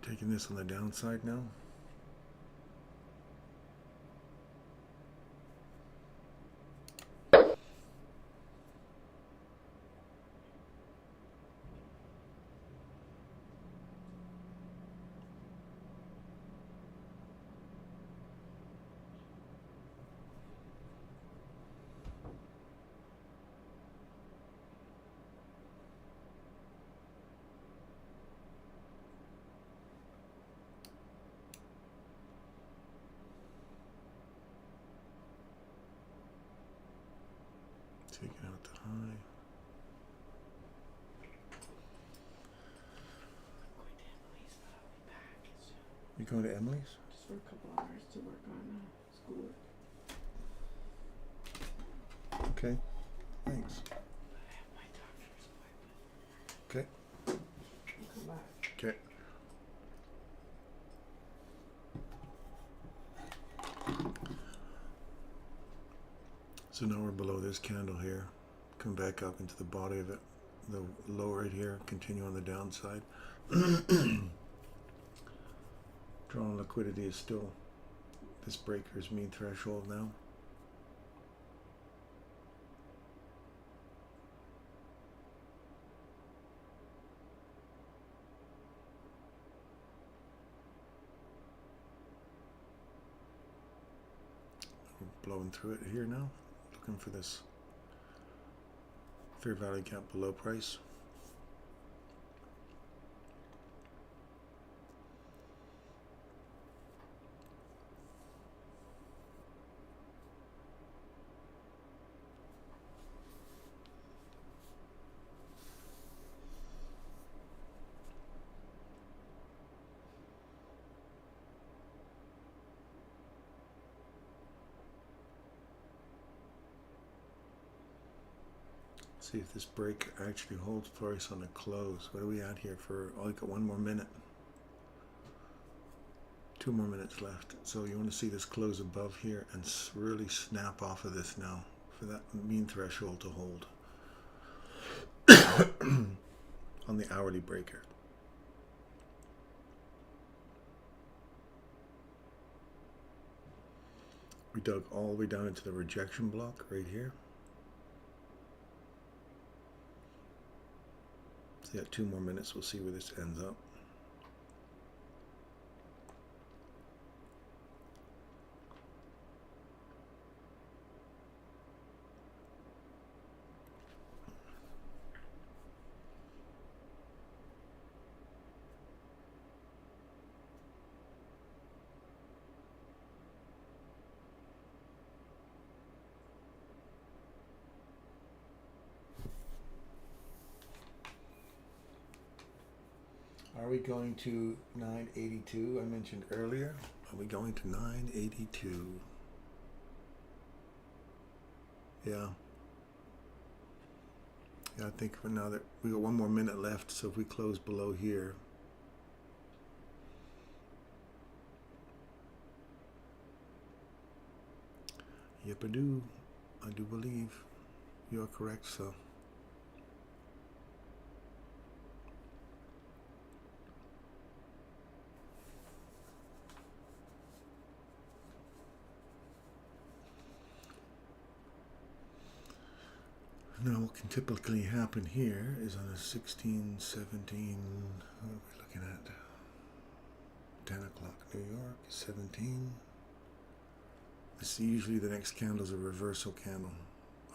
Speaker 1: Taking this on the downside now. Taking out the high. You going to Emily's?
Speaker 2: Just for a couple hours to work on schoolwork.
Speaker 1: Okay, thanks.
Speaker 2: I have my doctor's appointment.
Speaker 1: Okay.
Speaker 2: I'll come back.
Speaker 1: Okay. So now we're below this candle here. Come back up into the body of it. The low right here. Continue on the downside. Drawn liquidity is still this breaker's mean threshold now. blowing through it here now, looking for this fair value gap below price. See if this break actually holds price on the close. What are we at here for? Oh, I got 1 more minute. 2 more minutes left. So you want to see this close above here and really snap off of this now for that mean threshold to hold on the hourly breaker. We dug all the way down into the rejection block right here. So yeah, 2 more minutes. We'll see where this ends up. Are we going to 982? I mentioned earlier. Are we going to 982? Yeah. Yeah, I think for now that we got 1 more minute left, so if we close below here, yep, I do. I do believe you are correct, so. Now what can typically happen here is on a 16, 17, what are we looking at? 10 o'clock New York, 17. This usually the next candle is a reversal candle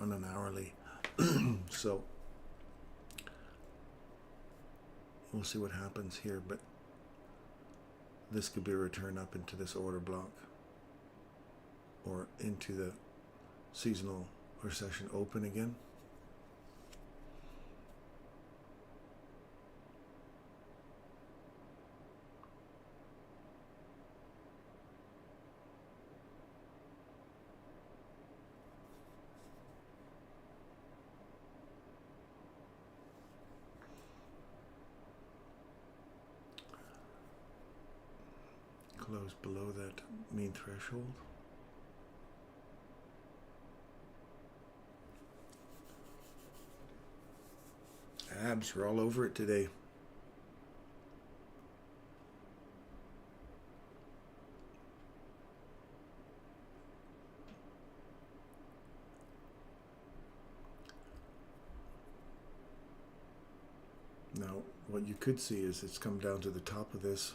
Speaker 1: on an hourly. So we'll see what happens here, but this could be a return up into this order block or into the seasonal or session open again. Close below that mean threshold. Abs are all over it today. Now, what you could see is it's come down to the top of this,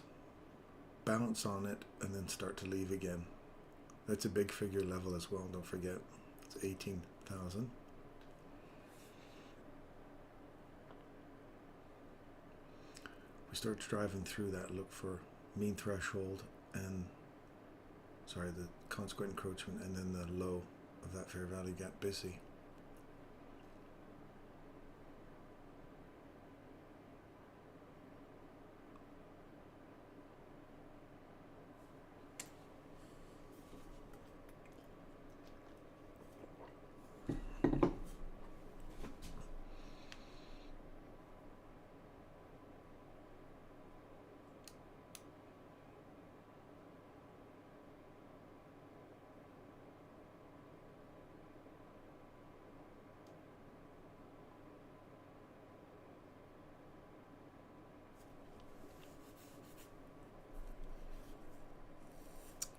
Speaker 1: bounce on it, and then start to leave again. That's a big figure level as well, don't forget. It's 18,000. We start driving through that, look for mean threshold and, sorry, the consequent encroachment, and then the low of that fair value gap busy.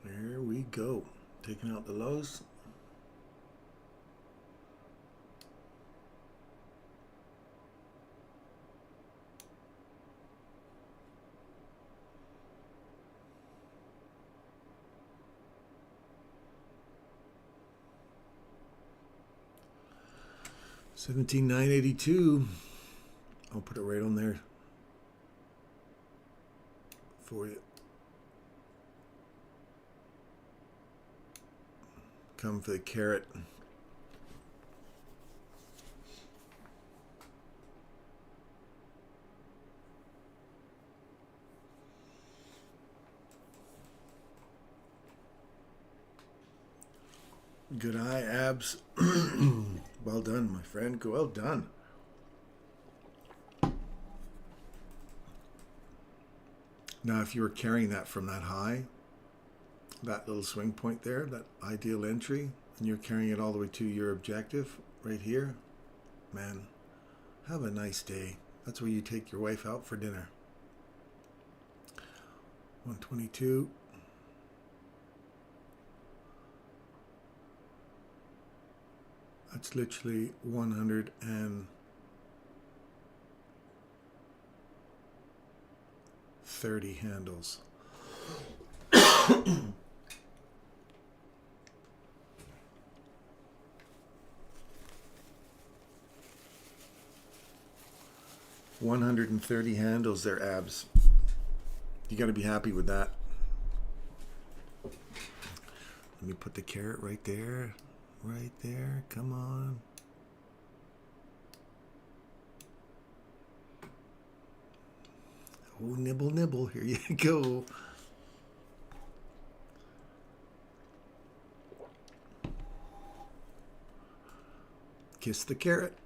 Speaker 1: There we go. Taking out the lows. 17,982. I'll put it right on there for you. Come for the carrot. Good eye, abs. Well done, my friend. Well done. Now, if you were carrying that from that high, that little swing point there, that ideal entry, and you're carrying it all the way to your objective right here, man, have a nice day. That's where you take your wife out for dinner. 122. That's literally 130 handles. $130 handles there, abs. You got to be happy with that. Let me put the carrot right there. Right there. Come on. Oh, nibble, nibble. Here you go. Kiss the carrot.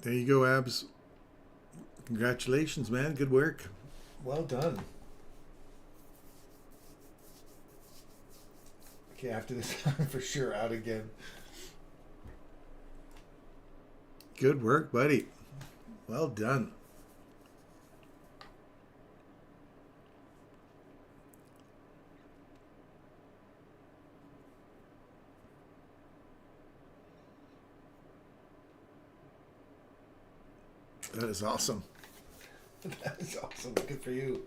Speaker 1: There you go, abs. Congratulations, man. Good work. Well done. Okay, after this, I'm for sure out again. Good work, buddy. Well done. That is awesome. That is awesome. Good for you.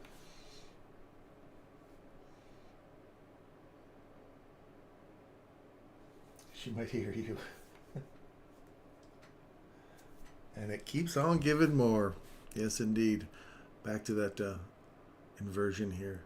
Speaker 1: She might hear you. And it keeps on giving more. Yes, indeed. Back to that inversion here.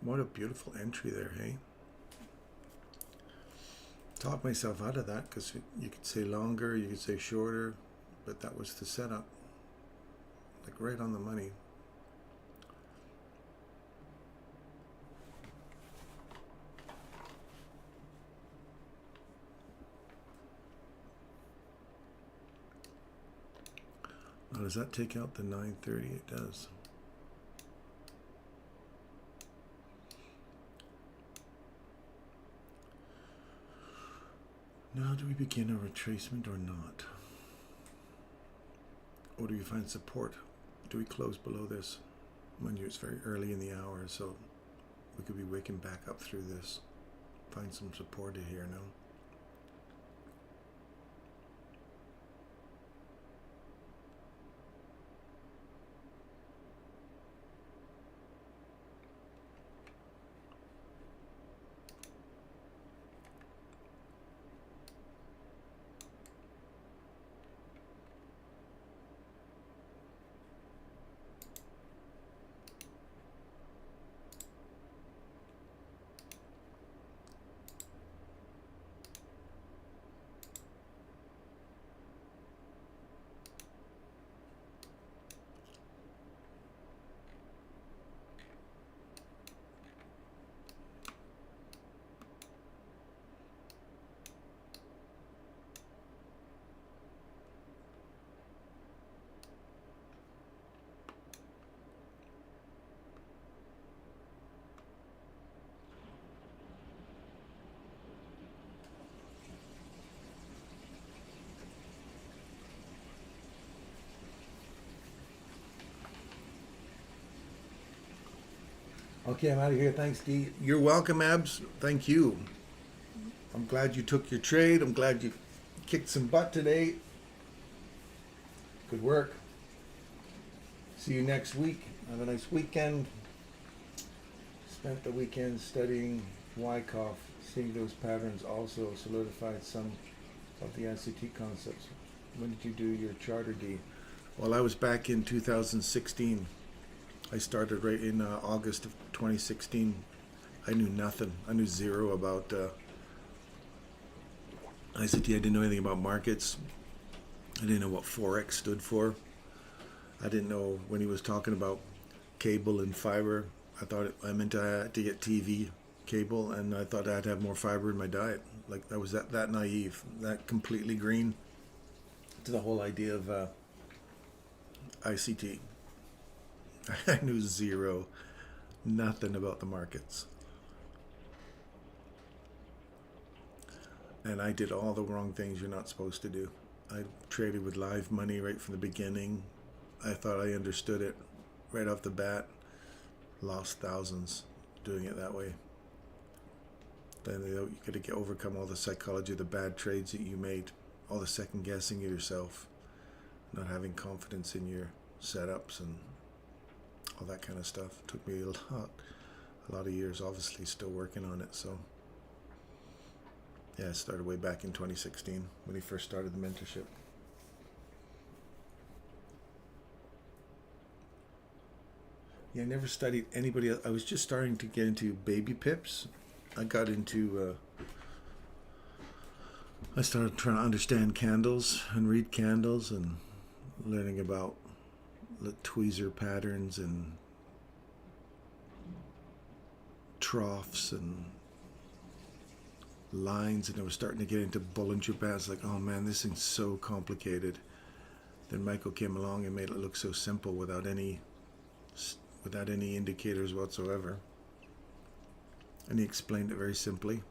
Speaker 1: What a beautiful entry there, hey? Talked myself out of that because you could say longer, you could say shorter, but that was the setup. Like right on the money. Now, does that take out the 930? It does. Now, do we begin a retracement or not? Or do we find support? Do we close below this? Mind you, it's very early in the hour, so we could be waking back up through this. Find some support here now. Okay, I'm out of here. Thanks, Dee. You're welcome, Abs. Thank you. I'm glad you took your trade. I'm glad you kicked some butt today. Good work. See you next week. Have a nice weekend. Spent the weekend studying Wyckoff, seeing those patterns also solidified some of the ICT concepts. When did you do your charter, D? Well, I was back in 2016. I started right in August of 2016. I knew nothing. I knew zero about ICT. I didn't know anything about markets. I didn't know what Forex stood for. I didn't know when he was talking about cable and fiber. I meant to get TV cable, and I thought I'd have more fiber in my diet. Like I was that naive, that completely green to the whole idea of ICT. I knew zero, nothing about the markets. And I did all the wrong things you're not supposed to do. I traded with live money right from the beginning. I thought I understood it right off the bat. Lost thousands doing it that way. Then you got to overcome all the psychology of the bad trades that you made, all the second guessing of yourself, not having confidence in your setups and all that kind of stuff. It took me a lot of years, obviously still working on it. So yeah, it started way back in 2016 when he first started the mentorship. Yeah, I never studied anybody else. I was just starting to get into baby pips. I got into I started trying to understand candles and read candles and learning about tweezer patterns and troughs and lines, and I was starting to get into Bollinger Bands. Like, oh man, this thing's so complicated. Then Michael came along and made it look so simple without any indicators whatsoever, and he explained it very simply,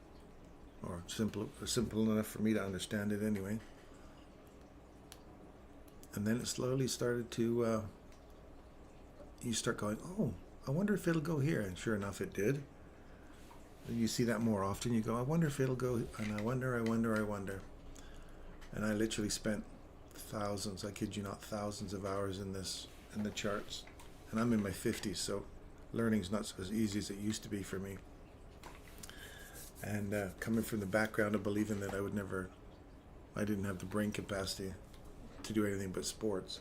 Speaker 1: or simple enough for me to understand it anyway. And then it slowly started to you start going, oh, I wonder if it'll go here, and sure enough it did. And you see that more often. You go, I wonder if it'll go, and I wonder. And I literally spent thousands, I kid you not, thousands of hours in the charts. And I'm in my 50s, so learning's not as easy as it used to be for me. And coming from the background of believing that I didn't have the brain capacity to do anything but sports,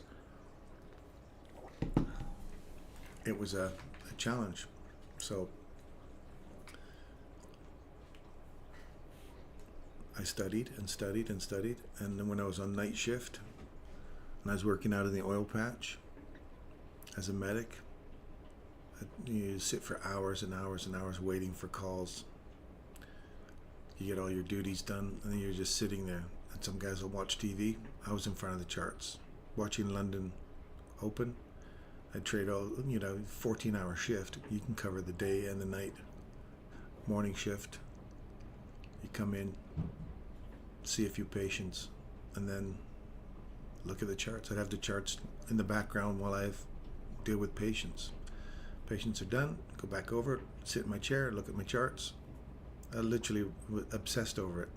Speaker 1: it was a challenge. So I studied, and then when I was on night shift, and I was working out in the oil patch as a medic, you sit for hours and hours and hours waiting for calls. You get all your duties done, and then you're just sitting there. And some guys will watch TV. I was in front of the charts, watching London Open. I trade 14-hour shift. You can cover the day and the night. Morning shift. You come in, see a few patients, and then look at the charts. I'd have the charts in the background while I deal with patients. Patients are done, go back over it, sit in my chair, look at my charts. I literally was obsessed over it.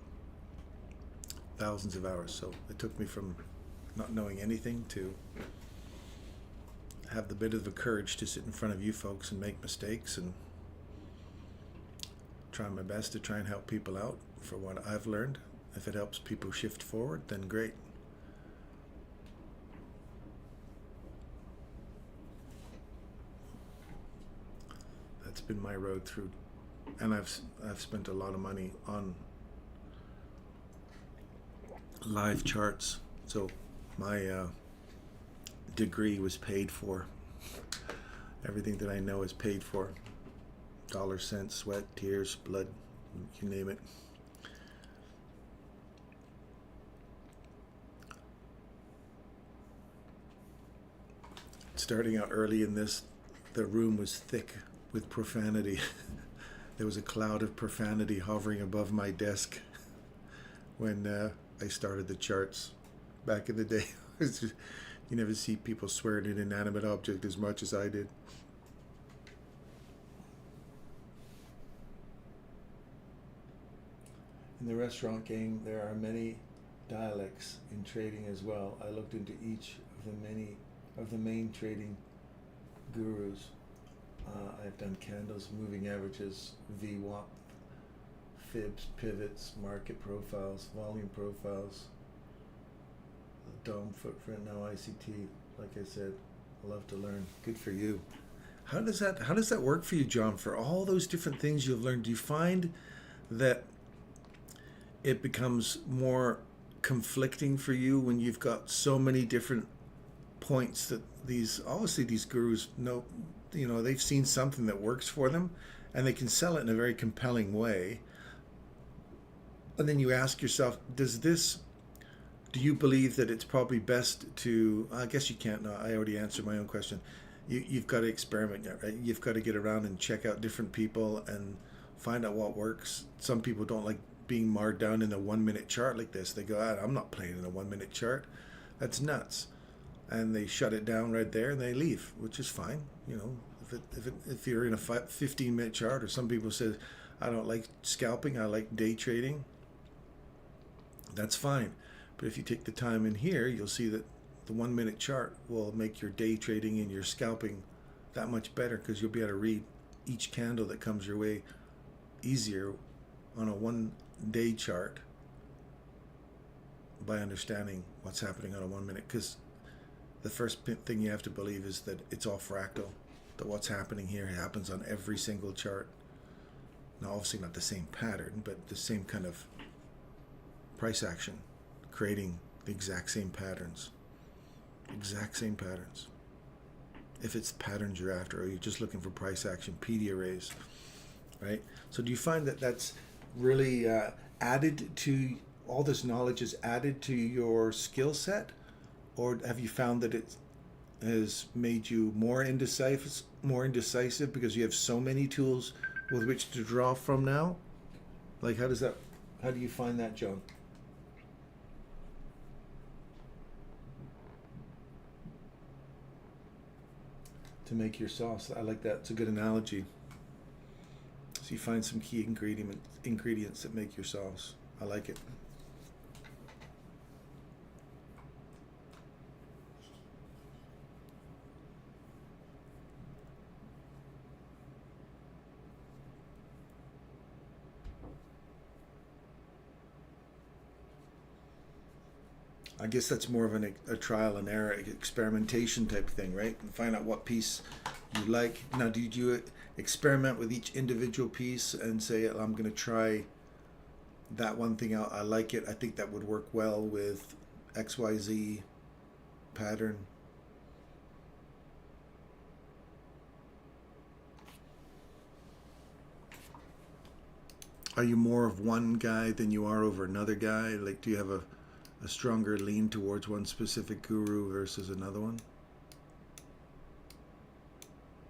Speaker 1: Thousands of hours. So it took me from not knowing anything to have the bit of the courage to sit in front of you folks and make mistakes and try my best to try and help people out for what I've learned. If it helps people shift forward, then great. That's been my road through, and I've spent a lot of money on live charts. So my degree was paid for. Everything that I know is paid for. Dollars, cents, sweat, tears, blood, you name it. Starting out early in this, the room was thick with profanity. There was a cloud of profanity hovering above my desk when I started the charts back in the day. You never see people swear at an inanimate object as much as I did. in the restaurant game, there are many dialects in trading as well. I looked into each of the main trading gurus. I've done candles, moving averages, VWAP, fibs, pivots, market profiles, volume profiles, DOM footprint, now ICT. Like I said, I love to learn. Good for you. How does that work for you, John? For all those different things you've learned, do you find that it becomes more conflicting for you when you've got so many different points that these gurus know, they've seen something that works for them and they can sell it in a very compelling way, and then you ask yourself, do you believe that it's probably best to, I guess you can't, no, I already answered my own question. You've got to experiment, right? You've got to get around and check out different people and find out what works. Some people don't like being marred down in a 1 minute chart like this. They go, I'm not playing in a 1 minute chart. That's nuts. And they shut it down right there and they leave, which is fine. If you're in a 15 minute chart, or some people say, I don't like scalping, I like day trading, that's fine. But if you take the time in here, you'll see that the 1 minute chart will make your day trading and your scalping that much better, because you'll be able to read each candle that comes your way easier on a 1 day chart by understanding what's happening on a 1 minute. Because the first thing you have to believe is that it's all fractal, that what's happening here happens on every single chart. Now obviously not the same pattern, but the same kind of price action, creating the exact same patterns. If it's patterns you're after, or you're just looking for price action, PD arrays, right? So do you find that that's really added to, all this knowledge is added to your skill set, or have you found that it has made you more indecisive because you have so many tools with which to draw from now? Like, how do you find that, Joan? To make your sauce. I like that. It's a good analogy. So you find some key ingredients that make your sauce. I like it. I guess that's more of a trial and error, experimentation type thing, right? And find out what piece you like. Now, did you experiment with each individual piece and say, I'm going to try that one thing out? I like it. I think that would work well with XYZ pattern. Are you more of one guy than you are over another guy? Like, do you have a stronger lean towards one specific guru versus another one?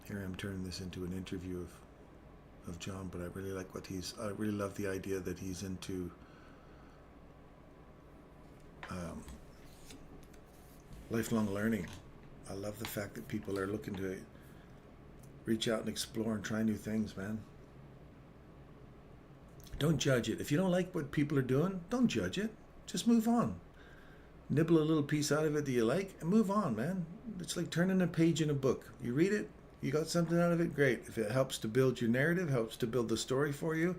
Speaker 1: Here I'm turning this into an interview of John, but I really like I really love the idea that he's into lifelong learning. I love the fact that people are looking to reach out and explore and try new things, man. Don't judge it. If you don't like what people are doing, don't judge it. Just move on. Nibble a little piece out of it that you like and move on, man. It's like turning a page in a book. You read it, you got something out of it, great. If it helps to build your narrative, helps to build the story for you,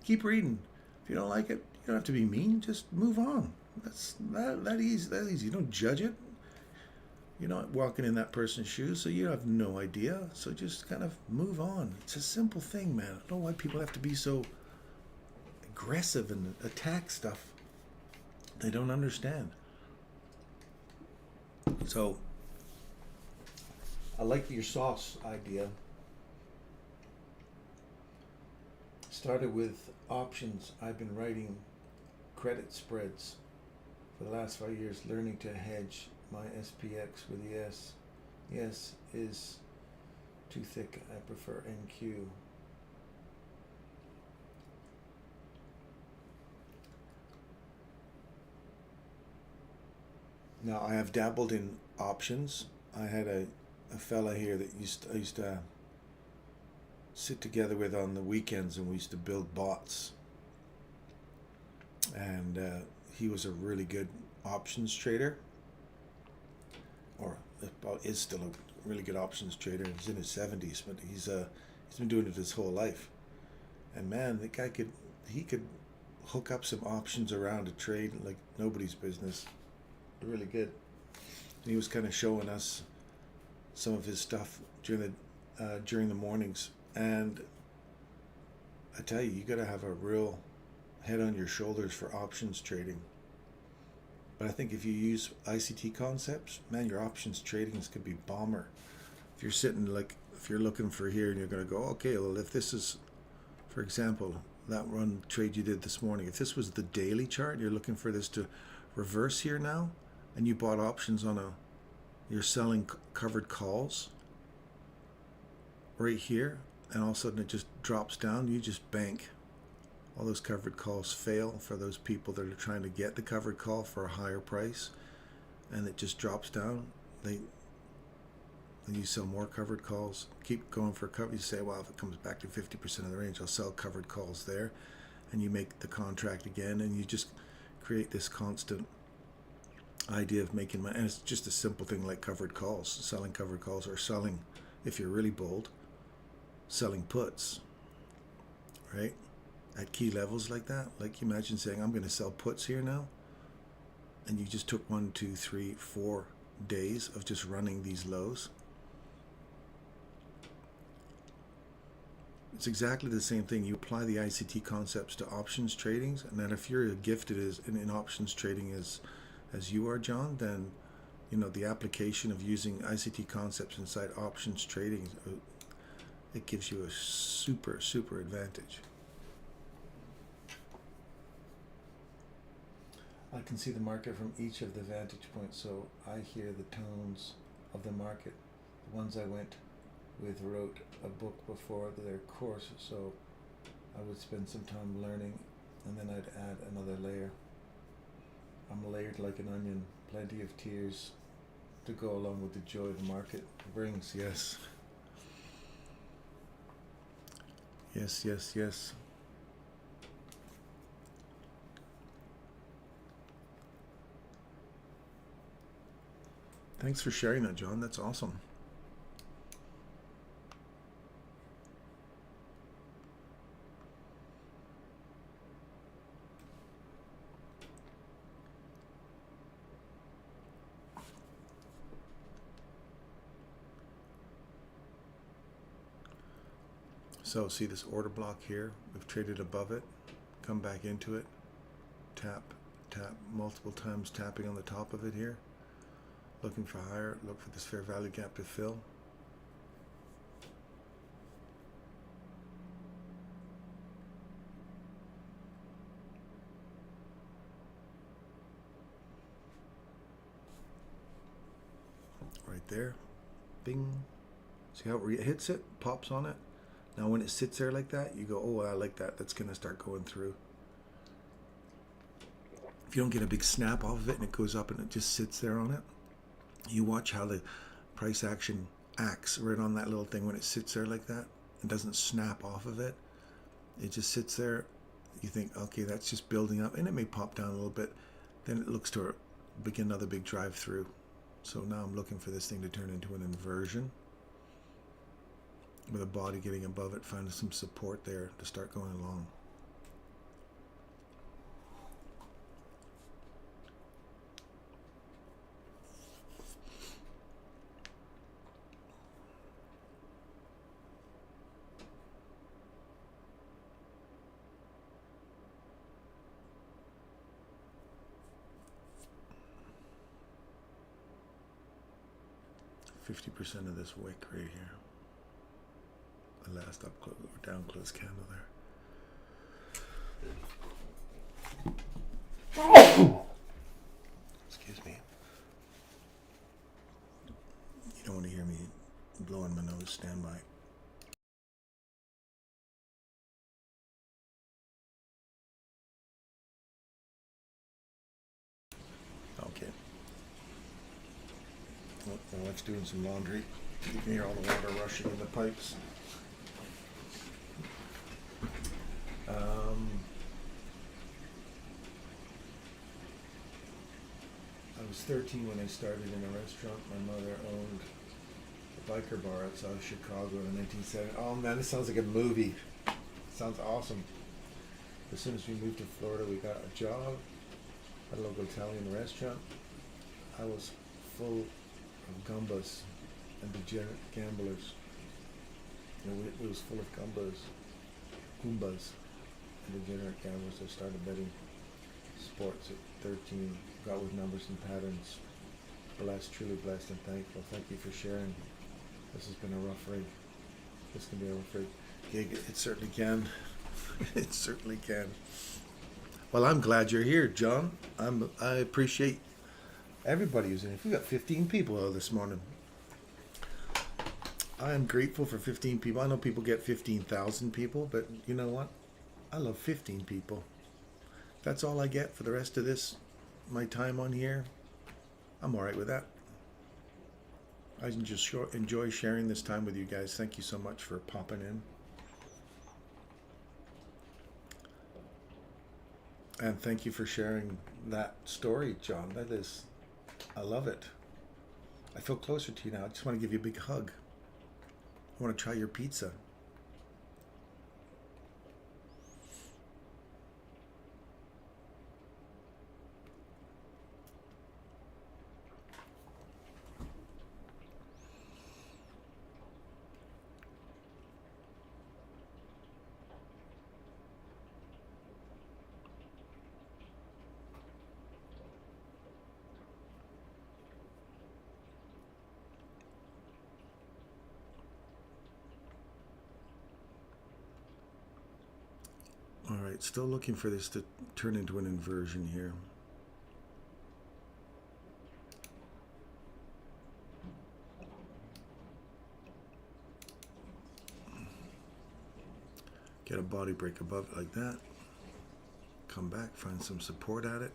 Speaker 1: keep reading. If you don't like it, you don't have to be mean. Just move on. That's that easy. You don't judge it. You're not walking in that person's shoes, so you have no idea. So just kind of move on. It's a simple thing, man. I don't know why people have to be so aggressive and attack stuff they don't understand. So I like your sauce idea. Started with options. I've been writing credit spreads for the last 5 years, learning to hedge my SPX with the S. S is too thick. I prefer NQ. Now, I have dabbled in options. I had a fella here that I used to sit together with on the weekends, and we used to build bots. and he was a really good options trader, or is still a really good options trader. He's in his 70s, but he's been doing it his whole life. And man, the guy could hook up some options around a trade like nobody's business. Really good. And he was kind of showing us some of his stuff during the mornings. And I tell you, you got to have a real head on your shoulders for options trading. But I think if you use ICT concepts, man, your options trading is going to be bomber. If you're sitting, like, if you're looking for here and you're going to go, okay, well, if this is, for example, that run trade you did this morning, if this was the daily chart, you're looking for this to reverse here now, and you bought options on you're selling covered calls right here, and all of a sudden it just drops down, you just bank. All those covered calls fail for those people that are trying to get the covered call for a higher price, and it just drops down. Then you sell more covered calls, keep going for cover. You say, well, if it comes back to 50% of the range, I'll sell covered calls there, and you make the contract again, and you just create this constant idea of making money. And it's just a simple thing like covered calls, selling covered calls, or selling, if you're really bold, selling puts, right? At key levels like that. Like, imagine saying, I'm going to sell puts here now, and you just took 1, 2, 3, 4 days of just running these lows. It's exactly the same thing. You apply the ICT concepts to options trading, and then if you're as gifted in options trading as you are, John, then the application of using ICT concepts inside options trading, it gives you a super advantage. I can see the market from each of the vantage points, so I hear the tones of the market. The ones I went with wrote a book before their course, so I would spend some time learning, and then I'd add another layer. I'm layered like an onion, plenty of tears to go along with the joy the market brings. Yes. Yes. Thanks for sharing that, John. That's awesome. So see this order block here? We've traded above it, come back into it, tap, multiple times tapping on the top of it here. Looking for higher, look for this fair value gap to fill. Right there, bing. See how it hits it, pops on it? Now when it sits there like that, you go, oh, I like that, that's gonna start going through. If you don't get a big snap off of it and it goes up and it just sits there on it, you watch how the price action acts right on that little thing when it sits there like that. It doesn't snap off of it. It just sits there. You think, okay, that's just building up, and it may pop down a little bit. Then it looks to begin another big drive through. So now I'm looking for this thing to turn into an inversion, with a body getting above it, finding some support there to start going along. %, of this wick right here. The last up close or down close candle there. Excuse me. You don't want to hear me blowing my nose. Stand by. Okay. Well, my wife's doing some laundry. You can hear all the water rushing in the pipes. 13 when I started in a restaurant. My mother owned a biker bar outside of Chicago in 1970. Oh man, this sounds like a movie. Sounds awesome. As soon as we moved to Florida, we got a job at a local Italian restaurant. I was full of gumbas and degenerate gamblers. You know, it was full of Goombas and degenerate gamblers. I started betting sports at 13, got with numbers and patterns. Blessed, truly blessed and thankful. Thank you for sharing. This has been a rough rig. This can be a rough rig gig. It certainly can. It certainly can. Well, I'm glad you're here, John. I appreciate everybody who's in here. We got 15 people this morning. I am grateful for 15 people. I know people get 15,000 people, but you know what? I love 15 people. That's all I get for the rest of this, my time on here. I'm all right with that. I just enjoy sharing this time with you guys. Thank you so much for popping in. And thank you for sharing that story, John. I love it. I feel closer to you now. I just want to give you a big hug. I want to try your pizza. All right, still looking for this to turn into an inversion here. Get a body break above it like that. Come back, find some support at it.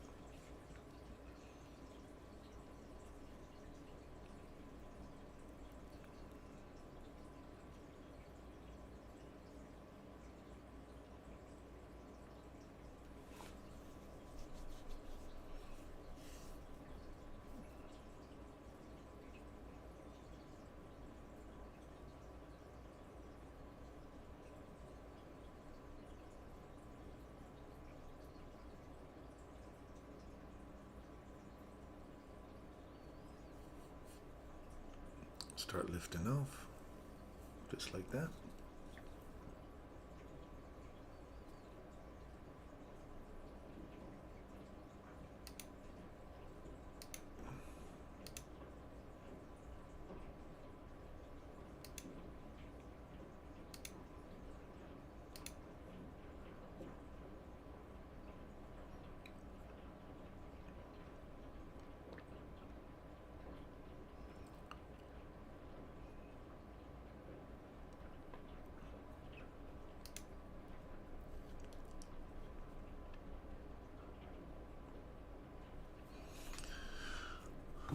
Speaker 1: Start lifting off, just like that.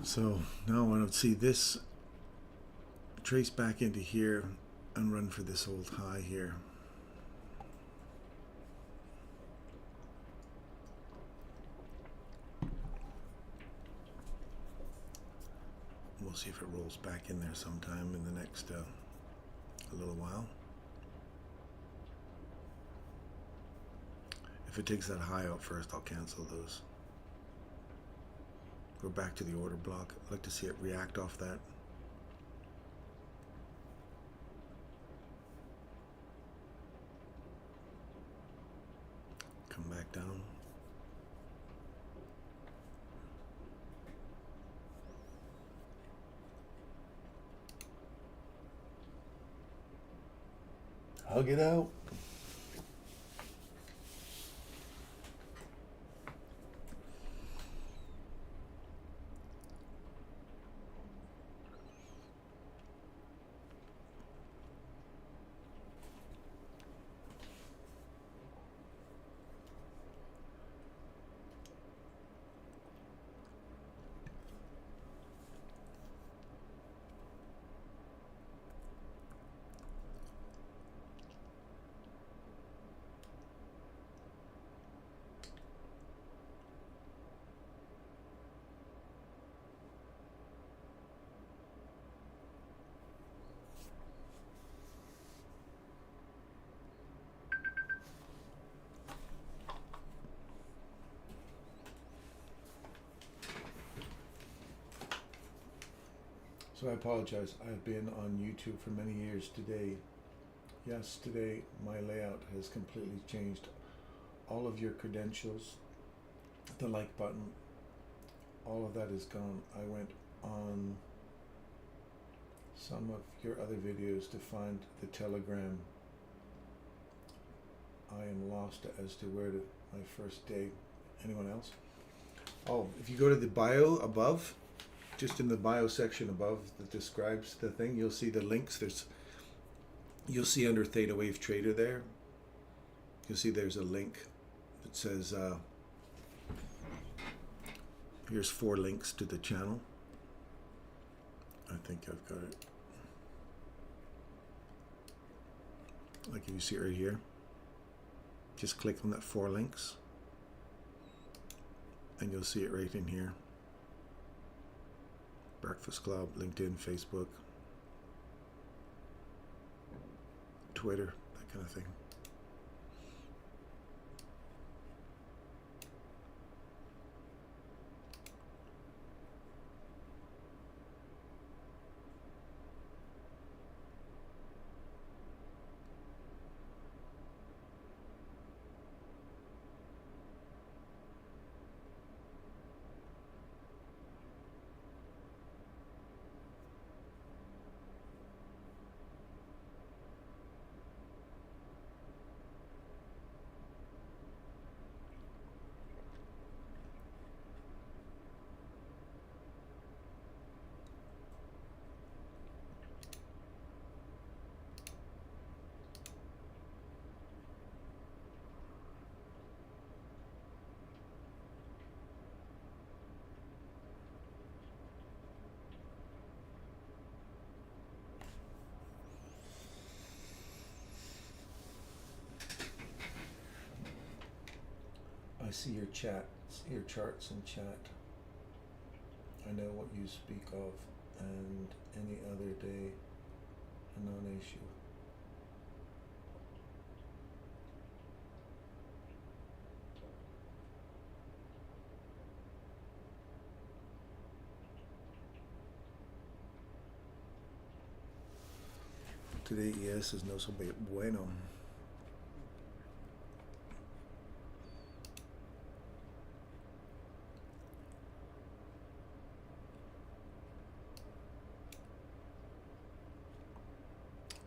Speaker 1: So now I want to see this trace back into here and run for this old high here. We'll see if it rolls back in there sometime in the next a little while. If it takes that high out first, I'll cancel those. Go back to the order block. I'd like to see it react off that. Come back down. Hug it out. So I apologize. I've been on YouTube for many years. Today, yes, today my layout has completely changed. All of your credentials, the like button, all of that is gone. I went on some of your other videos to find the Telegram. I am lost as to where to my first day. Anyone else? Oh, if you go to the bio above, just in the bio section above that describes the thing, you'll see the links. You'll see under ThetaWaveTrader there, you'll see there's a link that says, here's 4 links to the channel. I think I've got it. Like if you see it right here, just click on that 4 links and you'll see it right in here. Breakfast Club, LinkedIn, Facebook, Twitter, that kind of thing. I see your chat, your charts in chat. I know what you speak of, and any other day, a non-issue. Today, yes, is no so bueno.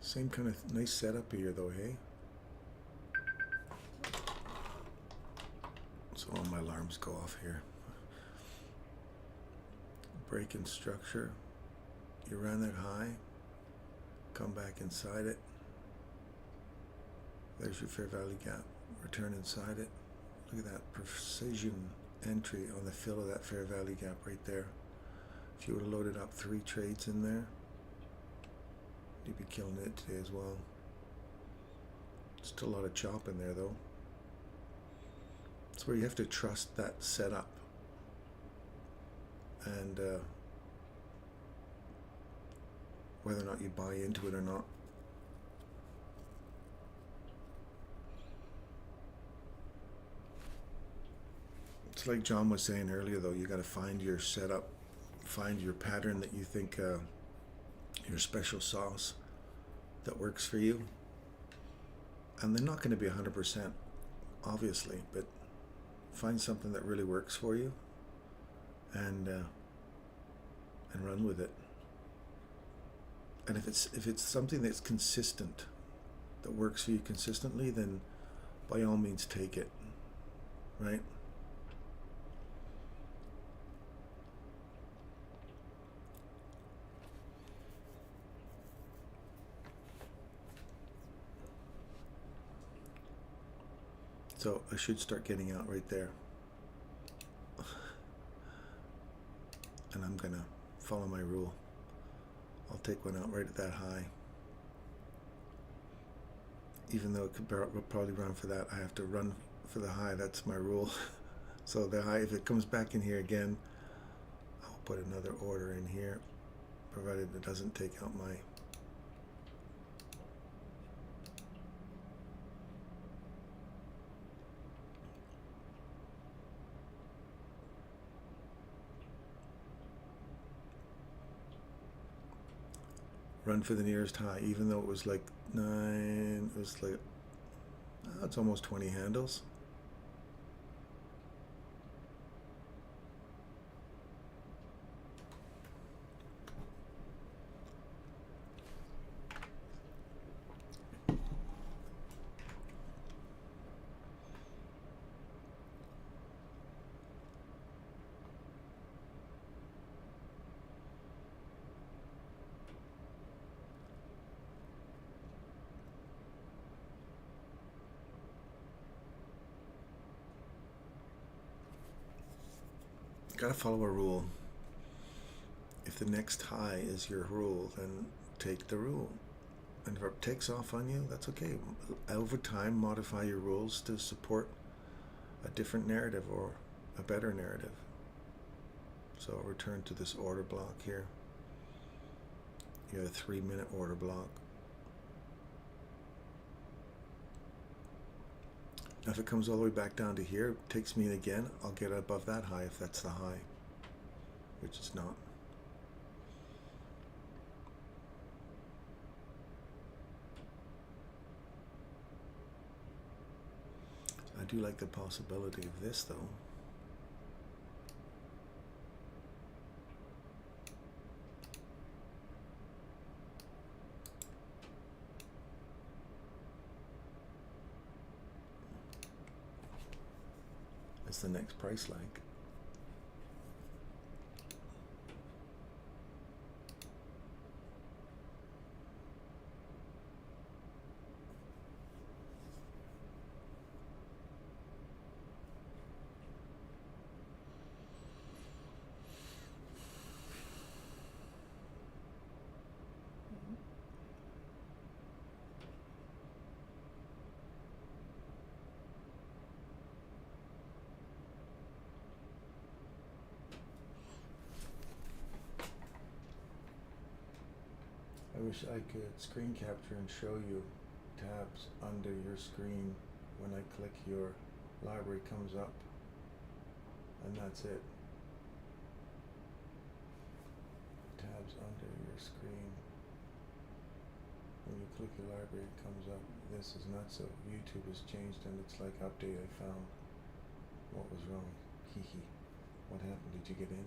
Speaker 1: Same kind of nice setup here though, hey? So all my alarms go off here. Break in structure. You ran that high. Come back inside it. There's your fair value gap. Return inside it. Look at that precision entry on the fill of that fair value gap right there. If you would have loaded up 3 trades in there, you'd be killing it today as well. Still a lot of chop in there though. It's where you have to trust that setup and whether or not you buy into it or not. It's like John was saying earlier though, you got to find your setup, find your pattern that you think your special sauce that works for you. And they're not going to be 100% obviously, but find something that really works for you and run with it. And if it's something that's consistent, that works for you consistently, then by all means take it, right? So I should start getting out right there. And I'm gonna follow my rule. I'll take one out right at that high. Even though it could probably run for that, I have to run for the high. That's my rule. So the high, if it comes back in here again, I'll put another order in here, provided it doesn't take out my run for the nearest high, even though it was like 9, it was like, it's almost 20 handles. Gotta follow a rule. If the next high is your rule, then take the rule. And if it takes off on you, that's okay. Over time, modify your rules to support a different narrative or a better narrative. So I'll return to this order block here. You have a 3-minute order block. Now if it comes all the way back down to here, takes me in again, I'll get above that high if that's the high, which it's not. I do like the possibility of this though. That's the next price lag. I wish I could screen capture and show you tabs under your screen. When I click, your library comes up, and that's it. Tabs under your screen. When you click your library, it comes up. This is not so. YouTube has changed, and it's like update. I found what was wrong. Hee hee. What happened? Did you get in?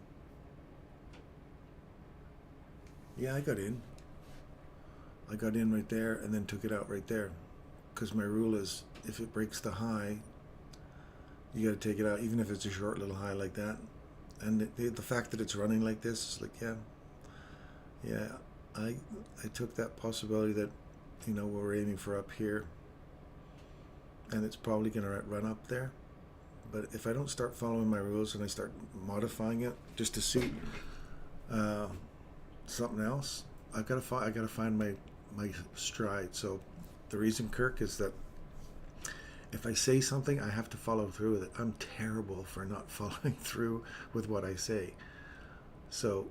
Speaker 1: Yeah, I got in. I got in right there and then took it out right there, because my rule is if it breaks the high, you got to take it out, even if it's a short little high like that. And the fact that it's running like this is like, yeah, I took that possibility that, you know, we're aiming for up here, and it's probably going to run up there. But if I don't start following my rules and I start modifying it just to suit something else, I gotta find my stride. So the reason, Kirk, is that if I say something, I have to follow through with it. I'm terrible for not following through with what I say. So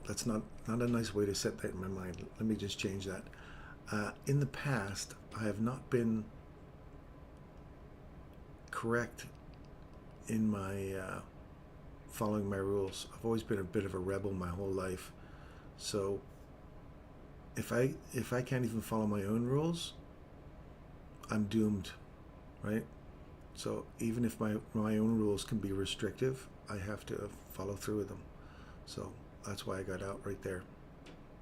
Speaker 1: that's not a nice way to set that in my mind. Let me just change that. In the past, I have not been correct in my following my rules. I've always been a bit of a rebel my whole life. So if I can't even follow my own rules, I'm doomed, right? So even if my own rules can be restrictive, I have to follow through with them. So that's why I got out right there.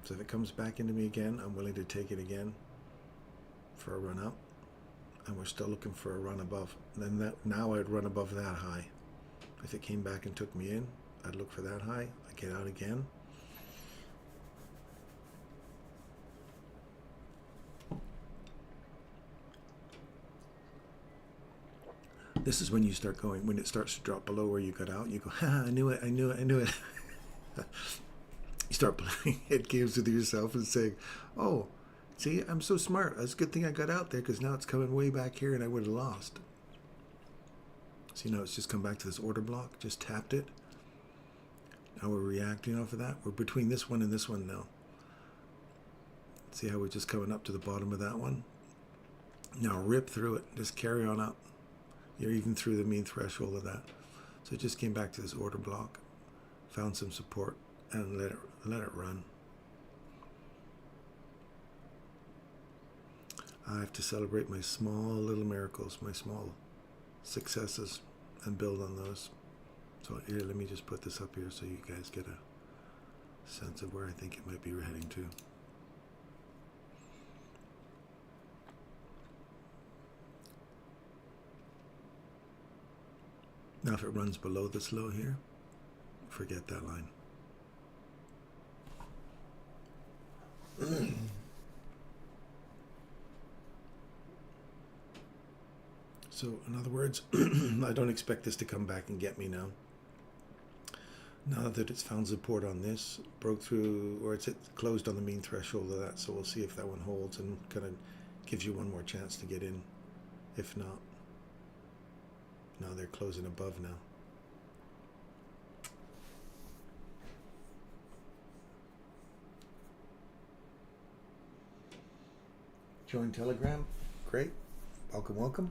Speaker 1: So if it comes back into me again, I'm willing to take it again for a run up, and we're still looking for a run above. And then now I'd run above that high. If it came back and took me in, I'd look for that high. I'd get out again. This is when you start going, when it starts to drop below where you got out, you go, ha, I knew it. You start playing head games with yourself and saying, oh, see, I'm so smart. It's a good thing I got out there, because now it's coming way back here and I would have lost. See, now it's just come back to this order block, just tapped it. Now we're reacting off of that. We're between this one and this one now. See how we're just coming up to the bottom of that one? Now rip through it, just carry on up. You're even through the mean threshold of that. So it just came back to this order block, found some support, and let it run. I have to celebrate my small little miracles, my small successes, and build on those. So here, let me just put this up here so you guys get a sense of where I think it might be heading to. Now if it runs below this low here, forget that line. So in other words, I don't expect this to come back and get me now. Now that it's found support on this, broke through, or it's closed on the mean threshold of that, so we'll see if that one holds and kind of gives you one more chance to get in. If not, now they're closing above now. Join Telegram, great, welcome, welcome.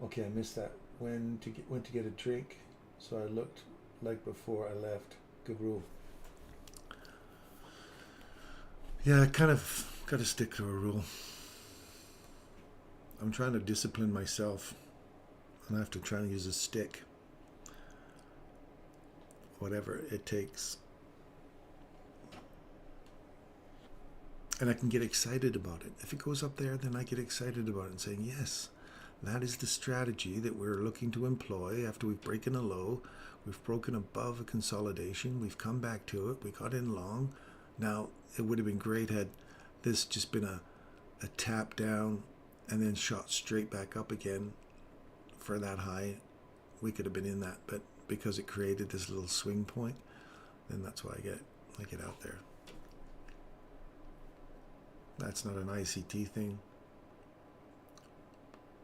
Speaker 1: Okay, I missed that. When to get a drink, so I looked like before I left. Good rule. Yeah, I kind of got to stick to a rule. I'm trying to discipline myself, and I have to try and use a stick. Whatever it takes. And I can get excited about it. If it goes up there, then I get excited about it and saying, yes, that is the strategy that we're looking to employ after we've broken a low. We've broken above a consolidation. We've come back to it. We got in long. Now, it would have been great had this just been a tap down and then shot straight back up again for that high. We could have been in that, but because it created this little swing point, then that's why I get out there. That's not an ICT thing.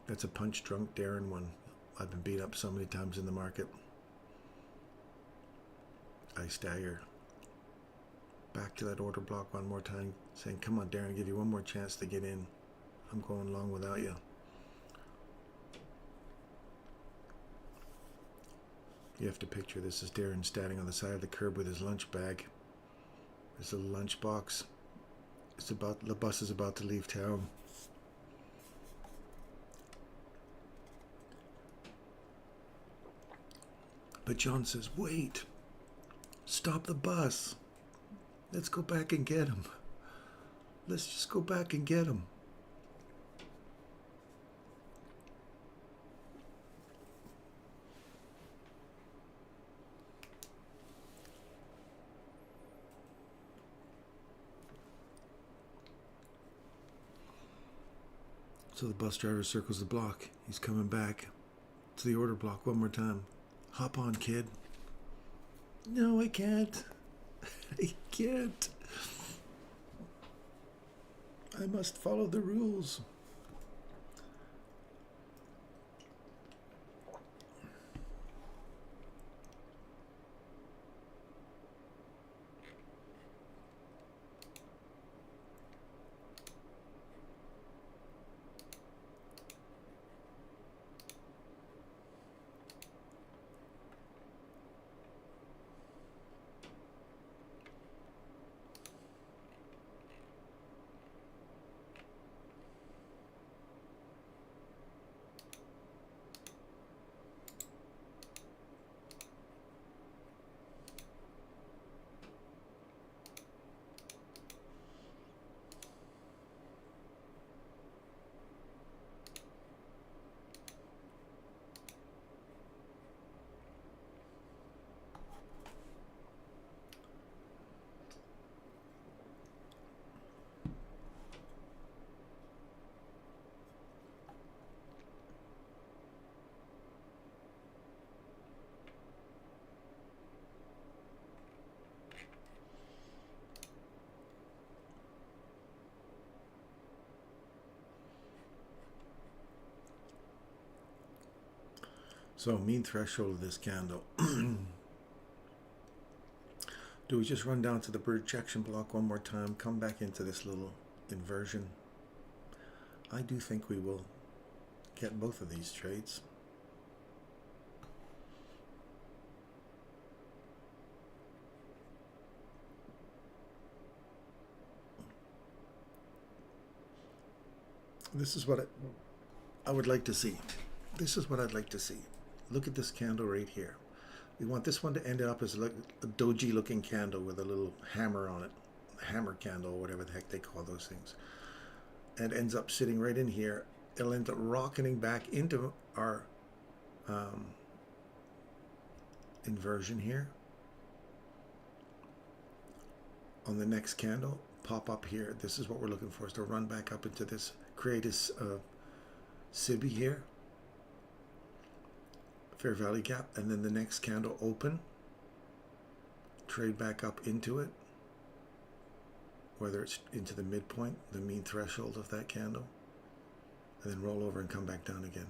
Speaker 1: That's a punch drunk Darren one. I've been beat up so many times in the market. I stagger. Back to that order block one more time, saying, come on Darren, I'll give you one more chance to get in. I'm going long without you. You have to picture this as Darren standing on the side of the curb with his lunch bag. His little lunch box. The bus is about to leave town. But John says, wait, stop the bus. Let's go back and get him. Let's just go back and get him. So the bus driver circles the block. He's coming back to the order block one more time. Hop on, kid. No, I can't. I can't. I must follow the rules. So mean threshold of this candle. Do we just run down to the rejection block one more time, come back into this little inversion? I do think we will get both of these trades. this is what I would like to see. This is what I'd like to see. Look at this candle right here. We want this one to end up as like a doji looking candle with a little hammer on it. Hammer candle, or whatever the heck they call those things. And ends up sitting right in here. It'll end up rocketing back into our inversion here. On the next candle, pop up here. This is what we're looking for, is to run back up into this, create this SIBI here, fair value gap, and then the next candle open, trade back up into it, whether it's into the midpoint, the mean threshold of that candle, and then roll over and come back down again.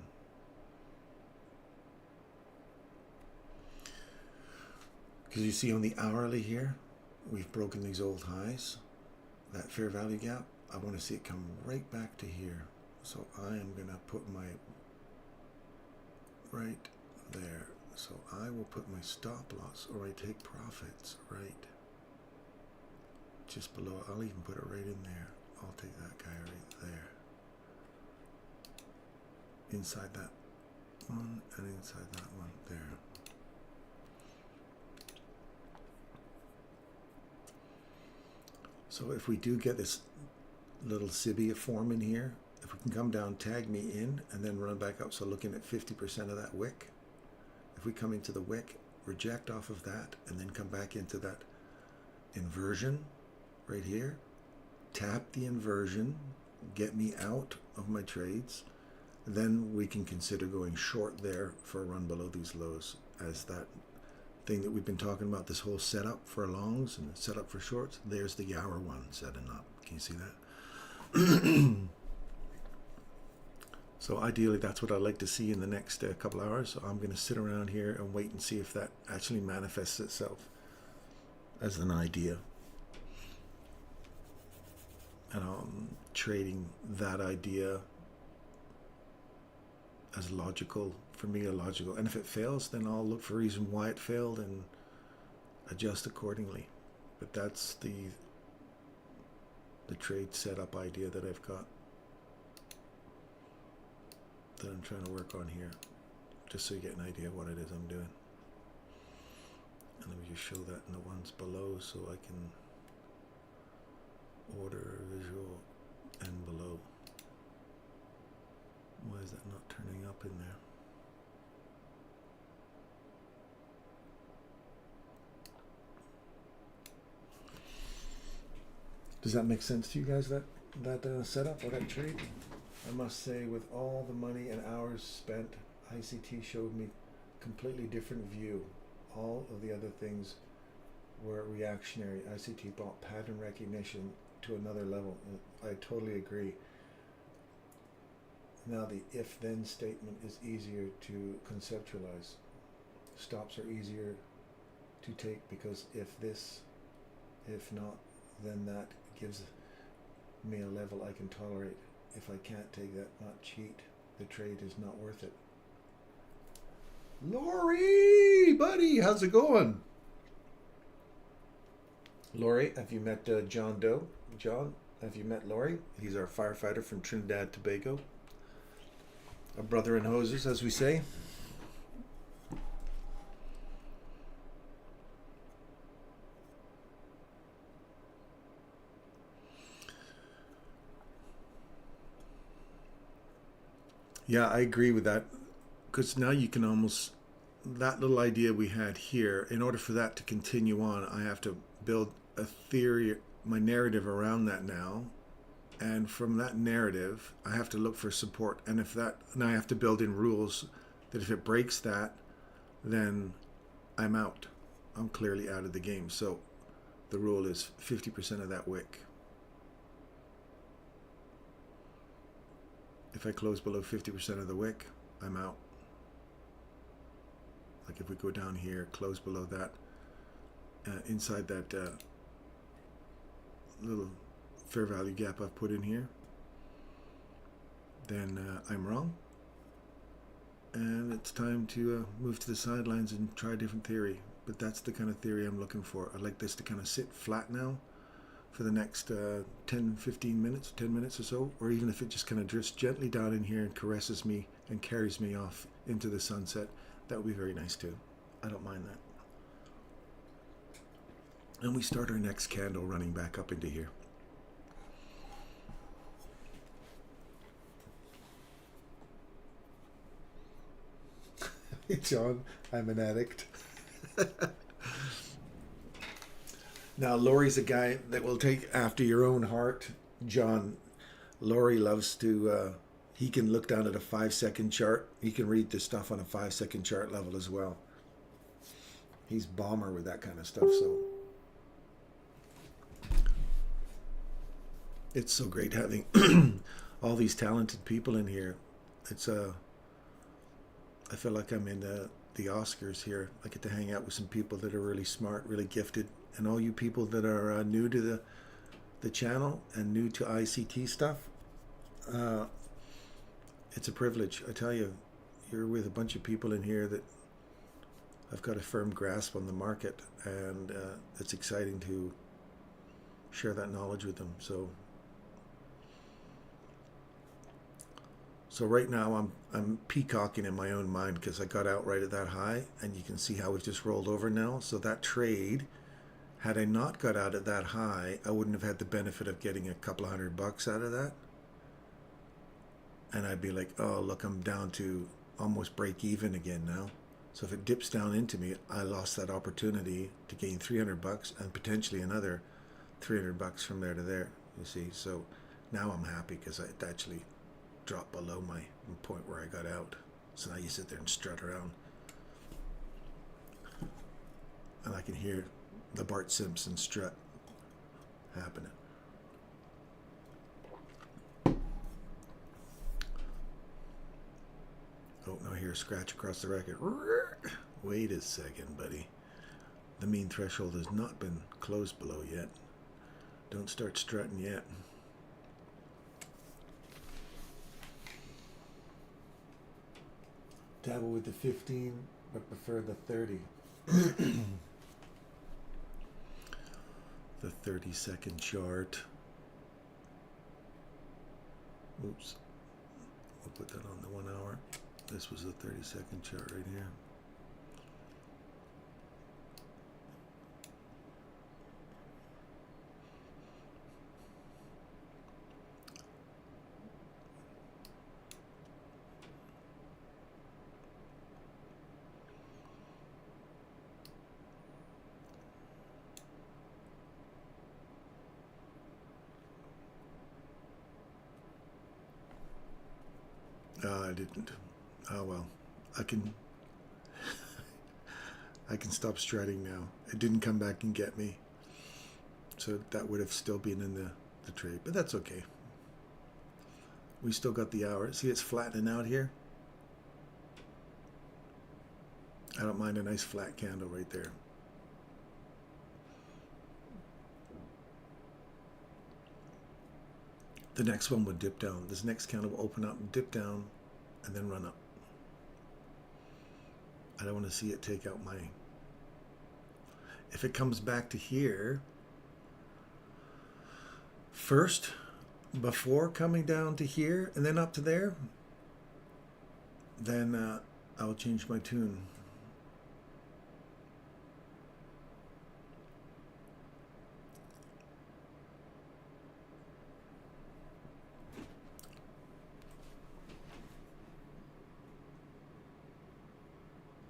Speaker 1: Because you see on the hourly here, we've broken these old highs, that fair value gap. I want to see it come right back to here. So I am going to put my right there. So I will put my stop loss, or I take profits right just below. I'll even put it right in there. I'll take that guy right there. Inside that one and inside that one there. So if we do get this little SIBI form in here, if we can come down, tag me in, and then run back up, so looking at 50% of that wick. If we come into the wick, reject off of that, and then come back into that inversion right here, tap the inversion, get me out of my trades, then we can consider going short there for a run below these lows, as that thing that we've been talking about, this whole setup for longs and setup for shorts. There's the hour one setting up. Can you see that? So ideally, that's what I'd like to see in the next couple hours. So I'm going to sit around here and wait and see if that actually manifests itself as an idea. And I'm trading that idea as logical, for me, a logical. And if it fails, then I'll look for a reason why it failed and adjust accordingly. But that's the trade setup idea that I've got, that I'm trying to work on here, just so you get an idea of what it is I'm doing. And let me just show that in the ones below, so I can order visual and below. Why is that not turning up in there? Does that make sense to you guys, that setup or that trade? I must say, with all the money and hours spent, ICT showed me a completely different view. All of the other things were reactionary. ICT brought pattern recognition to another level. I totally agree. Now the if-then statement is easier to conceptualize. Stops are easier to take, because if this, if not, then that gives me a level I can tolerate. If I can't take that much heat, the trade is not worth it. Lori, buddy, how's it going? Lori, have you met John Doe? John, have you met Lori? He's our firefighter from Trinidad, Tobago. A brother in hoses, as we say. Yeah, I agree with that, because now you can almost, that little idea we had here, in order for that to continue on, I have to build a theory, my narrative around that now, and from that narrative, I have to look for support, and if that, and I have to build in rules that if it breaks that, then I'm out. I'm clearly out of the game. So the rule is 50% of that wick. If I close below 50% of the wick, I'm out. Like if we go down here, close below that, inside that little fair value gap I've put in here, then I'm wrong. And it's time to move to the sidelines and try a different theory. But that's the kind of theory I'm looking for. I'd like this to kind of sit flat now, for the next 10, 15 minutes, 10 minutes or so, or even if it just kind of drifts gently down in here and caresses me and carries me off into the sunset, that would be very nice too. I don't mind that. And we start our next candle running back up into here. John, I'm an addict. Now, Laurie's a guy that will take after your own heart. John, Laurie loves to, he can look down at a 5-second chart. He can read this stuff on a 5-second chart level as well. He's bomber with that kind of stuff, so. It's so great having all these talented people in here. It's I feel like I'm in the Oscars here. I get to hang out with some people that are really smart, really gifted, and all you people that are new to the channel and new to ICT stuff. It's a privilege, I tell you. You're with a bunch of people in here that have got a firm grasp on the market, and it's exciting to share that knowledge with them. So right now I'm peacocking in my own mind because I got out right at that high, and you can see how we've just rolled over now. So that trade, had I not got out at that high, I wouldn't have had the benefit of getting a couple of $100 out of that. And I'd be like, oh, look, I'm down to almost break even again now. So if it dips down into me, I lost that opportunity to gain $300 and potentially another $300 from there to there, you see. So now I'm happy because it actually dropped below my point where I got out. So now you sit there and strut around. And I can hear the Bart Simpson strut happening. Oh, now I hear a scratch across the record. Wait a second, buddy. The mean threshold has not been closed below yet. Don't start strutting yet. Dabble with the 15, but prefer the 30. The 30-second chart. Oops. We'll put that on the 1 hour. This was the 30-second chart right here. I didn't. Oh well, I can stop strutting now. It didn't come back and get me, so that would have still been in the trade, but that's okay. We still got the hour. See, it's flattening out here. I don't mind a nice flat candle right there. The next one would dip down. This next candle will open up and dip down and then run up. I don't want to see it take out my... If it comes back to here first, before coming down to here and then up to there, then I'll change my tune.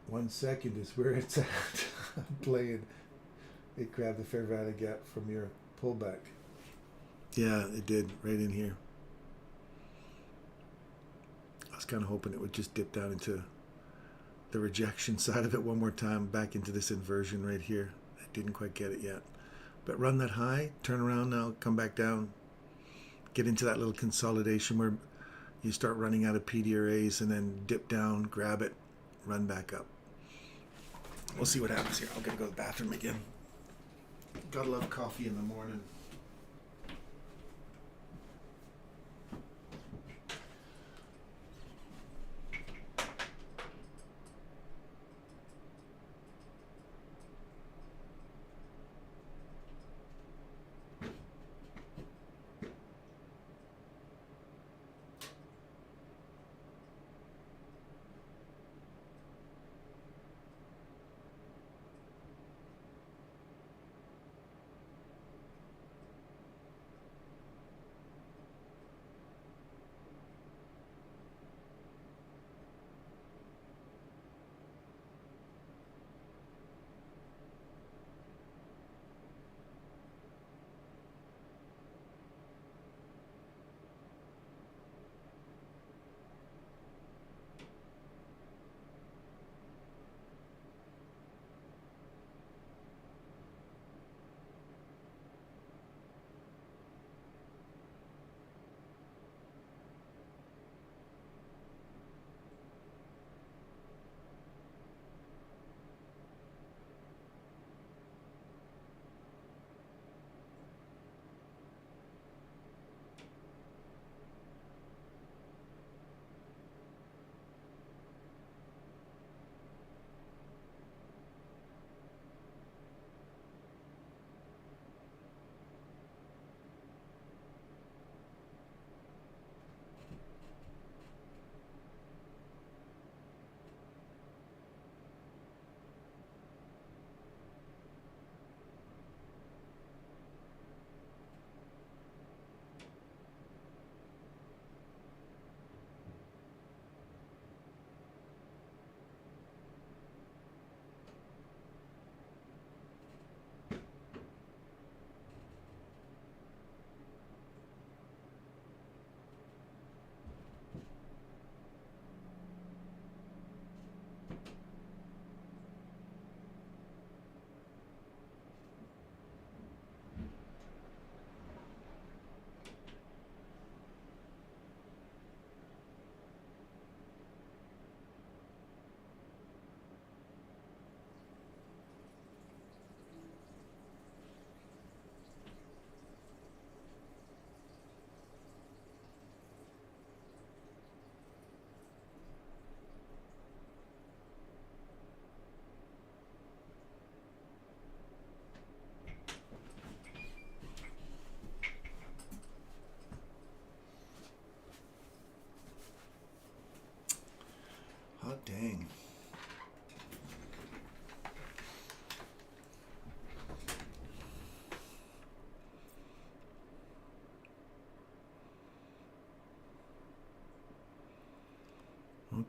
Speaker 1: One second is where it's at. I'm playing. It grabbed the fair value gap from your pullback. Yeah, it did, right in here. I was kind of hoping it would just dip down into the rejection side of it one more time, back into this inversion right here. I didn't quite get it yet. But run that high, turn around now, come back down, get into that little consolidation where you start running out of PDRAs and then dip down, grab it, run back up. We'll see what happens here. I'm going to go to the bathroom again. Gotta love coffee in the morning.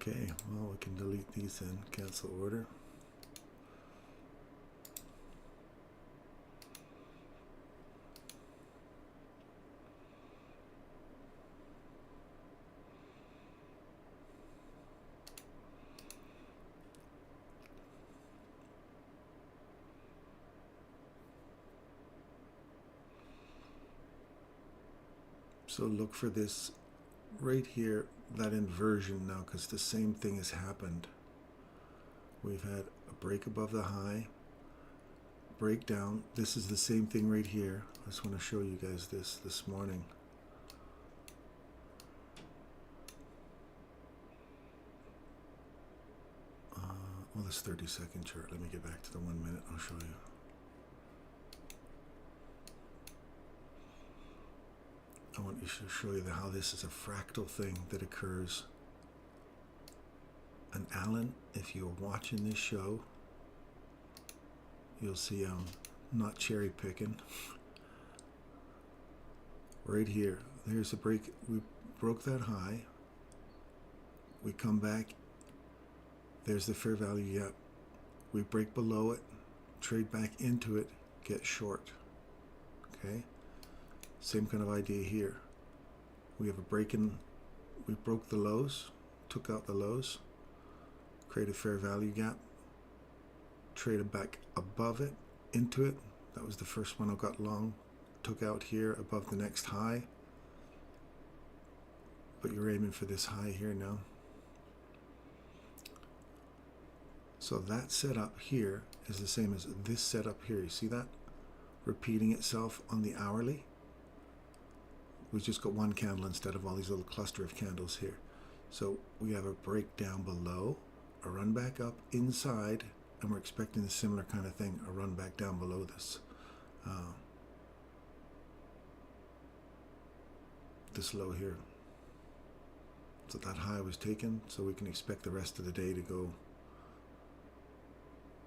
Speaker 1: Okay, well, we can delete these and cancel order. So look for this right here, that inversion now, because the same thing has happened. We've had a break above the high, break down. This is the same thing right here. I just want to show you guys this morning. Well, this 30-second chart. Let me get back to the 1 minute. I'll show you. I want to show you how this is a fractal thing that occurs. And Alan, if you're watching this show, you'll see I'm not cherry picking. Right here, there's a break. We broke that high. We come back. There's the fair value gap. We break below it, trade back into it, get short. Okay? Same kind of idea here. We have a break in, we broke the lows, took out the lows, created fair value gap, traded back above it, into it. That was the first one I got long. Took out here above the next high. But you're aiming for this high here now. So that setup here is the same as this setup here. You see that? Repeating itself on the hourly. We just got one candle instead of all these little cluster of candles here. So we have a break down below, a run back up inside, and we're expecting a similar kind of thing, a run back down below this. This low here. So that high was taken, so we can expect the rest of the day to go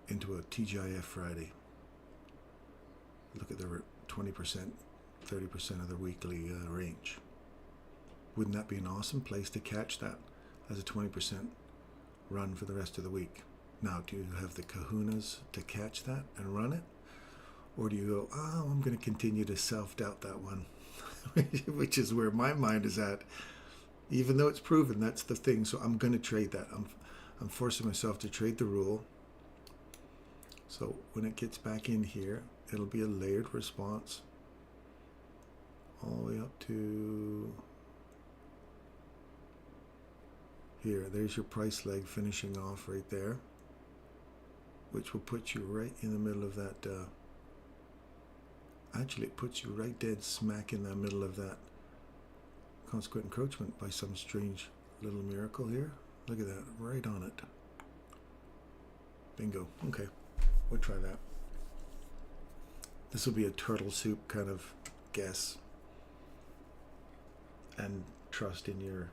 Speaker 1: into a TGIF Friday. Look at the 20%, 30% of the weekly range. Wouldn't that be an awesome place to catch that as a 20% run for the rest of the week? Now, do you have the kahunas to catch that and run it? Or do you go, oh, I'm going to continue to self-doubt that one? Which is where my mind is at. Even though it's proven, that's the thing. So I'm going to trade that. I'm forcing myself to trade the rule. So when it gets back in here, it'll be a layered response all the way up to here. There's your price leg finishing off right there, which will put you right in the middle of that. Actually, it puts you right dead smack in the middle of that consequent encroachment by some strange little miracle here. Look at that, right on it. Bingo. Okay, we'll try that. This will be a turtle soup kind of guess and trust in your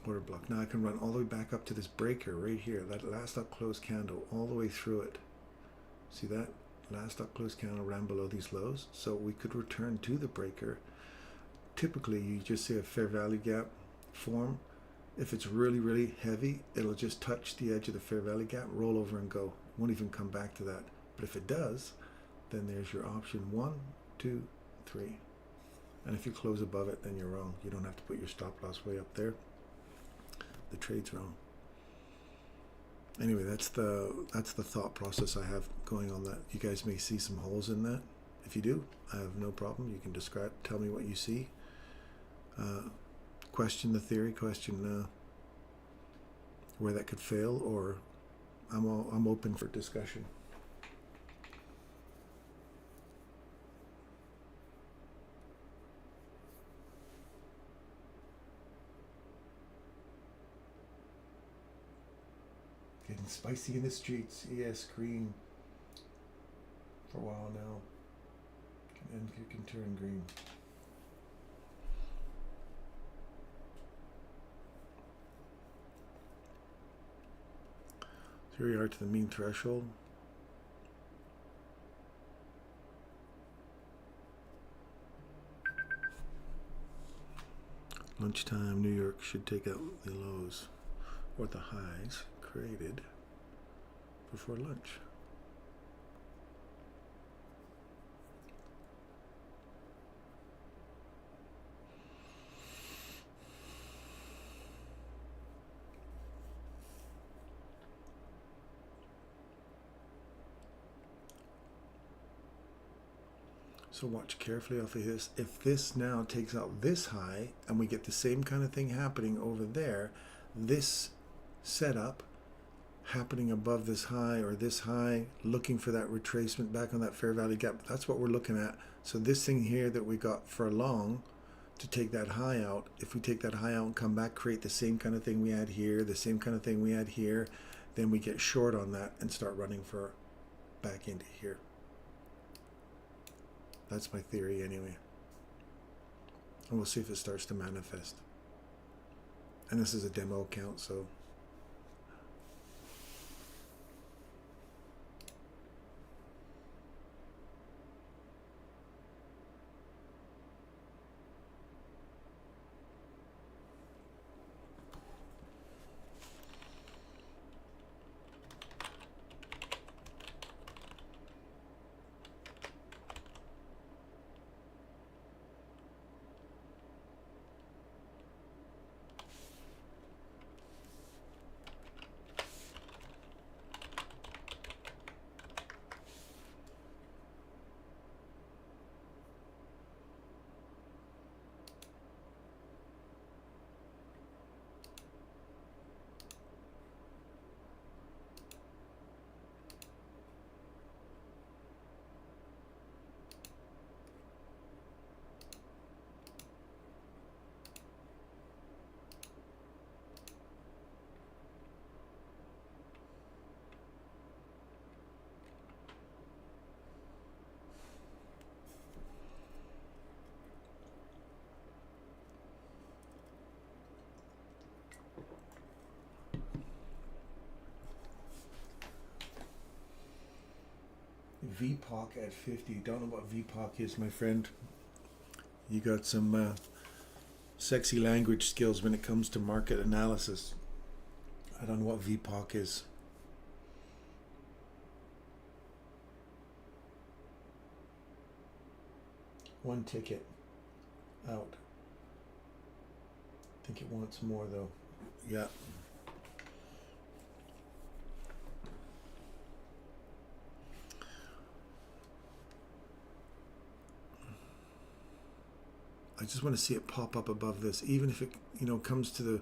Speaker 1: order block. Now I can run all the way back up to this breaker right here, that last up close candle, all the way through it. See that? Last up close candle ran below these lows, so we could return to the breaker. Typically, you just see a fair value gap form. If it's really, really heavy, it'll just touch the edge of the fair value gap, roll over and go. Won't even come back to that. But if it does, then there's your option 1, 2, 3. And if you close above it, then you're wrong. You don't have to put your stop loss way up there. The trade's wrong. Anyway, that's the thought process I have going on that. You guys may see some holes in that. If you do, I have no problem. You can tell me what you see. Question the theory, question where that could fail, or I'm open for discussion. Getting spicy in the streets. Yes, green. For a while now. And you can turn green. So here we are to the mean threshold. Lunchtime, New York should take out the lows or the highs created before lunch. So watch carefully off of this. If this now takes out this high and we get the same kind of thing happening over there, this setup happening above this high or this high, looking for that retracement back on that fair value gap, that's what we're looking at. So this thing here that we got for long to take that high out, if we take that high out and come back, create the same kind of thing we had here, the same kind of thing we had here, then we get short on that and start running for back into here. That's my theory anyway. And we'll see if it starts to manifest. And this is a demo account, so VPOC at 50. Don't know what VPOC is, my friend. You got some sexy language skills when it comes to market analysis. I don't know what VPOC is. One ticket out. I think it wants more though. Yeah. I just want to see it pop up above this, even if it, comes to the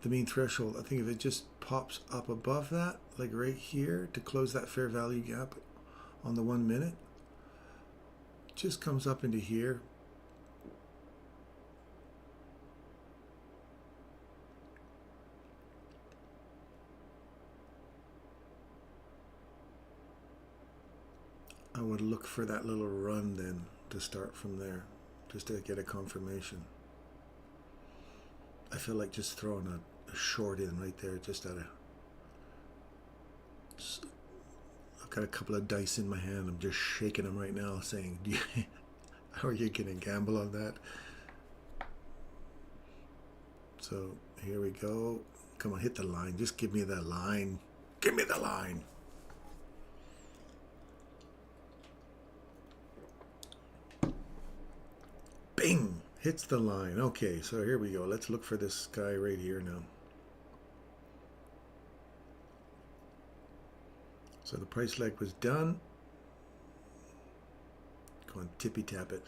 Speaker 1: mean threshold. I think if it just pops up above that, like right here, to close that fair value gap on the 1 minute, just comes up into here. I would look for that little run then to start from there, just to get a confirmation. I feel like just throwing a short in right there, just I've got a couple of dice in my hand. I'm just shaking them right now, saying, how are you going to gamble on that? So here we go. Come on, hit the line. Just give me the line. Give me the line. Bing! Hits the line. Okay, so here we go. Let's look for this guy right here now. So the price leg was done. Go on, tippy tap it.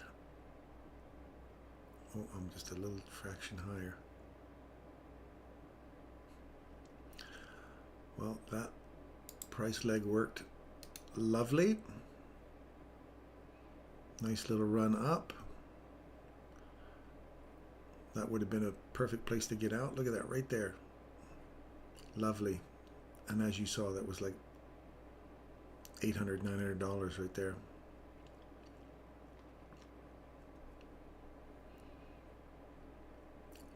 Speaker 1: Oh, I'm just a little fraction higher. Well, that price leg worked lovely. Nice little run up. That would have been a perfect place to get out. Look at that right there. Lovely. And as you saw, that was like $800, $900 right there.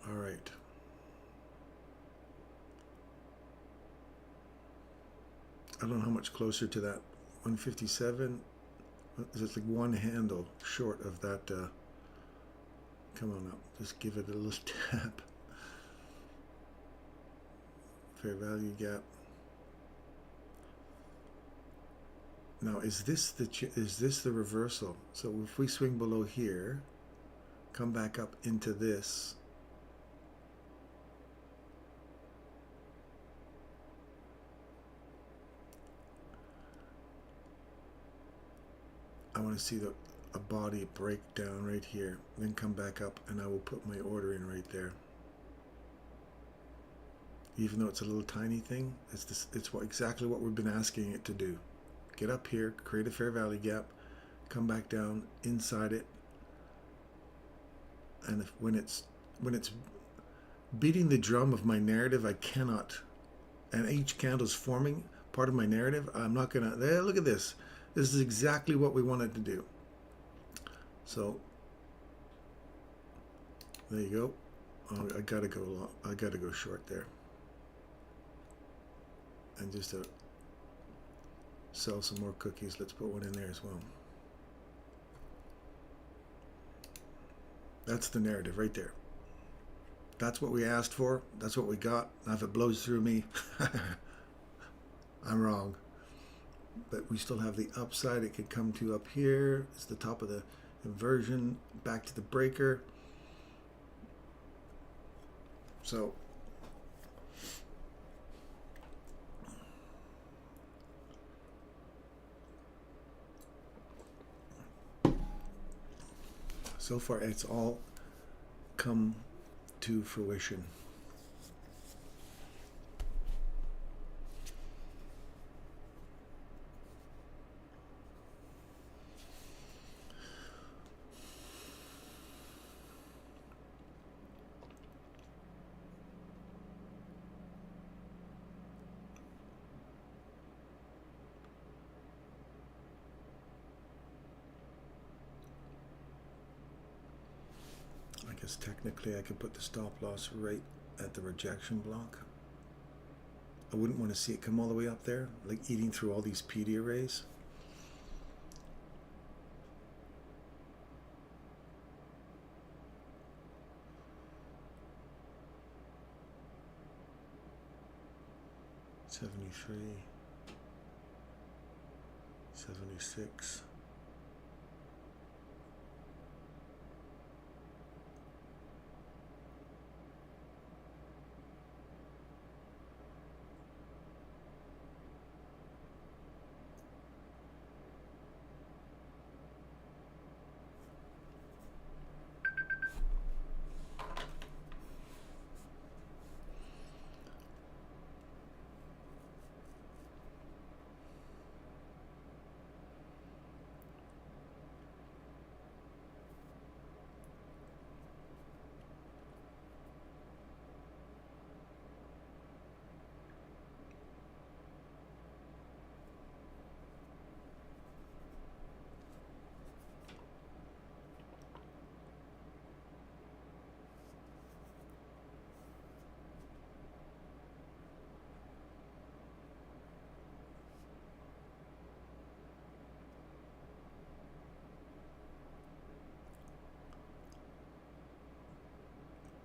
Speaker 1: All right. I don't know how much closer to that 157. It's like one handle short of that Come on up. Just give it a little tap. Fair value gap. Now, is this the reversal? So if we swing below here, come back up into this, I want to see a body break down right here, then come back up, and I will put my order in right there. Even though it's a little tiny thing, it's exactly what we've been asking it to do. Get up here, create a fair value gap, come back down inside it, and when it's beating the drum of my narrative, I cannot, and each candle's forming part of my narrative, I'm not gonna, look at this. This is exactly what we wanted to do. So there you go. Oh, I gotta go short there, and just to sell some more cookies, let's put one in there as well. That's the narrative right there. That's what we asked for. That's what we got. Now if it blows through me, I'm wrong. But we still have the upside. It could come to up here. It's the top of the inversion, back to the breaker. So far it's all come to fruition. I guess technically I could put the stop loss right at the rejection block. I wouldn't want to see it come all the way up there, like eating through all these PD arrays. $73, $76.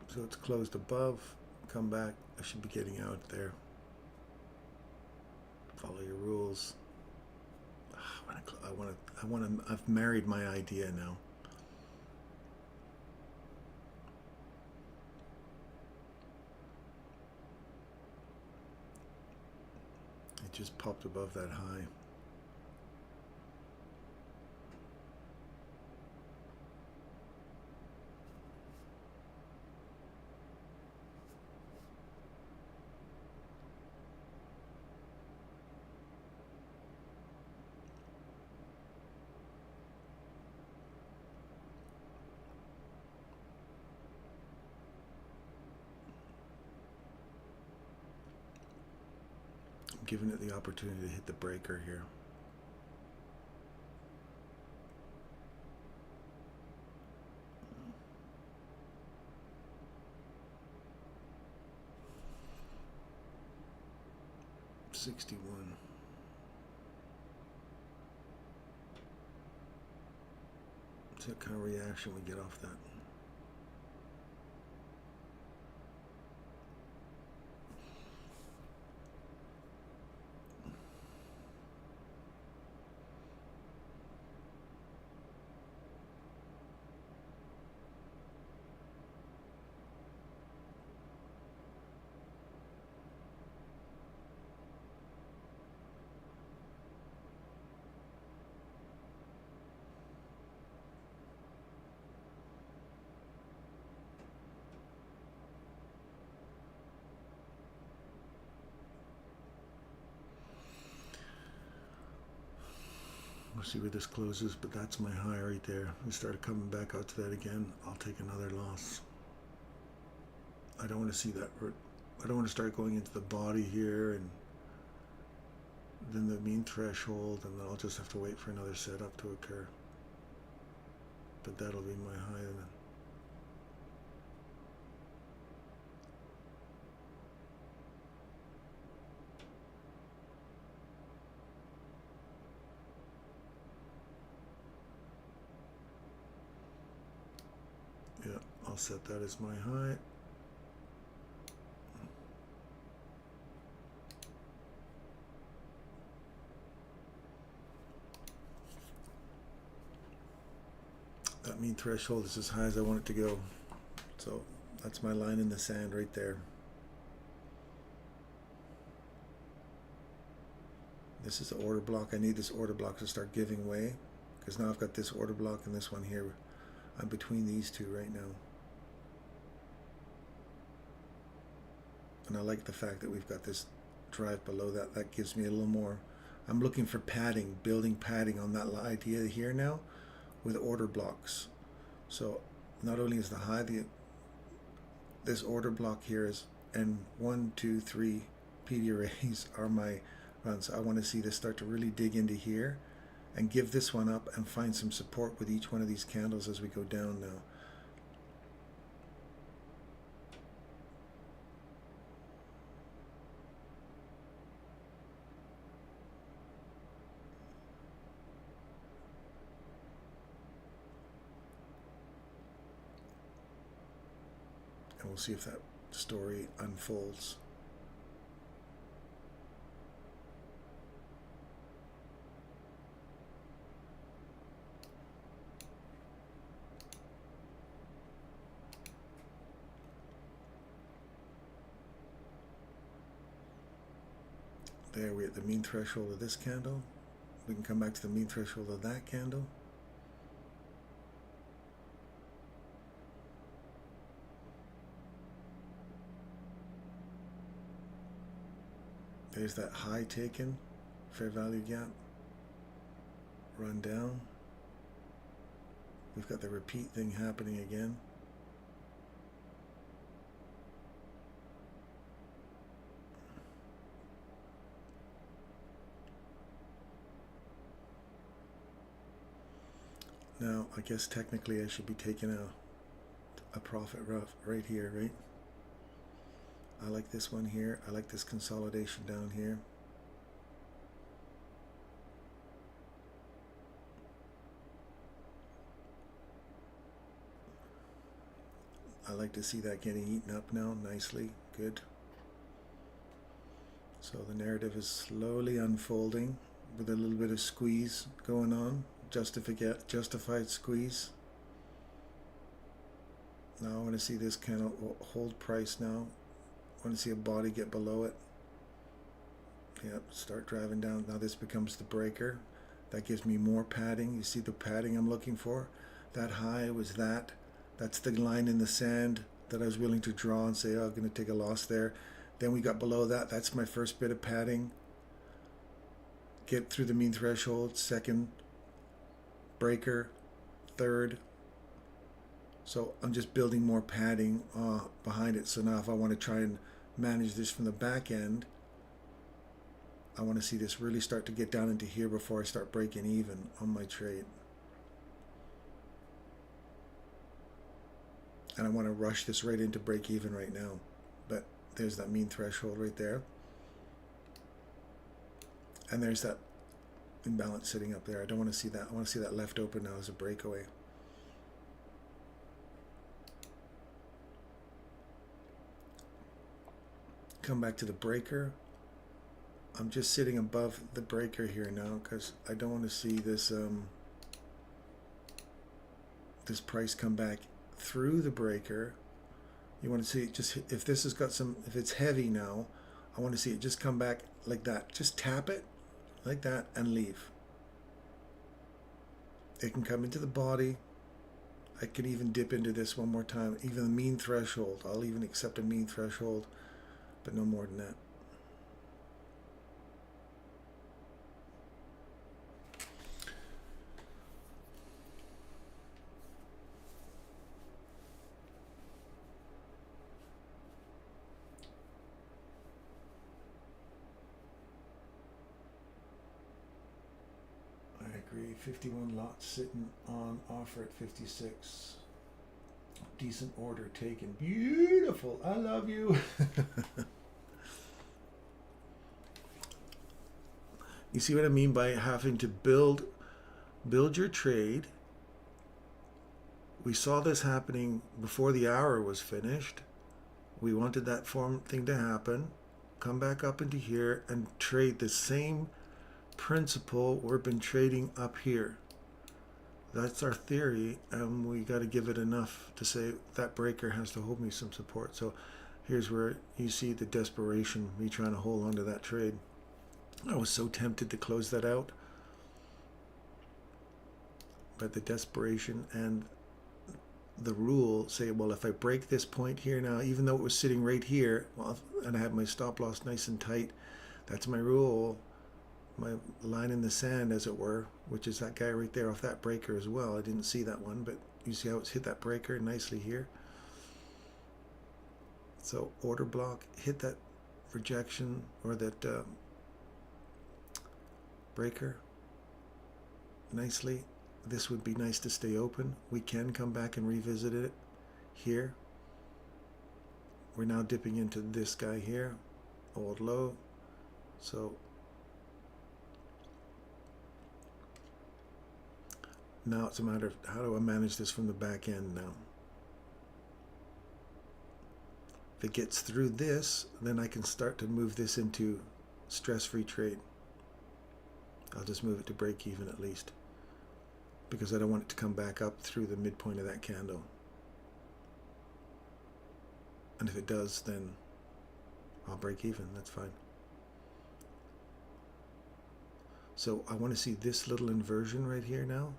Speaker 1: So it's closed above, come back, I should be getting out there. Follow your rules. I've married my idea now. It just popped above that high. Giving it the opportunity to hit the breaker here. $61. What's that kind of reaction we get off that? We'll see where this closes, but that's my high right there. We started coming back out to that again. I'll take another loss. I don't want to see that. I don't want to start going into the body here and then the mean threshold, and then I'll just have to wait for another setup to occur. But that'll be my high then. Yeah, I'll set that as my high. That mean threshold is as high as I want it to go. So that's my line in the sand right there. This is the order block. I need this order block to start giving way, because now I've got this order block and this one here. I'm between these two right now. And I like the fact that we've got this drive below that. That gives me a little more. I'm looking for padding, building padding on that idea here now with order blocks. So not only is the high, this order block here is, and 1, 2, 3 PD arrays are my runs. I want to see this start to really dig into here and give this one up and find some support with each one of these candles as we go down now. And we'll see if that story unfolds. There, we're at the mean threshold of this candle. We can come back to the mean threshold of that candle. There's that high taken, fair value gap. Run down. We've got the repeat thing happening again. Now, I guess technically I should be taking a profit right here, right? I like this one here. I like this consolidation down here. I like to see that getting eaten up now nicely. Good. So the narrative is slowly unfolding with a little bit of squeeze going on. Justified squeeze. Now I want to see this kind of hold price now. I want to see a body get below it. Yep, start driving down. Now this becomes the breaker. That gives me more padding. You see the padding I'm looking for? That high was that. That's the line in the sand that I was willing to draw and say, oh, I'm going to take a loss there. Then we got below that. That's my first bit of padding. Get through the mean threshold. Second breaker. Third. So I'm just building more padding behind it. So now if I want to try and manage this from the back end, I want to see this really start to get down into here before I start breaking even on my trade. And I want to rush this right into break even right now. But there's that mean threshold right there. And there's that imbalance sitting up there. I don't want to see that. I want to see that left open now as a breakaway. Come back to the breaker. I'm just sitting above the breaker here now because I don't want to see this this price come back through the breaker. You want to see it just, if this has got some, if it's heavy now, I want to see it just come back like that. Just tap it like that and leave. It can come into the body. I can even dip into this one more time. Even the mean threshold. I'll even accept a mean threshold, but no more than that. agree. 51 lots sitting on offer at 56. Decent order taken. Beautiful. I love you. You see what I mean by having to build your trade. We saw this happening before the hour was finished. We wanted that form thing to happen. Come back up into here and trade the same principle we've been trading up here. That's our theory, and we got to give it enough to say that breaker has to hold me some support. So here's where you see the desperation, me trying to hold on to that trade. I was so tempted to close that out, but the desperation and the rule say, well, if I break this point here now, even though it was sitting right here, well, and I had my stop loss nice and tight, that's my rule, my line in the sand, as it were, which is that guy right there off that breaker as well. I didn't see that one, but you see how it's hit that breaker nicely here. So order block, hit that rejection or that breaker nicely. This would be nice to stay open. We can come back and revisit it here. We're now dipping into this guy here, old low. So now it's a matter of how do I manage this from the back end now. If it gets through this, then I can start to move this into stress-free trade. I'll just move it to break even at least, because I don't want it to come back up through the midpoint of that candle. And if it does, then I'll break even. That's fine. So I want to see this little inversion right here now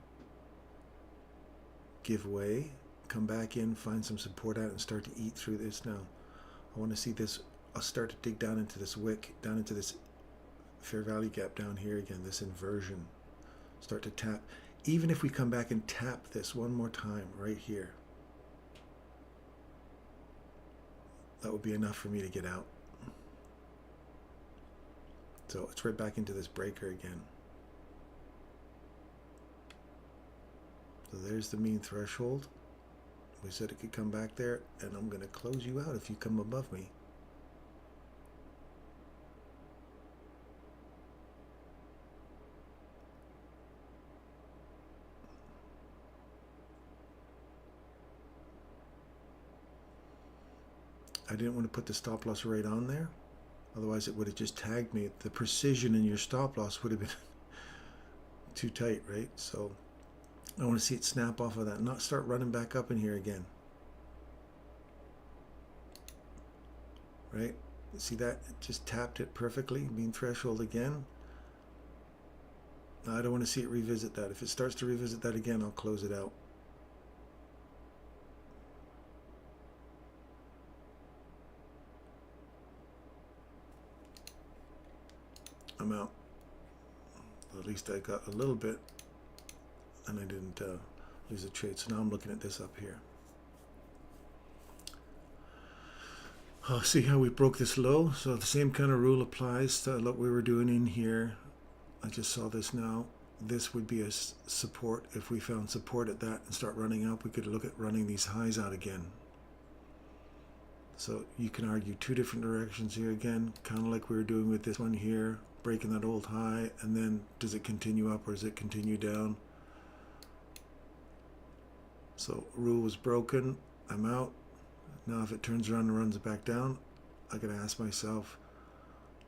Speaker 1: give way, come back in, find some support out, and start to eat through this now. I want to see this. I'll start to dig down into this wick, down into this fair value gap down here again, this inversion. Start to tap. Even if we come back and tap this one more time right here, that would be enough for me to get out. So it's right back into this breaker again. So there's the mean threshold. We said it could come back there, and I'm going to close you out if you come above me. I didn't want to put the stop loss right on there. Otherwise it would have just tagged me. The precision in your stop loss would have been too tight, right? So I want to see it snap off of that, not start running back up in here again. Right? See that? It just tapped it perfectly. Mean threshold again. Now I don't want to see it revisit that. If it starts to revisit that again, I'll close it out. I'm out. At least I got a little bit, and I didn't lose a trade. So now I'm looking at this up here. Oh, see how we broke this low? So the same kind of rule applies to what we were doing in here. I just saw this now. This would be a support. If we found support at that and start running up, we could look at running these highs out again. So you can argue two different directions here again, kind of like we were doing with this one here, breaking that old high, and then does it continue up or does it continue down? So rule was broken. I'm out. Now if it turns around and runs it back down, I gotta ask myself,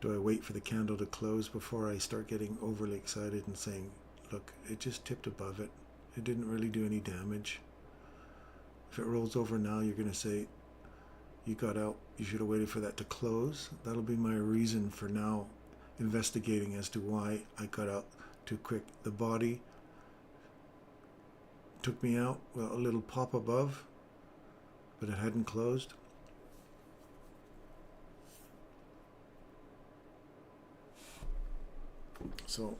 Speaker 1: do I wait for the candle to close before I start getting overly excited and saying, look, it just tipped above it. It didn't really do any damage. If it rolls over now, you're gonna say, you got out, you should have waited for that to close. That'll be my reason for now investigating as to why I got out too quick. The body took me out, well, a little pop above, but it hadn't closed. So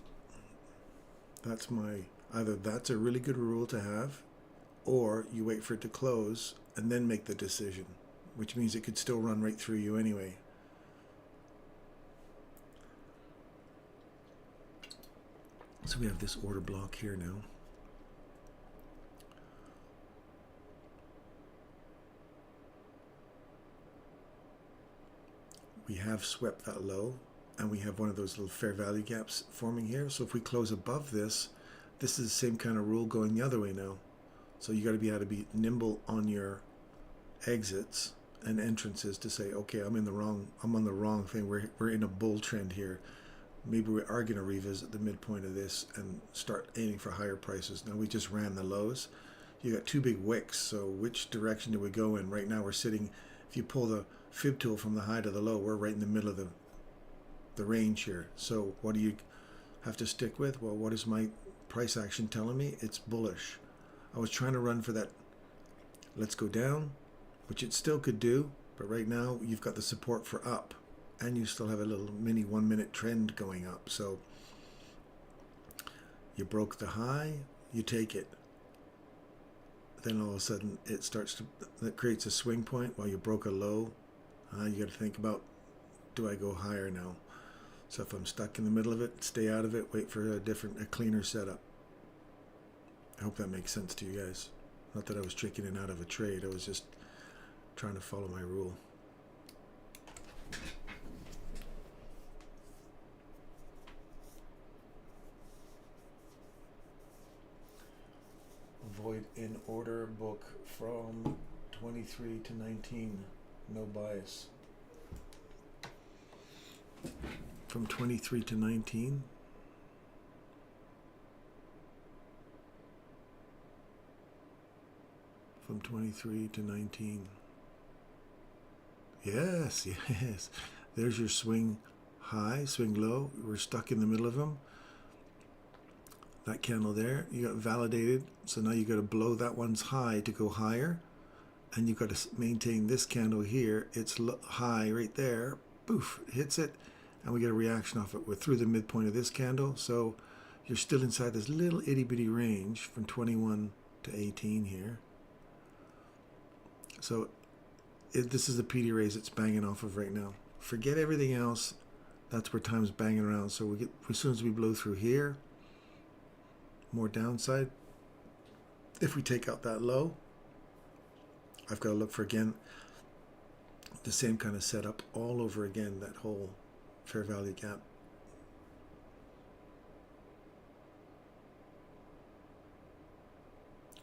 Speaker 1: that's my, either that's a really good rule to have, or you wait for it to close and then make the decision, which means it could still run right through you anyway. So we have this order block here now. We have swept that low, and we have one of those little fair value gaps forming here. So if we close above this, this is the same kind of rule going the other way now. So you got to be able to be nimble on your exits and entrances to say, okay, I'm on the wrong thing. We're in a bull trend here. Maybe we are going to revisit the midpoint of this and start aiming for higher prices. Now we just ran the lows. You got two big wicks. So which direction do we go in? Right now we're sitting, if you pull the fib tool from the high to the low, we're right in the middle of the range here. So what do you have to stick with? Well, what is my price action telling me? It's bullish. I was trying to run for that let's go down, which it still could do, but right now you've got the support for up, and you still have a little mini 1 minute trend going up. So you broke the high, you take it. Then all of a sudden that creates a swing point. While you broke a low, you got to think about, do I go higher now? So if I'm stuck in the middle of it, stay out of it, wait for a cleaner setup. I hope that makes sense to you guys. Not that I was tricking in out of a trade, I was just trying to follow my rule. Avoid in order book from 23 to 19, no bias. From 23 to 19. From 23 to 19. Yes, yes. There's your swing high, swing low. We're stuck in the middle of them. That candle there, you got validated. So now you got to blow that one's high to go higher. And you've got to maintain this candle here. It's high right there. Poof, hits it. And we get a reaction off it. We're through the midpoint of this candle. So you're still inside this little itty bitty range from 21 to 18 here. So this is the PD raise it's banging off of right now. Forget everything else. That's where time's banging around. So as soon as we blow through here, more downside. If we take out that low, I've got to look for, again, the same kind of setup all over again, that whole fair value gap.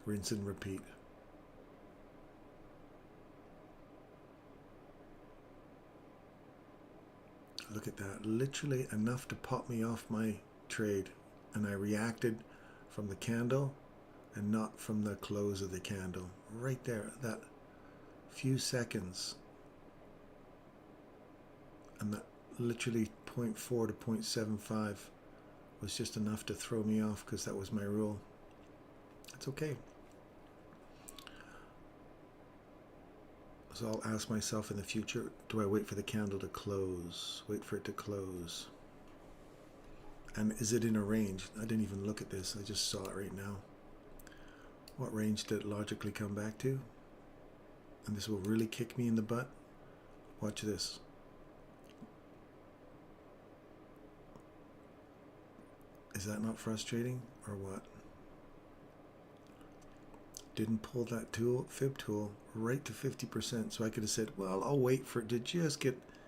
Speaker 1: Rinse and repeat. Look at that, literally enough to pop me off my trade, and I reacted from the candle and not from the close of the candle. Right there, that few seconds, and that literally 0.4 to 0.75 was just enough to throw me off, because that was my rule. It's okay. So I'll ask myself in the future, do I wait for the candle to close? Wait for it to close. And is it in a range? I didn't even look at this. I just saw it right now. What range did it logically come back to? And this will really kick me in the butt. Watch this. Is that not frustrating or what? Didn't pull that fib tool right to 50%. So I could have said, well, I'll wait for it to just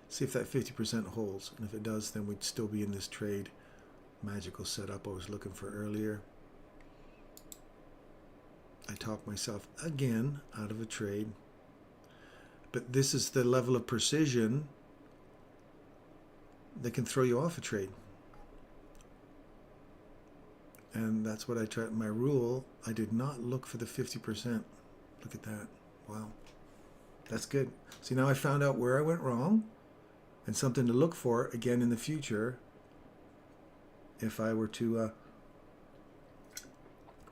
Speaker 1: see if that 50% holds. And if it does, then we'd still be in this trade magical setup I was looking for earlier. I talked myself again out of a trade. But this is the level of precision that can throw you off a trade. And that's what I tried. My rule, I did not look for the 50%. Look at that. Wow. That's good. See, now I found out where I went wrong and something to look for again in the future if I were to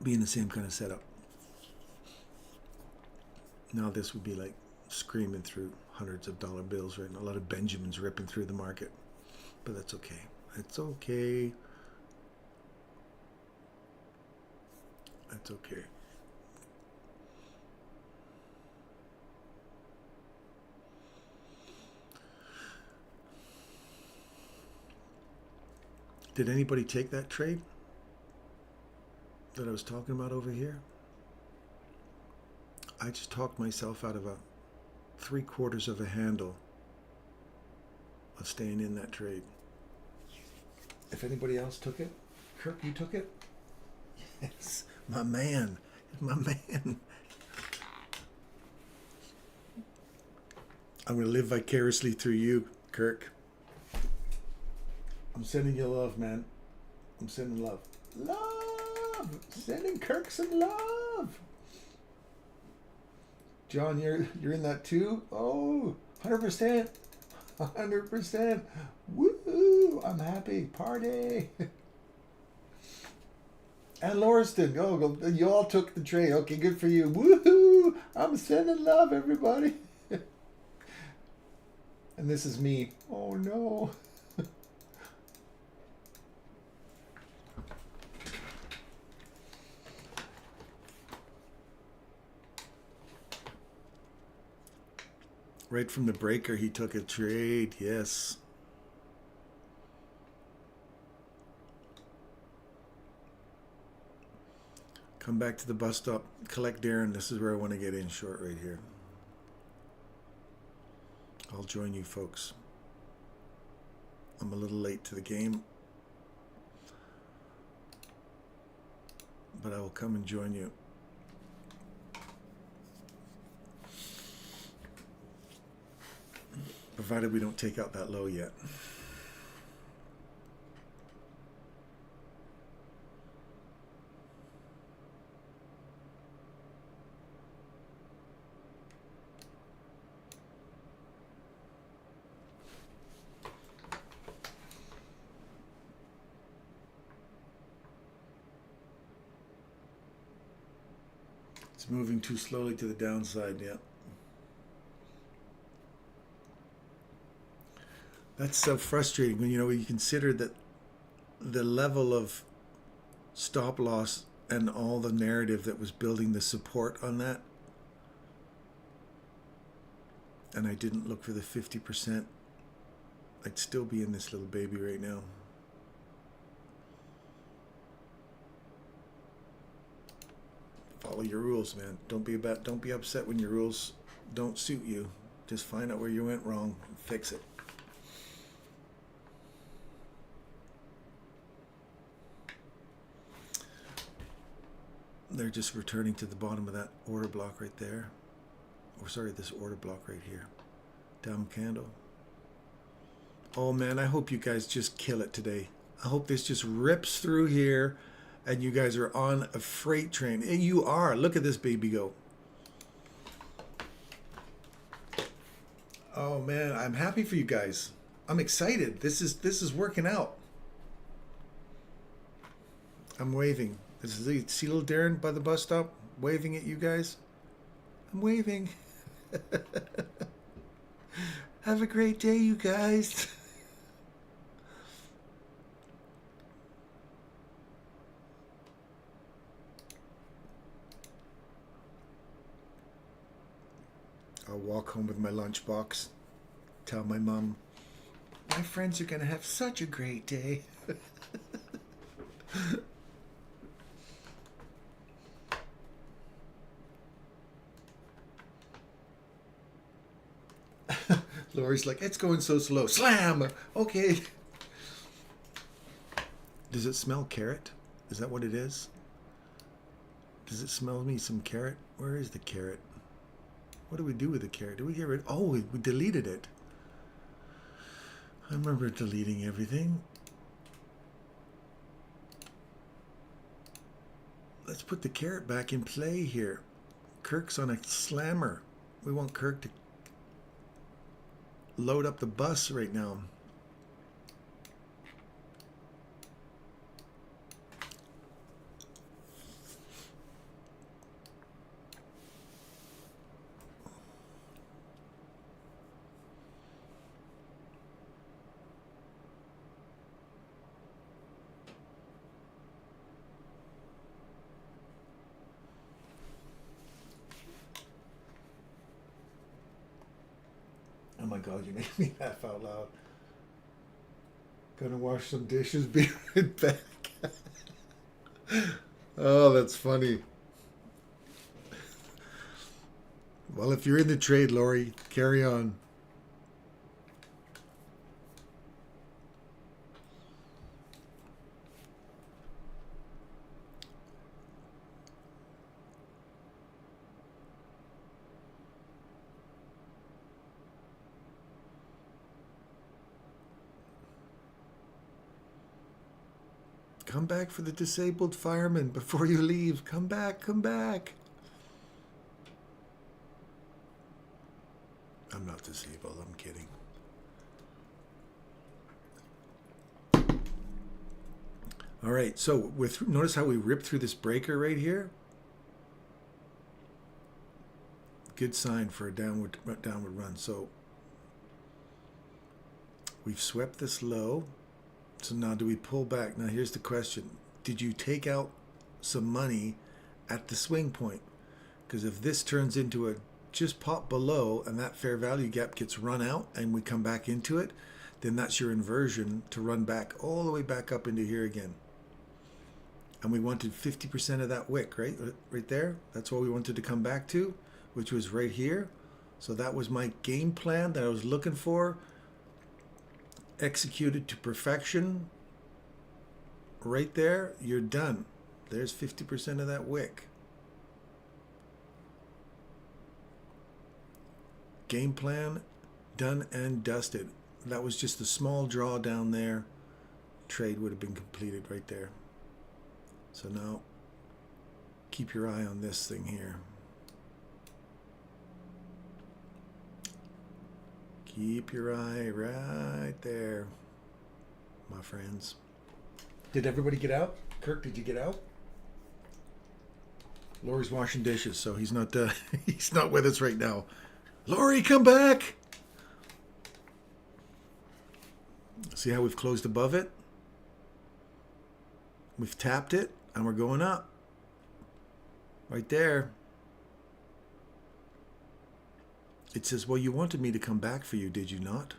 Speaker 1: be in the same kind of setup. Now this would be like screaming through hundreds of dollar bills right now. A lot of Benjamins ripping through the market. But that's okay. It's okay. That's okay. Did anybody take that trade? that I was talking about over here, I just talked myself out of a 3/4 of a handle of staying in that trade. If anybody else took it, Kirk, you took it? Yes, my man, my man. I'm going to live vicariously through you, Kirk. I'm sending you love, man. I'm sending love. Love! Sending Kirk some love! John, you're in that too? Oh, 100%. 100%. Woo! I'm happy. Party! And Lauriston, oh, you all took the trade. Okay, good for you. Woohoo! I'm sending love, everybody. And this is me. Oh no. Right from the breaker, he took a trade. Yes. Come back to the bus stop. Collect Darren. This is where I want to get in short right here. I'll join you folks. I'm a little late to the game, but I will come and join you. Provided we don't take out that low yet. It's moving too slowly to the downside, yeah. That's so frustrating when you consider that the level of stop loss and all the narrative that was building the support on that, and I didn't look for the 50%, I'd still be in this little baby right now. Follow your rules, man. Don't be upset when your rules don't suit you. Just find out where you went wrong and fix it. They're just returning to the bottom of that order block right there. Or sorry, this order block right here. Down candle. Oh man, I hope you guys just kill it today. I hope this just rips through here and you guys are on a freight train. And you are. Look at this baby go. Oh man, I'm happy for you guys. I'm excited. This is working out. I'm waving. This is see little Darren by the bus stop waving at you guys. I'm waving. Have a great day, you guys. I'll walk home with my lunchbox. Tell my mom, my friends are going to have such a great day. Lori's like, it's going so slow. Slam! Okay. Does it smell carrot? Is that what it is? Does it smell me some carrot? Where is the carrot? What do we do with the carrot? Do we get rid? Oh, we deleted it. I remember deleting everything. Let's put the carrot back in play here. Kirk's on a slammer. We want Kirk to load up the bus right now. Oh my God, you made me laugh out loud. Gonna wash some dishes, be right back. Oh, that's funny. Well, if you're in the trade, Lori, carry on. Come back for the disabled fireman before you leave. Come back, come back. I'm not disabled, I'm kidding. All right, so notice how we ripped through this breaker right here? Good sign for a downward run. So we've swept this low. So now do we pull back? Now here's the question. Did you take out some money at the swing point? Because if this turns into a just pop below and that fair value gap gets run out and we come back into it, then that's your inversion to run back all the way back up into here again. And we wanted 50% of that wick, right? Right there. That's what we wanted to come back to, which was right here. So that was my game plan that I was looking for. Executed to perfection. Right there, you're done. There's 50% of that wick. Game plan done and dusted. That was just a small draw down there. Trade would have been completed right there. So now keep your eye on this thing here. Keep your eye right there, my friends. Did everybody get out? Kirk, did you get out? Lori's washing dishes, so he's not he's not with us right now. Lori, come back! See how we've closed above it? We've tapped it, and we're going up. Right there. It says, well, you wanted me to come back for you, did you not?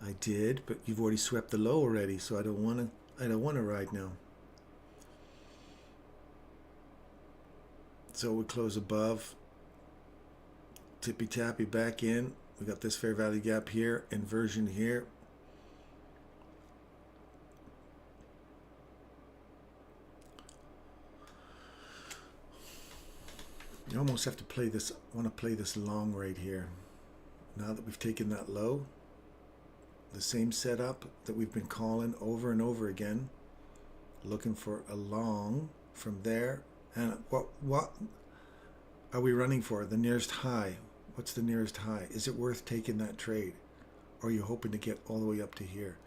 Speaker 1: I did, but you've already swept the low already, so I don't want to ride now. So we close above. Tippy tappy back in. We got this fair value gap here, inversion here. You almost have to play this, want to play this long right here. Now that we've taken that low, the same setup that we've been calling over and over again, looking for a long from there. And what are we running for? The nearest high. What's the nearest high? Is it worth taking that trade? Or are you hoping to get all the way up to here?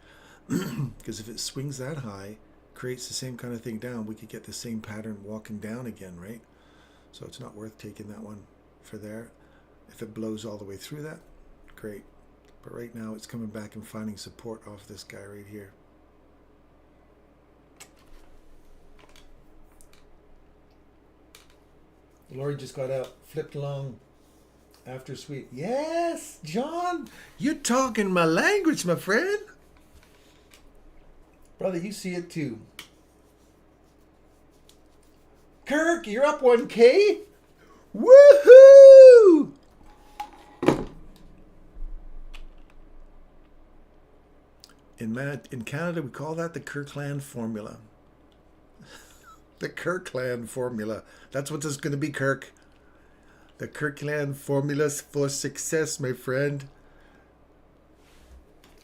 Speaker 1: Because if it swings that high, creates the same kind of thing down, we could get the same pattern walking down again, right? So it's not worth taking that one for there. If it blows all the way through that, great. But right now it's coming back and finding support off this guy right here. Lori just got out, flipped along after sweep. Yes, John, you're talking my language, my friend. Brother, you see it too. Kirk, you're up 1K. Woohoo! In Canada, we call that the Kirkland formula. The Kirkland formula. That's what this is going to be, Kirk. The Kirkland formula for success, my friend.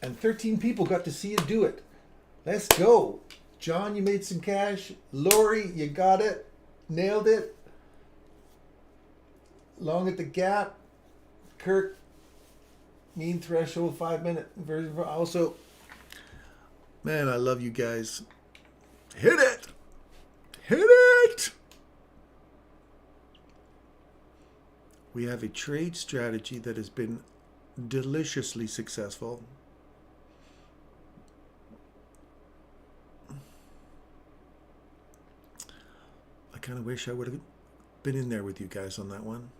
Speaker 1: And 13 people got to see you do it. Let's go. John, you made some cash. Lori, you got it. Nailed it. Long at the gap. Kirk, mean threshold 5-minute version. Also, man, I love you guys. Hit it. Hit it. We have a trade strategy that has been deliciously successful. I kind of wish I would have been in there with you guys on that one.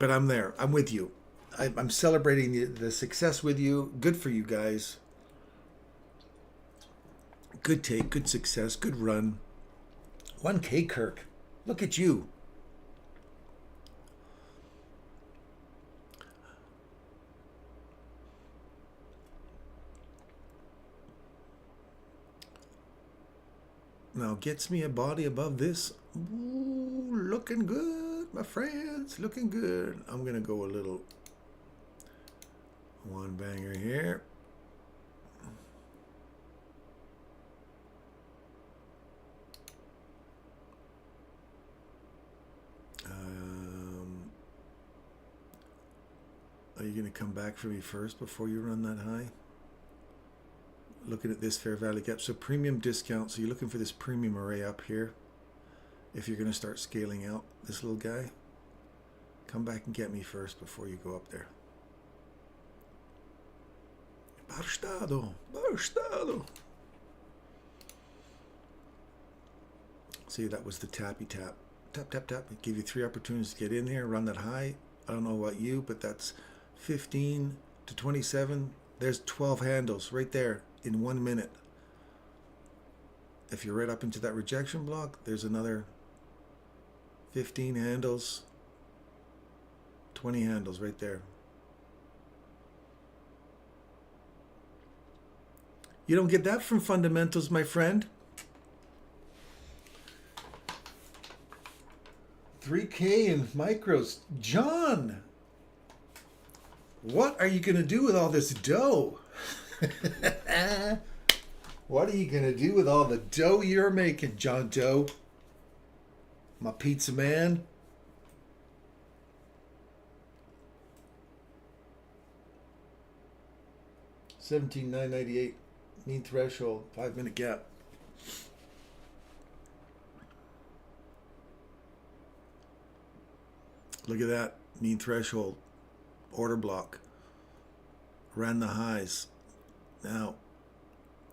Speaker 1: But I'm there. I'm with you. I'm celebrating the success with you. Good for you guys. Good take, good success, good run. 1K, Kirk. Look at you. Now gets me a body above this. Ooh, looking good, my friends. Looking good. I'm going to go a little one banger here. Are you going to come back for me first before you run that high? Looking at this fair value gap. So premium discount. So you're looking for this premium array up here. If you're going to start scaling out this little guy, come back and get me first before you go up there. Barstado. Barstado. See, that was the tappy tap. Tap, tap, tap. It gave you 3 opportunities to get in there, run that high. I don't know about you, but that's 15 to 27. There's 12 handles right there in 1 minute. If you're right up into that rejection block, there's another 15 handles, 20 handles right there. You don't get that from fundamentals, my friend. 3K in micros. John, what are you going to do with all this dough? What are you going to do with all the dough you're making, John Doe? My pizza man. $17,998. Mean threshold. 5-minute gap. Look at that. Mean threshold. Order block. Ran the highs. Now,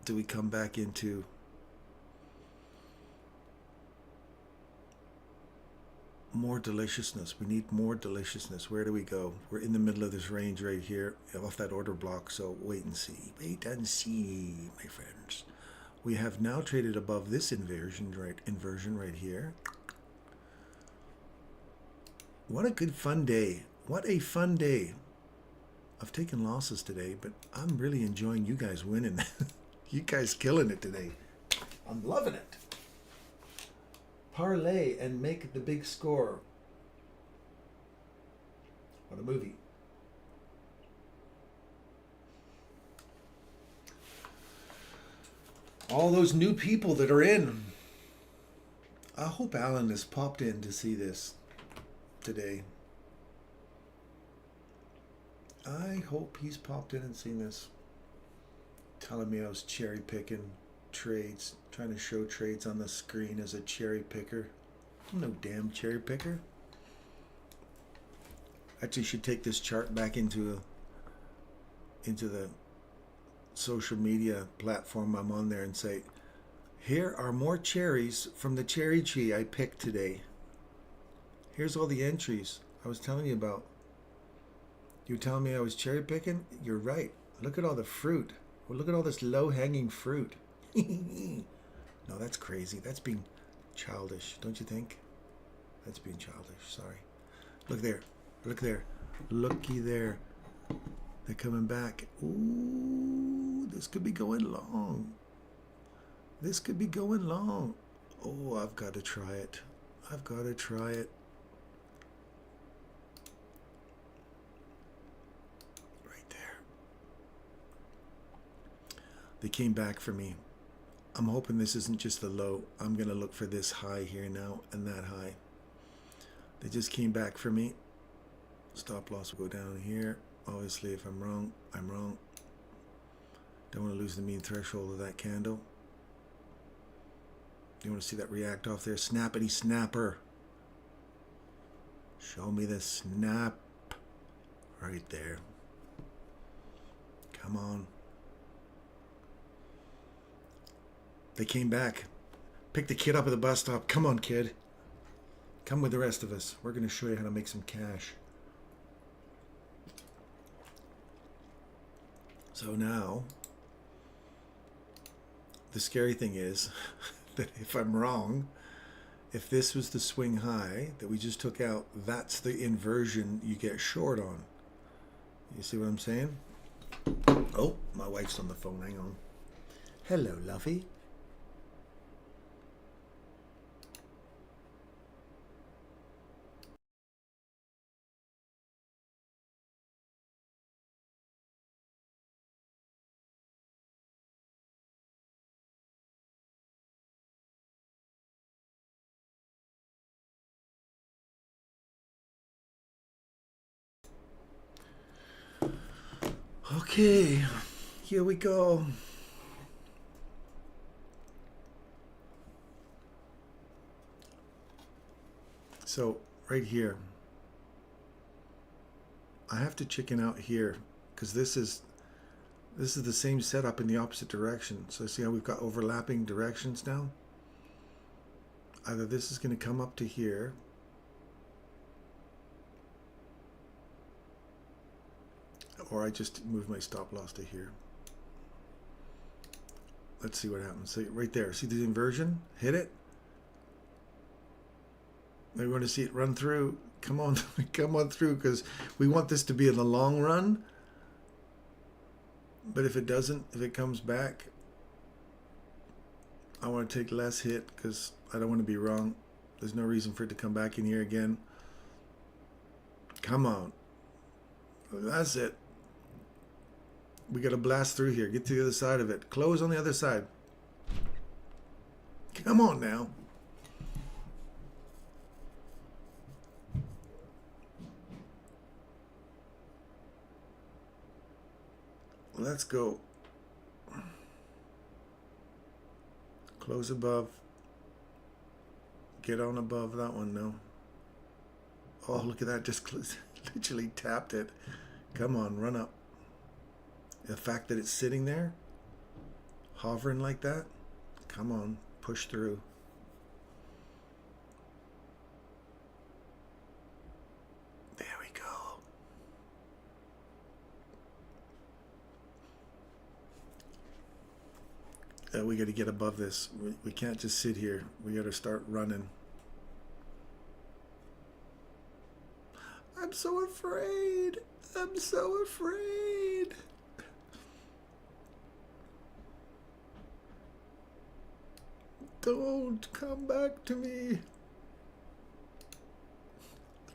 Speaker 1: do we come back into more deliciousness? We need more deliciousness. Where do we go? We're in the middle of this range right here, off that order block, so wait and see. Wait and see, my friends. We have now traded above this inversion right here. What a good fun day. What a fun day. I've taken losses today, but I'm really enjoying you guys winning. You guys killing it today. I'm loving it. Parlay and make the big score. What a movie. All those new people that are in. I hope Alan has popped in to see this today. I hope he's popped in and seen this. Telling me I was cherry picking trades, trying to show trades on the screen as a cherry picker. I'm no damn cherry picker. Actually should take this chart back into the social media platform I'm on there and say, here are more cherries from the cherry tree I picked today. Here's all the entries I was telling you about. You telling me I was cherry picking? You're right. Look at all the fruit. Well, look at all this low-hanging fruit. No, that's crazy. That's being childish, don't you think? That's being childish. Sorry. Look there. Look there. Looky there. They're coming back. Ooh, this could be going long. This could be going long. Oh, I've got to try it. I've got to try it. They came back for me. I'm hoping this isn't just the low. I'm going to look for this high here now and that high. They just came back for me. Stop loss will go down here. Obviously, if I'm wrong, I'm wrong. Don't want to lose the mean threshold of that candle. You want to see that react off there? Snappity snapper. Show me the snap. Right there. Come on. They came back. Picked the kid up at the bus stop. Come on, kid. Come with the rest of us. We're going to show you how to make some cash. So now, the scary thing is that if I'm wrong, if this was the swing high that we just took out, that's the inversion you get short on. You see what I'm saying? Oh, my wife's on the phone. Hang on. Hello, lovey. Okay, here we go. So right here, I have to chicken out here because this is the same setup in the opposite direction. So see how we've got overlapping directions now? Either this is going to come up to here, or I just move my stop loss to here. Let's see what happens. So right there, see the inversion? Hit it. We want to see it run through. Come on, come on through, because we want this to be in the long run. But if it doesn't, if it comes back, I want to take less hit because I don't want to be wrong. There's no reason for it to come back in here again. Come on. That's it. We got to blast through here. Get to the other side of it. Close on the other side. Come on now. Let's go. Close above. Get on above that one now. Oh, look at that. Just literally tapped it. Come on, run up. The fact that it's sitting there, hovering like that, come on, push through. There we go. We got to get above this. We can't just sit here. We got to start running. I'm so afraid. I'm so afraid. Don't come back to me.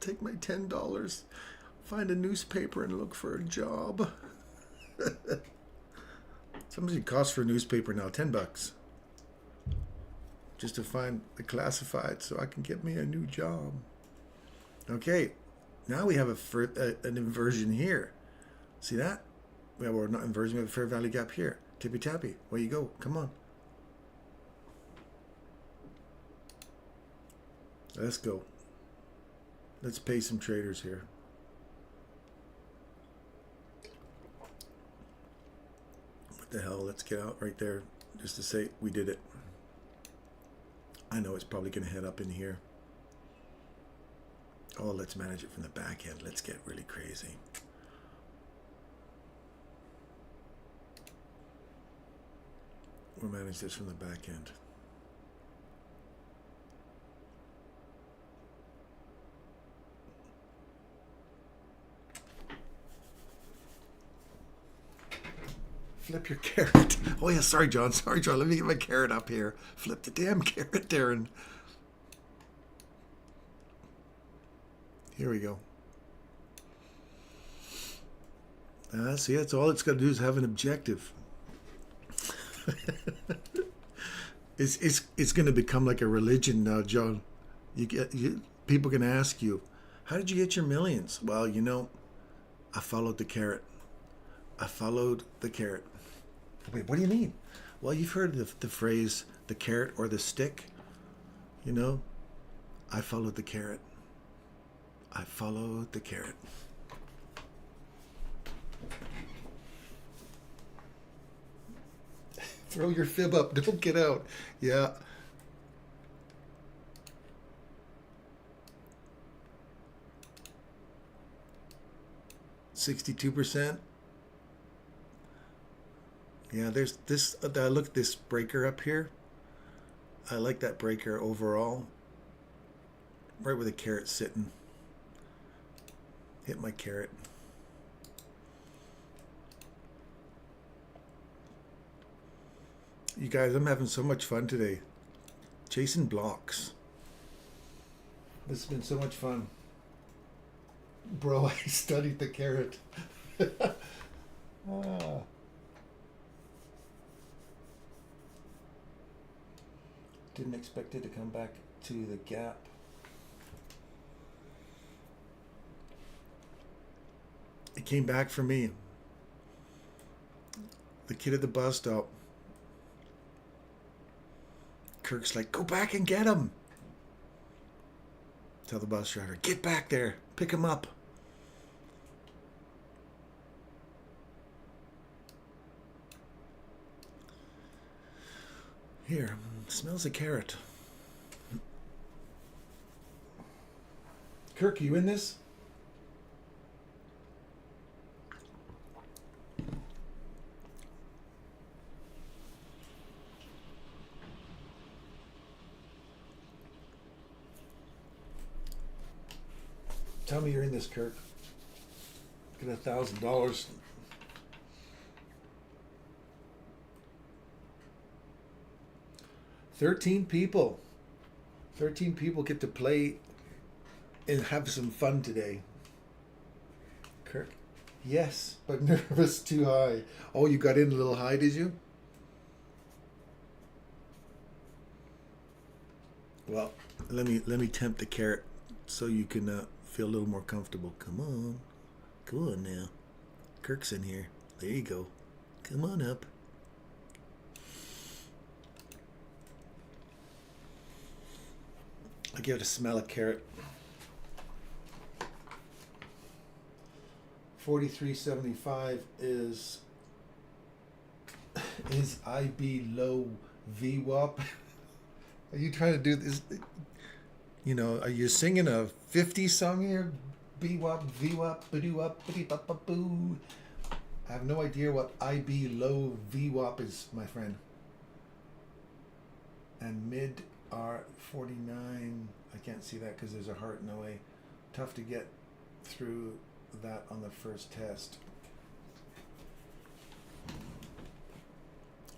Speaker 1: Take my $10. Find a newspaper and look for a job. How much it costs for a newspaper now? $10. Just to find the classified so I can get me a new job. Okay, now we have an inversion here. See that? We have, or not inversion, we have a fair value gap here. Tippy tappy. Where you go? Come on. Let's go. Let's pay some traders here. What the hell? Let's get out right there just to say we did it. I know it's probably going to head up in here. Oh, let's manage it from the back end. Let's get really crazy. We'll manage this from the back end. Flip your carrot. Oh yeah, sorry John. Sorry John. Let me get my carrot up here. Flip the damn carrot, Darren. Here we go. See, that's all it's got to do is have an objective. It's going to become like a religion now, John. People can ask you, how did you get your millions? Well, you know, I followed the carrot. I followed the carrot. Wait, what do you mean? Well, you've heard the phrase, the carrot or the stick. You know, I followed the carrot. I followed the carrot. Throw your fib up. Don't get out. Yeah. $62%. Yeah, there's this. Look at this breaker up here. I like that breaker overall. Right where the carrot's sitting. Hit my carrot. You guys, I'm having so much fun today. Chasing blocks. This has been so much fun. Bro, I studied the carrot. Ah. Didn't expect it to come back to the gap. It came back for me. The kid at the bus stop. Kirk's like, go back and get him. Tell the bus driver, get back there. Pick him up. Here, smells a carrot. Kirk, you in this? Tell me you're in this, Kirk. Get $1,000. $13 people. 13 people get to play and have some fun today. Kirk? Yes, but nervous too high. Oh, you got in a little high, did you? Well, let me tempt the carrot so you can feel a little more comfortable. Come on now. Kirk's in here. There you go. Come on up. I give it a smell of carrot. 43.75 is IB low VWAP. Are you trying to do this? You know, are you singing a 50 song here? B-wop, V-wop, ba-doo-wop, ba-dee-bop-bop-boo. I have no idea what IB low VWAP is, my friend. And mid are 49. I can't see that because there's a heart in the way. Tough to get through that on the first test.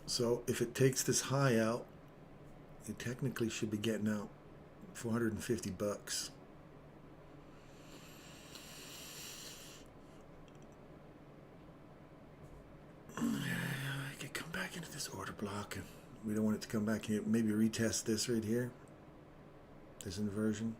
Speaker 1: So if it takes this high out, you technically should be getting out $450. I could come back into this order block, and we don't want it to come back here. Maybe retest this right here, this inversion.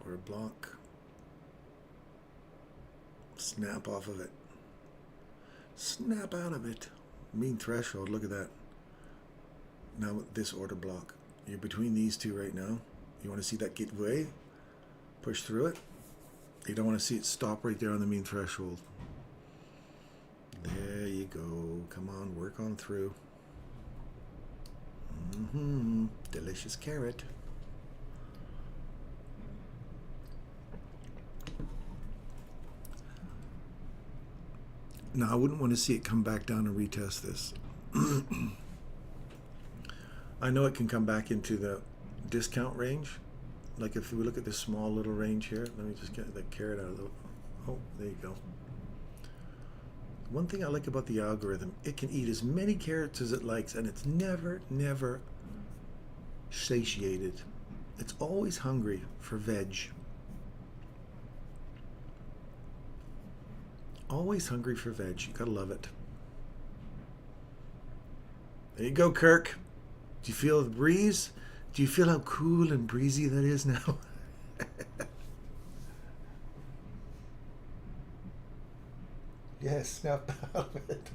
Speaker 1: Order block. Snap off of it. Snap out of it. Mean threshold, look at that. Now this order block. You're between these two right now. You want to see that get way? Push through it. You don't want to see it stop right there on the mean threshold. There you go. Come on, work on through. Delicious carrot. Now, I wouldn't want to see it come back down and retest this. I know it can come back into the discount range. Like if we look at this small little range here, let me just get that carrot out of the... Oh, there you go. One thing I like about the algorithm, it can eat as many carrots as it likes, and it's never satiated. It's always hungry for veg. Always hungry for veg. You gotta love it. There you go, Kirk. Do you feel the breeze? Do you feel how cool and breezy that is now? Yes, snap out of it.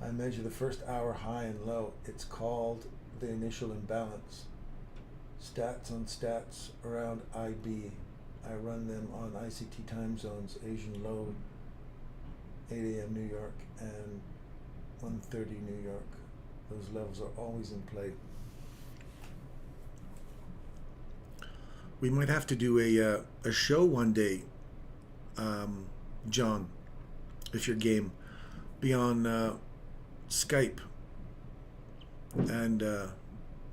Speaker 1: I measure the first hour high and low. It's called the initial imbalance. Stats on stats around IB. I run them on ICT time zones, Asian low, 8 a.m. New York, and 130 New York. Those levels are always in play. We might have to do a show one day, John, if you're game, be on Skype, and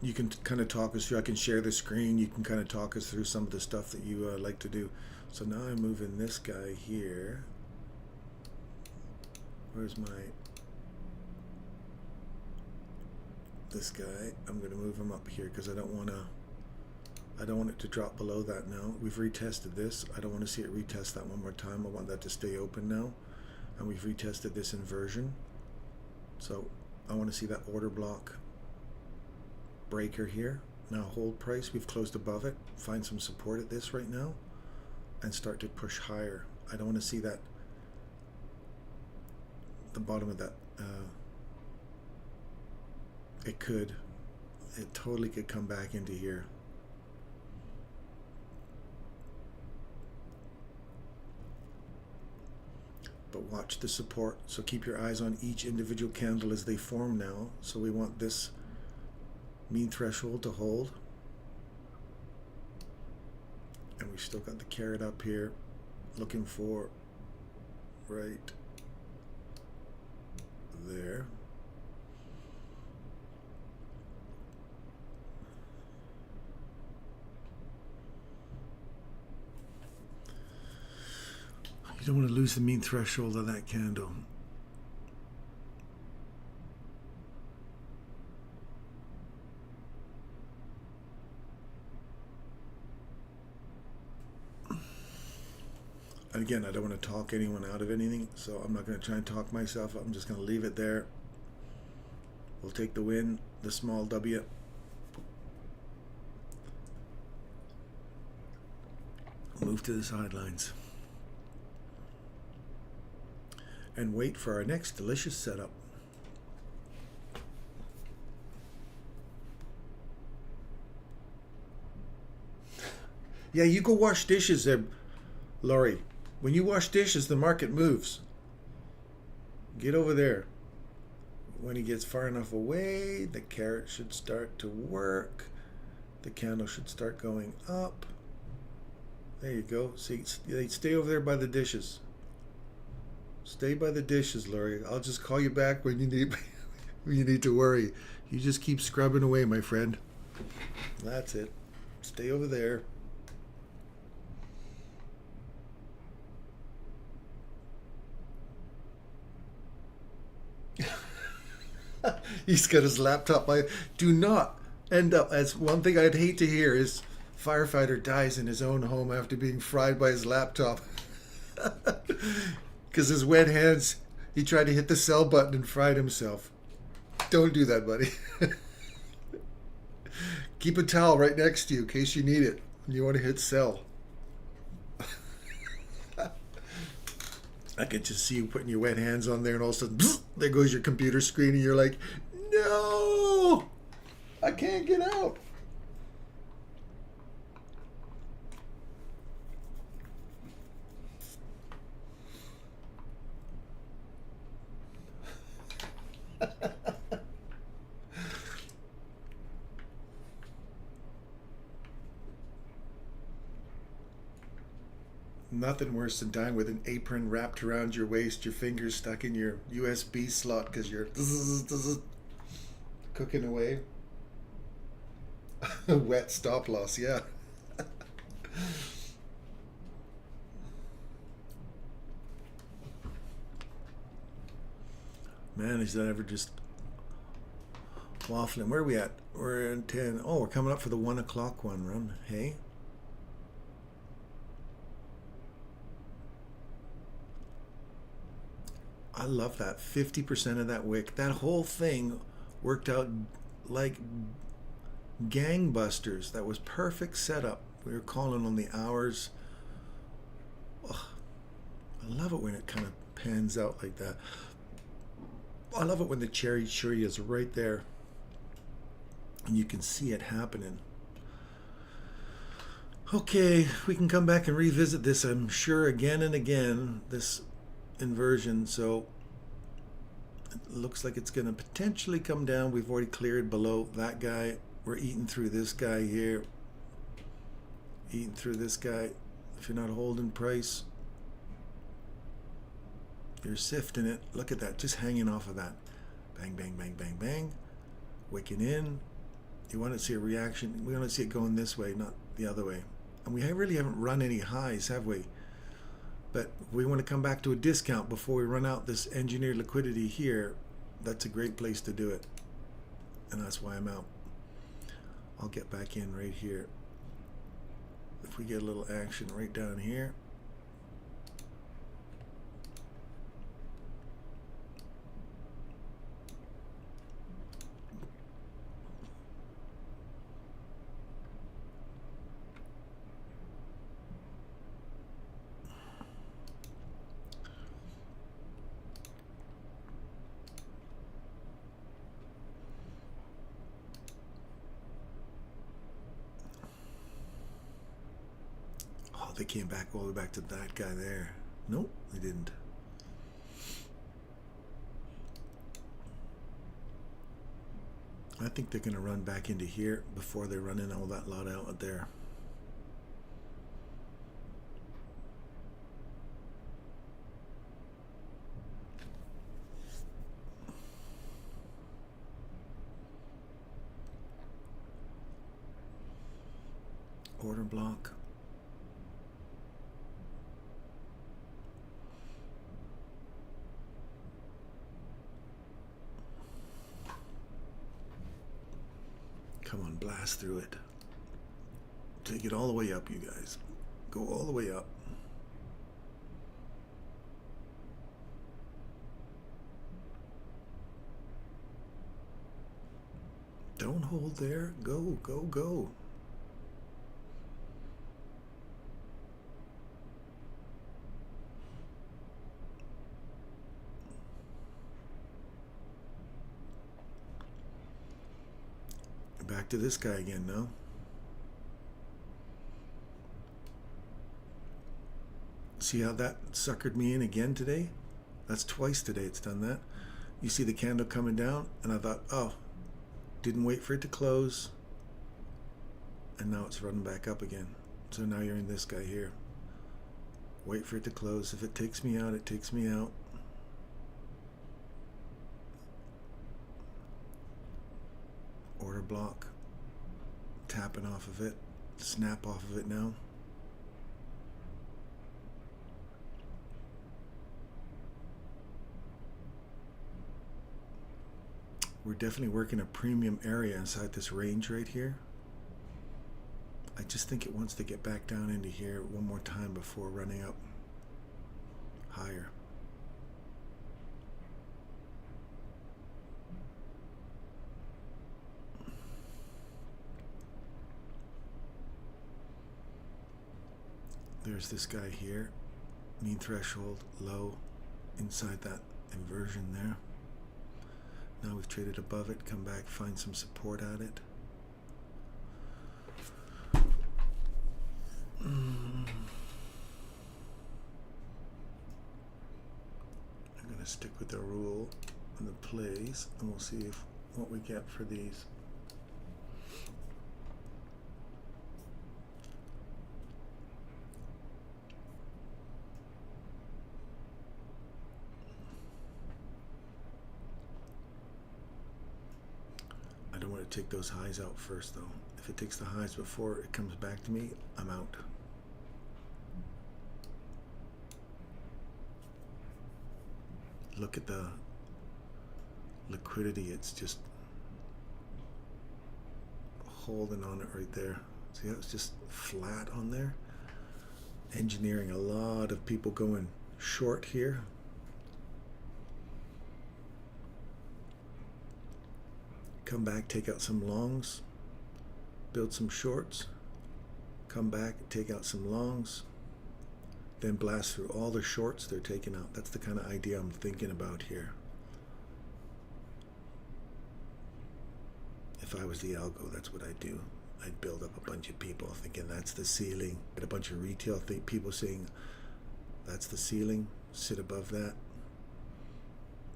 Speaker 1: you can kind of talk us through. I can share the screen. You can kind of talk us through some of the stuff that you like to do. So now I'm moving this guy here. Where's this guy? I'm going to move him up here because I don't want it to drop below that now. We've retested this. I don't want to see it retest that one more time. I want that to stay open now. And we've retested this inversion. So I want to see that order block breaker here. Now hold price. We've closed above it. Find some support at this right now and start to push higher. I don't want to see that, the bottom of that. It totally could come back into here. But watch the support. So keep your eyes on each individual candle as they form now. So we want this mean threshold to hold. And we've still got the carrot up here, looking for right there. You don't want to lose the mean threshold of that candle. And again, I don't want to talk anyone out of anything, so I'm not going to try and talk myself. I'm just going to leave it there. We'll take the win, the small W. Move to the sidelines. And wait for our next delicious setup. Yeah, you go wash dishes there, Laurie. When you wash dishes, the market moves. Get over there. When he gets far enough away, the carrot should start to work. The candle should start going up. There you go. See, stay over there by the dishes. Stay by the dishes, Laurie. I'll just call you back when you need to worry. You just keep scrubbing away, my friend. That's it. Stay over there. He's got his laptop. Do not end up, as one thing I'd hate to hear is firefighter dies in his own home after being fried by his laptop. Because his wet hands, he tried to hit the sell button and fried himself. Don't do that, buddy. Keep a towel right next to you in case you need it when you want to hit sell. I could just see you putting your wet hands on there and all of a sudden, there goes your computer screen and you're like, no, I can't get out. Nothing worse than dying with an apron wrapped around your waist, your fingers stuck in your USB slot because you're cooking away. Wet stop loss, yeah. Man, is that ever just waffling? Where are we at? We're in 10. Oh, we're coming up for the 1 o'clock one run. Hey? I love that. 50% of that wick. That whole thing worked out like gangbusters. That was perfect setup. We were calling on the hours. Oh, I love it when it kind of pans out like that. I love it when the cherry is right there and you can see it happening. Okay, we can come back and revisit this, I'm sure, again and again, this inversion. So It looks like it's going to potentially come down. We've already cleared below that guy. We're eating through this guy here. Eating through this guy. If you're not holding price, you're sifting it. Look at that, just hanging off of that. Bang, bang, bang, bang, bang. Wicking in. You want to see a reaction. We want to see it going this way, not the other way. And we really haven't run any highs, have we? But we want to come back to a discount before we run out this engineered liquidity here. That's a great place to do it. And that's why I'm out. I'll get back in right here. If we get a little action right down here. They came back all the way back to that guy there. Nope, they didn't. I think they're going to run back into here before they run in all that lot out there. Order block. Come on, blast through it. Take it all the way up, you guys. Go all the way up. Don't hold there. Go, go, go. Back to this guy again now. See how that suckered me in again today? That's twice today it's done that. You see the candle coming down, and I thought, oh, didn't wait for it to close, and now it's running back up again. So now you're in this guy here. Wait for it to close. If it takes me out, it takes me out. Order block, tapping off of it, snap off of it now. We're definitely working a premium area inside this range right here. I just think it wants to get back down into here one more time before running up higher. There's this guy here, mean threshold, low, inside that inversion there. Now we've traded above it, come back, find some support at it. I'm going to stick with the rule and the plays, and we'll see what we get for these. I don't want to take those highs out first though. If it takes the highs before it comes back to me, I'm out. Look at the liquidity, it's just holding on it right there. See how it's just flat on there? Engineering a lot of people going short here. Come back, take out some longs, build some shorts, come back, take out some longs, then blast through all the shorts they're taking out. That's the kind of idea I'm thinking about here. If I was the algo, that's what I'd do. I'd build up a bunch of people thinking that's the ceiling. Get a bunch of retail people saying that's the ceiling, sit above that.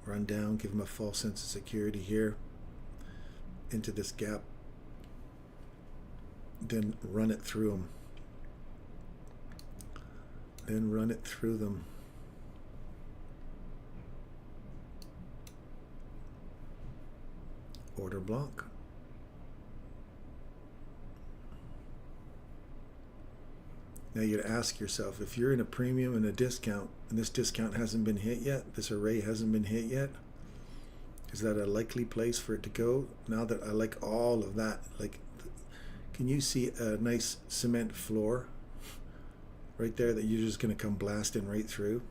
Speaker 1: run down, give them a false sense of security here into this gap, then run it through them. Then run it through them. Order block. Now you'd ask yourself, if you're in a premium and a discount, and this discount hasn't been hit yet, this array hasn't been hit yet, is that a likely place for it to go? Now that I like all of that, like, can you see a nice cement floor right there that you're just going to come blasting right through?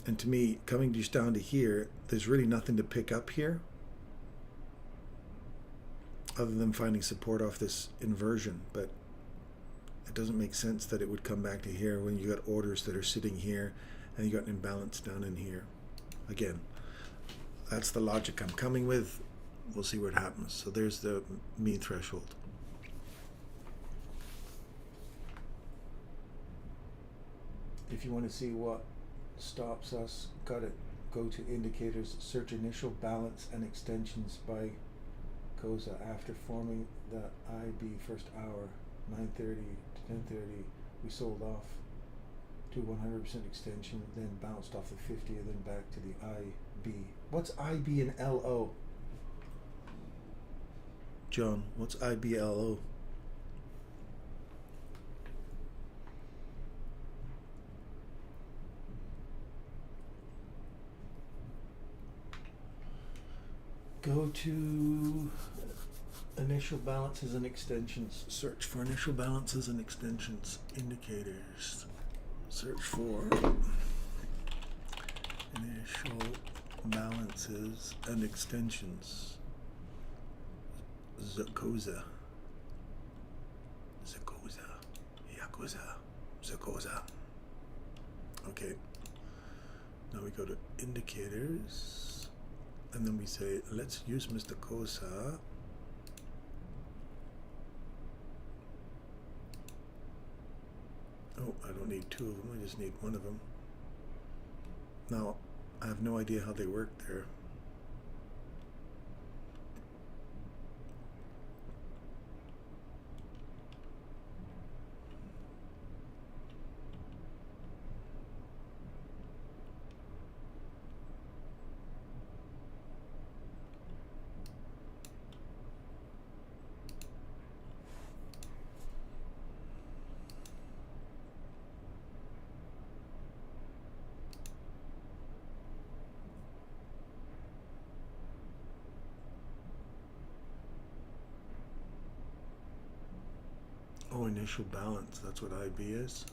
Speaker 1: And to me, coming just down to here, there's really nothing to pick up here other than finding support off this inversion, but it doesn't make sense that it would come back to here when you got orders that are sitting here and you got an imbalance down in here. Again, that's the logic I'm coming with. We'll see what happens. So there's the mean threshold. If you want to see what stops us, got it. Go to indicators, search initial balance and extensions by COSA after forming the IB first hour, 9:30 to 10:30. We sold off to 100% extension, then bounced off the 50 and then back to the IB. What's IB and LO? John, what's IBLO? Go to initial balances and extensions. Search for initial balances and extensions. Indicators. Search for initial balances and extensions. Zakoza. Yakuza. Zakoza. Okay. Now we go to indicators. And then we say, let's use Mr. Kosa. Oh, I don't need two of them, I just need one of them. Now, I have no idea how they work there. Oh, initial balance, that's what IB is.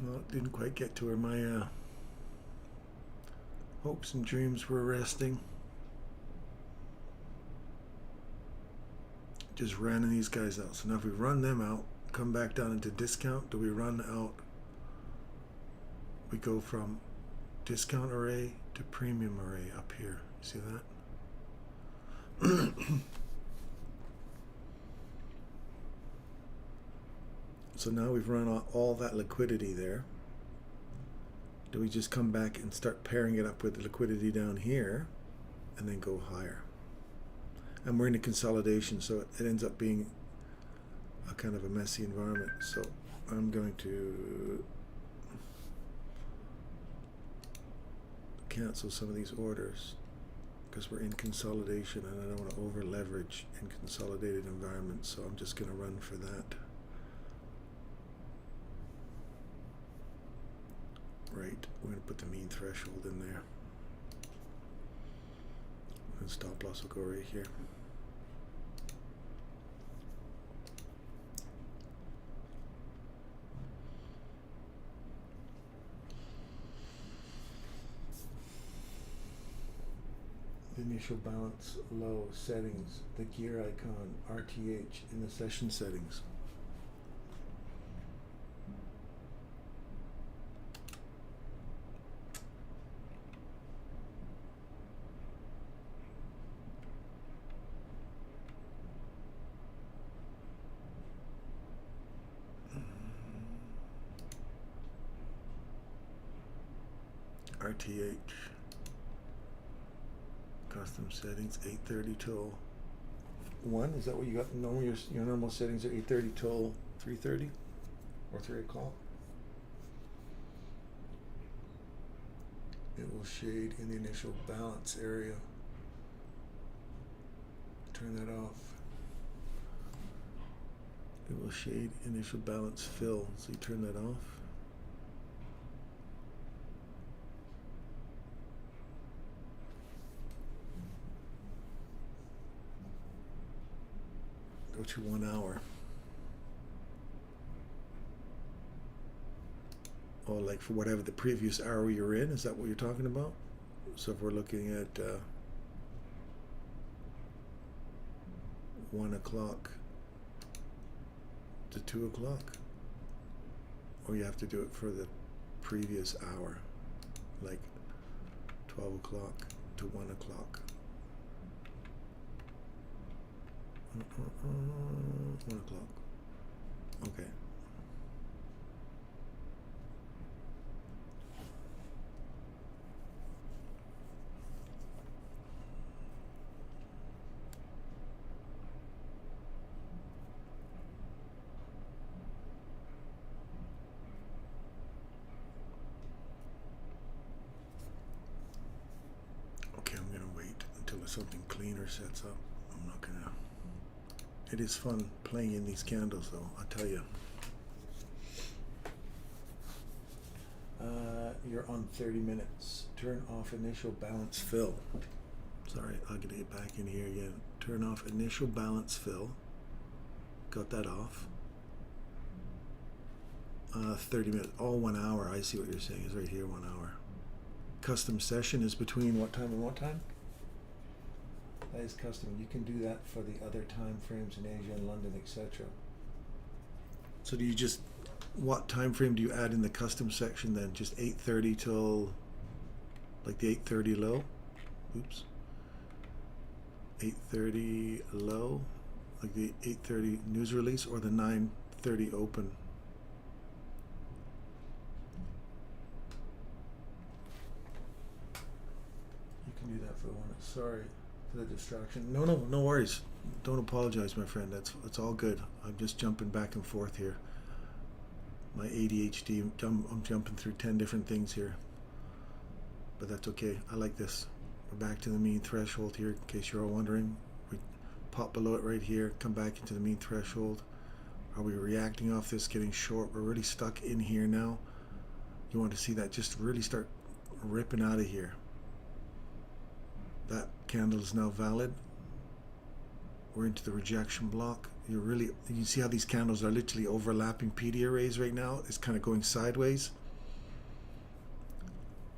Speaker 1: Well, it didn't quite get to where my hopes and dreams were resting. Just running these guys out. So now if we run them out, come back down into discount, do we run out? We go from discount array to premium array up here. You see that? So now we've run all that liquidity there. Do we just come back and start pairing it up with the liquidity down here and then go higher? And we're in a consolidation, so it ends up being a kind of a messy environment. So I'm going to cancel some of these orders because we're in consolidation and I don't want to over leverage in consolidated environments, so I'm just going to run for that. Right, we're going to put the mean threshold in there. And stop loss will go right here. The initial balance low settings, the gear icon, RTH in the session settings. RTH. Custom settings 8:30 till 1. Is that what you got? Normal, your normal settings are 8:30 till 3:30 or 3 o'clock. It will shade in the initial balance area. Turn that off. It will shade initial balance fill. So you turn that off. Go to 1 hour. Oh, like for whatever the previous hour you're in, is that what you're talking about? So if we're looking at 1 o'clock to 2 o'clock, or you have to do it for the previous hour, like 12 o'clock to 1 o'clock. 1 o'clock. Okay. Okay, I'm gonna wait until something cleaner sets up. I'm not gonna. It is fun playing in these candles, though, I'll tell you. You're on 30 minutes. Turn off initial balance fill. Sorry, I'll get it back in here again. Turn off initial balance fill. Got that off. 30 minutes. All 1 hour. I see what you're saying. Is right here, 1 hour. Custom session is between what time and what time? That is custom. You can do that for the other time frames in Asia and London, etc. So do you just, what time frame do you add in the custom section then? Just 8:30 till like the 8:30 low? Oops. 8:30 low, like the 8:30 news release, or the 9:30 open? You can do that for 1. Sorry for the distraction. No worries. Don't apologize, my friend. It's all good. I'm just jumping back and forth here. My ADHD, I'm jumping through 10 different things here. But that's okay. I like this. We're back to the mean threshold here, in case you're all wondering. We pop below it right here, come back into the mean threshold. Are we reacting off this, getting short? We're really stuck in here now. You want to see that just really start ripping out of here. That candle is now valid. We're into the rejection block. You see how these candles are literally overlapping PD arrays right now? It's kind of going sideways.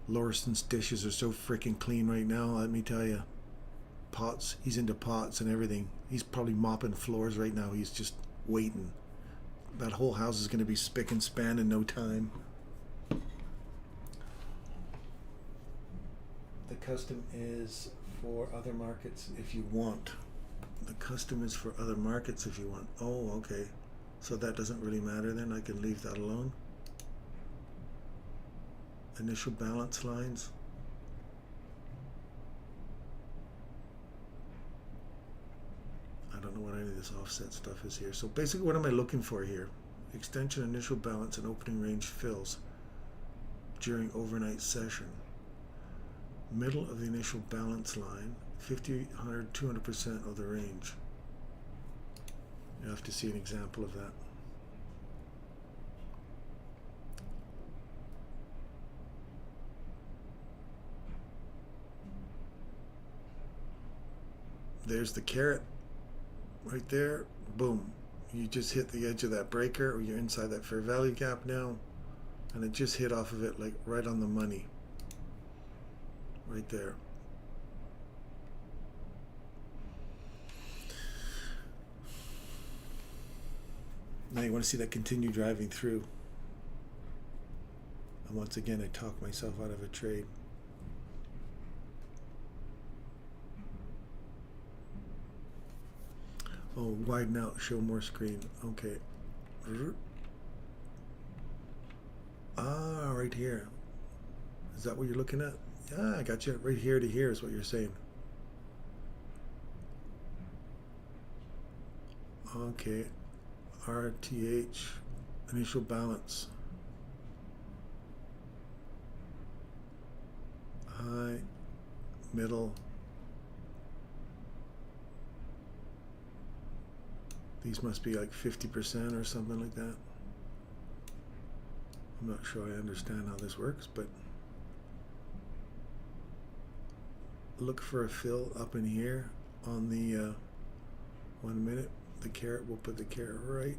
Speaker 1: Lauriston's dishes are so freaking clean right now, let me tell you. Pots, he's into pots and everything. He's probably mopping floors right now. He's just waiting. That whole house is going to be spick and span in no time. The custom is for other markets if you want. The custom is for other markets if you want. Oh, okay. So that doesn't really matter then. I can leave that alone. Initial balance lines. I don't know what any of this offset stuff is here. So basically, what am I looking for here? Extension, initial balance, and opening range fills during overnight session. Middle of the initial balance line, 50, 100, 200% of the range. You have to see an example of that. There's the carrot right there. Boom. You just hit the edge of that breaker, or you're inside that fair value gap now, and it just hit off of it like right on the money. Right there. Now you want to see that continue driving through. And once again, I talk myself out of a trade. Oh, widen out, show more screen. Okay. Ah, right here. Is that what you're looking at? Yeah, I got you. Right here to here is what you're saying. Okay. RTH, initial balance. High, middle. These must be like 50% or something like that. I'm not sure I understand how this works, but look for a fill up in here on the 1 minute. The carrot, we'll put the carrot right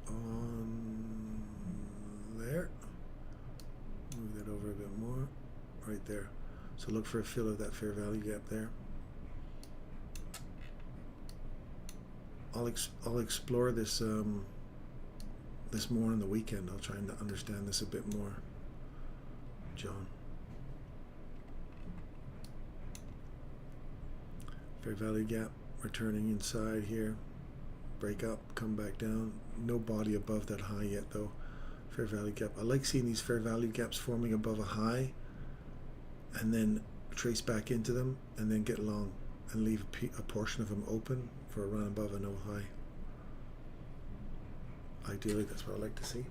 Speaker 1: on there. Move that over a bit more. Right there. So look for a fill of that fair value gap there. I'll explore this this more on the weekend. I'll try to understand this a bit more, John. Fair value gap returning inside here. Break up, come back down. No body above that high yet though. Fair value gap. I like seeing these fair value gaps forming above a high and then trace back into them and then get long and leave a portion of them open for a run above a no high. Ideally, that's what I like to see.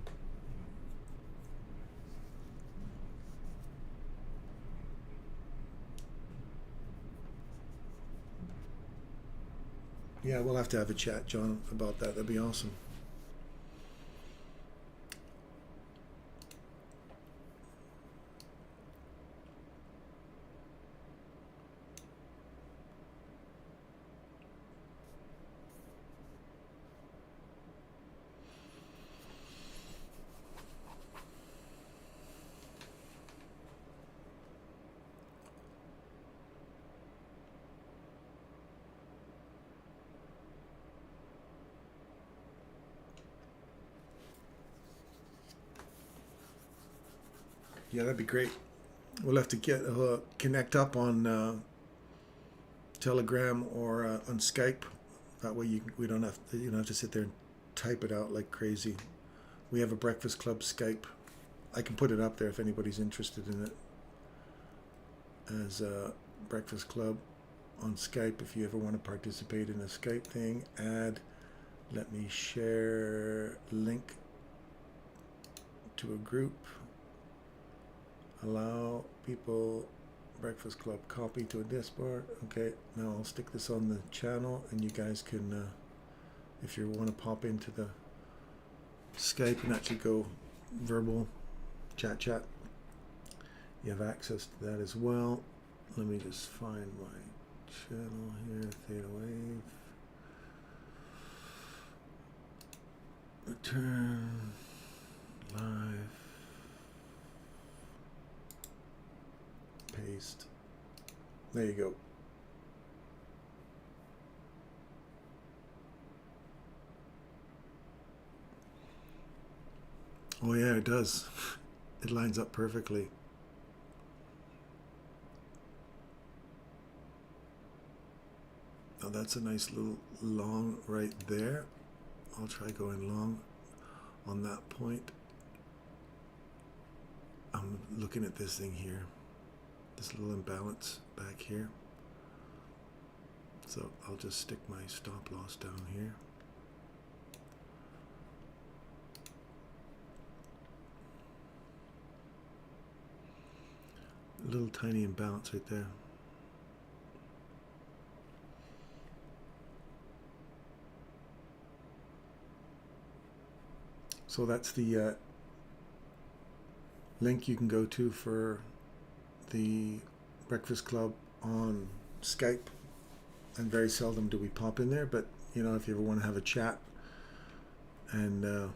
Speaker 1: Yeah, we'll have to have a chat, John, about that. That'd be awesome. Yeah, that'd be great. We'll have to get connect up on Telegram or on Skype. That way we don't have to, you don't have to sit there and type it out like crazy. We have a Breakfast Club Skype. I can put it up there if anybody's interested in it. As a Breakfast Club on Skype, if you ever want to participate in a Skype thing, let me share link to a group. Allow people, Breakfast Club, copy to a Discord. Okay, now I'll stick this on the channel and you guys can, if you want to pop into the Skype and actually go verbal chat, you have access to that as well. Let me just find my channel here, ThetaWave. Return, live. Paste. There you go. Oh yeah, it does. It lines up perfectly. Now that's a nice little long right there. I'll try going long on that point. I'm looking at this thing here. This little imbalance back here. So I'll just stick my stop loss down here. A little tiny imbalance right there. So that's the link you can go to for the Breakfast Club on Skype, and very seldom do we pop in there, but you know, if you ever want to have a chat and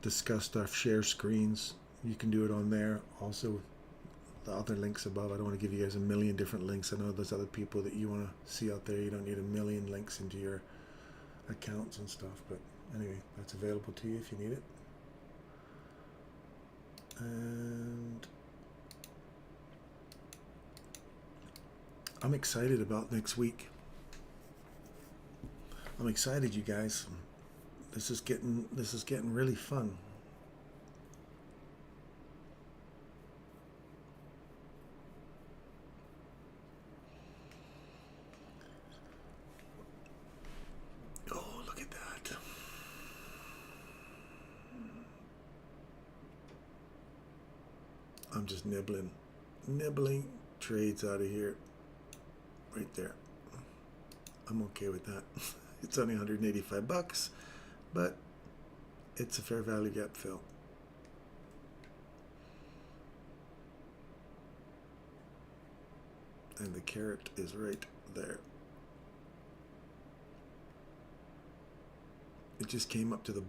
Speaker 1: discuss stuff, share screens, you can do it on there. Also the other links above. I don't want to give you guys a million different links. I know there's other people that you want to see out there. You don't need a million links into your accounts and stuff, but anyway, that's available to you if you need it. And I'm excited about next week. I'm excited, you guys. This is getting really fun. I'm just nibbling trades out of here, right there. I'm okay with that. It's only 185 bucks, but it's a fair value gap fill. And the carrot is right there. It just came up to the,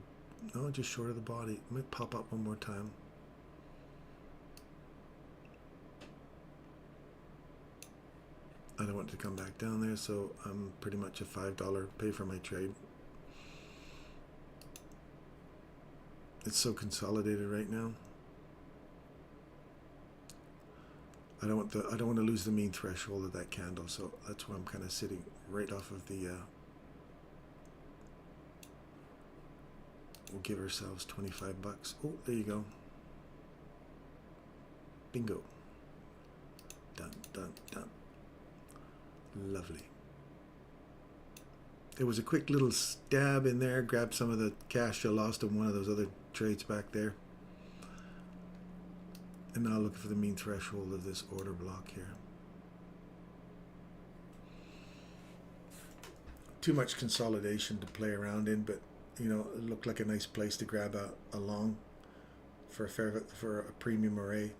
Speaker 1: no, just short of the body. It might pop up one more time. I don't want it to come back down there, so I'm pretty much a $5 pay for my trade. It's so consolidated right now. I don't want to lose the mean threshold of that candle, so that's why I'm kind of sitting right off of the. We'll give ourselves 25 bucks. Oh, there you go. Bingo. Done, done, done. Lovely. There was a quick little stab in there, grabbed some of the cash I lost in one of those other trades back there. And now looking for the mean threshold of this order block here. Too much consolidation to play around in, but you know, it looked like a nice place to grab a long for a premium array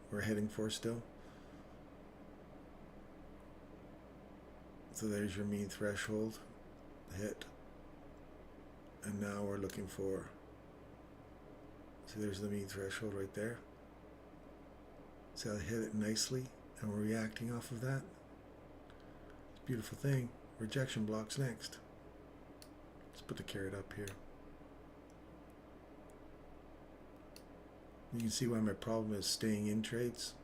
Speaker 1: we're heading for still. So there's your mean threshold hit, and now we're looking for. See, there's the mean threshold right there. See how I hit it nicely, and we're reacting off of that. It's a beautiful thing. Rejection blocks next. Let's put the carrot up here. You can see why my problem is staying in trades.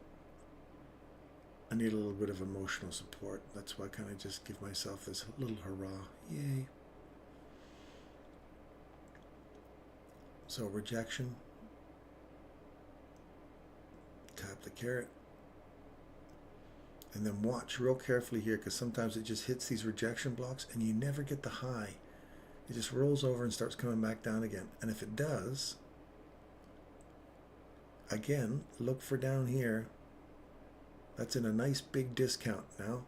Speaker 1: I need a little bit of emotional support. That's why I kind of just give myself this little hurrah. Yay. So rejection. Tap the carrot. And then watch real carefully here, because sometimes it just hits these rejection blocks and you never get the high. It just rolls over and starts coming back down again. And if it does, again, look for down here. That's in a nice big discount now.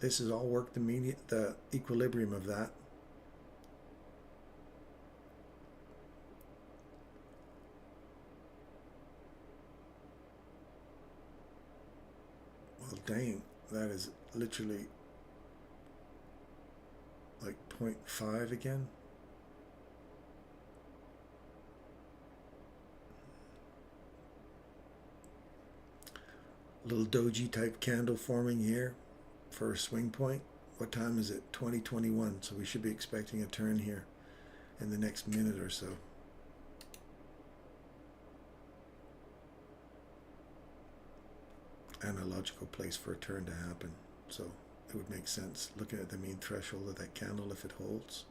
Speaker 1: This has all worked the equilibrium of that. Well, dang, that is literally like 0.5 again. Little doji type candle forming here for a swing point. What time is it? 2021. So we should be expecting a turn here in the next minute or so. And a logical place for a turn to happen. So it would make sense looking at the mean threshold of that candle if it holds.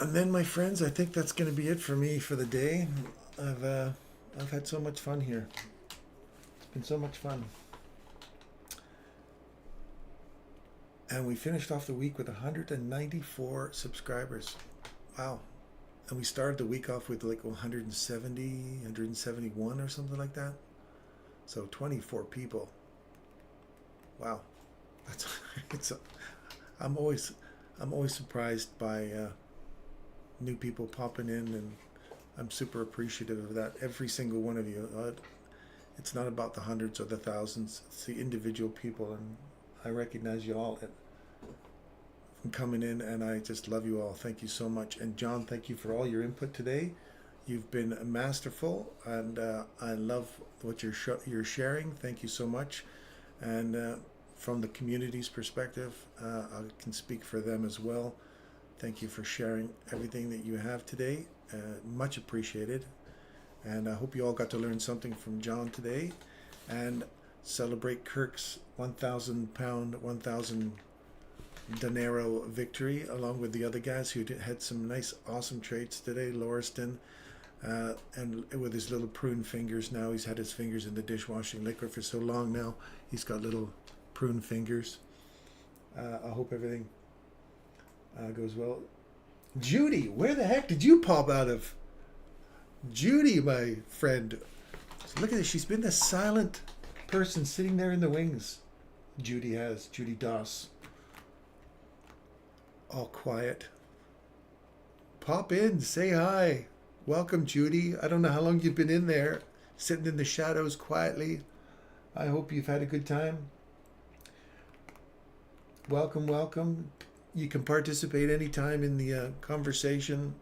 Speaker 1: And then, my friends, I think that's going to be it for me for the day. I've had so much fun here. It's been so much fun. And we finished off the week with 194 subscribers. Wow. And we started the week off with like 170, 171 or something like that. So 24 people. Wow. I'm always surprised by new people popping in, and I'm super appreciative of that. Every single one of you. It's not about the hundreds or the thousands. It's the individual people, and I recognize you all from coming in, and I just love you all. Thank you so much. And John, thank you for all your input today. You've been masterful, and I love what you're sharing. Thank you so much. And from the community's perspective, I can speak for them as well. Thank you for sharing everything that you have today. Much appreciated. And I hope you all got to learn something from John today, and celebrate Kirk's 1,000 pound, 1,000 dinero victory, along with the other guys who had some nice, awesome trades today. Lauriston, and with his little prune fingers now, he's had his fingers in the dishwashing liquid for so long now, he's got little prune fingers. I hope everything goes well. Judy, where the heck did you pop out of? Judy, my friend. So look at this. She's been the silent person sitting there in the wings. Judy Doss. All quiet. Pop in, say hi. Welcome, Judy. I don't know how long you've been in there, sitting in the shadows quietly. I hope you've had a good time. Welcome, welcome. You can participate anytime in the conversation,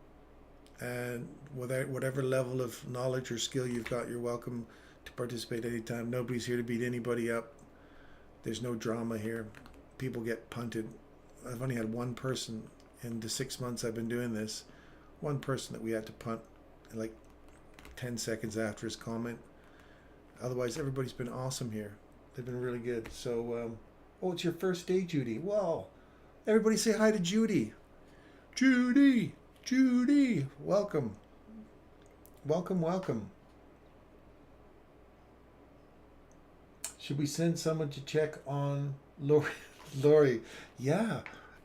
Speaker 1: and whatever level of knowledge or skill you've got, you're welcome to participate anytime. Nobody's here to beat anybody up. There's no drama here. People get punted. I've only had one person in the 6 months I've been doing this. One person that we had to punt like 10 seconds after his comment. Otherwise, everybody's been awesome here. They've been really good. So, oh, it's your first day, Judy. Wow. Everybody say hi to Judy. Judy, Judy. Welcome. Welcome, welcome. Should we send someone to check on Lori? Yeah.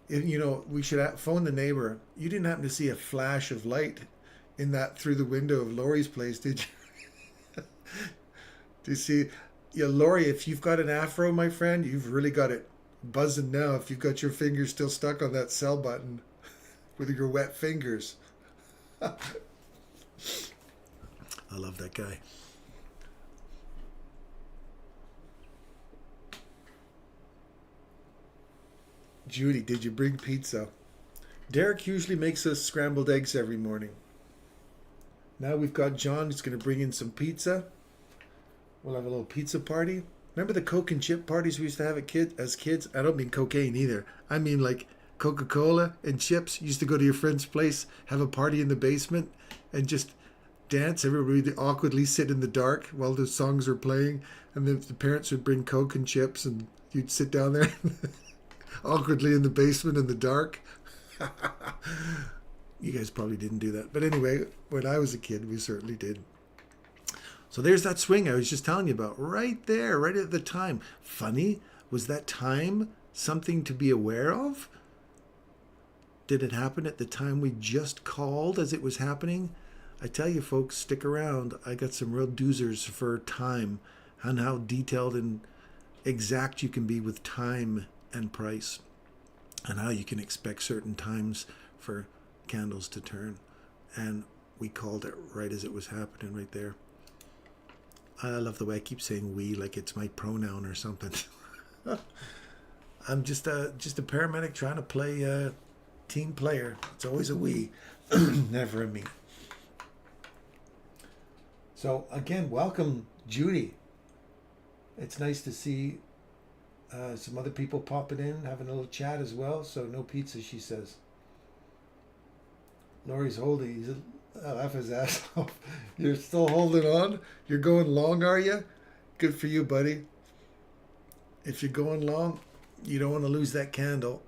Speaker 1: You know, we should phone the neighbor. You didn't happen to see a flash of light in that through the window of Lori's place, did you? Do you see? Yeah, Lori, if you've got an afro, my friend, you've really got it buzzing now. If you've got your fingers still stuck on that sell button with your wet fingers. I love that guy. Judy, did you bring pizza? Derek usually makes us scrambled eggs every morning. Now we've got John who's going to bring in some pizza. We'll have a little pizza party. Remember the Coke and chip parties we used to have as kids? I don't mean cocaine either. I mean like Coca-Cola and chips. You used to go to your friend's place, have a party in the basement, and just dance. Everybody would awkwardly sit in the dark while the songs are playing. And then the parents would bring Coke and chips, and you'd sit down there awkwardly in the basement in the dark. You guys probably didn't do that. But anyway, when I was a kid, we certainly did. So there's that swing I was just telling you about. Right there, right at the time. Funny, was that time something to be aware of? Did it happen at the time we just called as it was happening? I tell you folks, stick around. I got some real doozers for time and how detailed and exact you can be with time and price, and how you can expect certain times for candles to turn. And we called it right as it was happening right there. I love the way I keep saying we like it's my pronoun or something. I'm just a paramedic trying to play a team player. It's always a we, never a me. So again, welcome, Judy. It's nice to see some other people popping in, having a little chat as well. So no pizza, she says. Lori's holding. He's laugh his ass off. You're still holding on? You're going long, are you? Good for you, buddy. If you're going long, you don't want to lose that candle.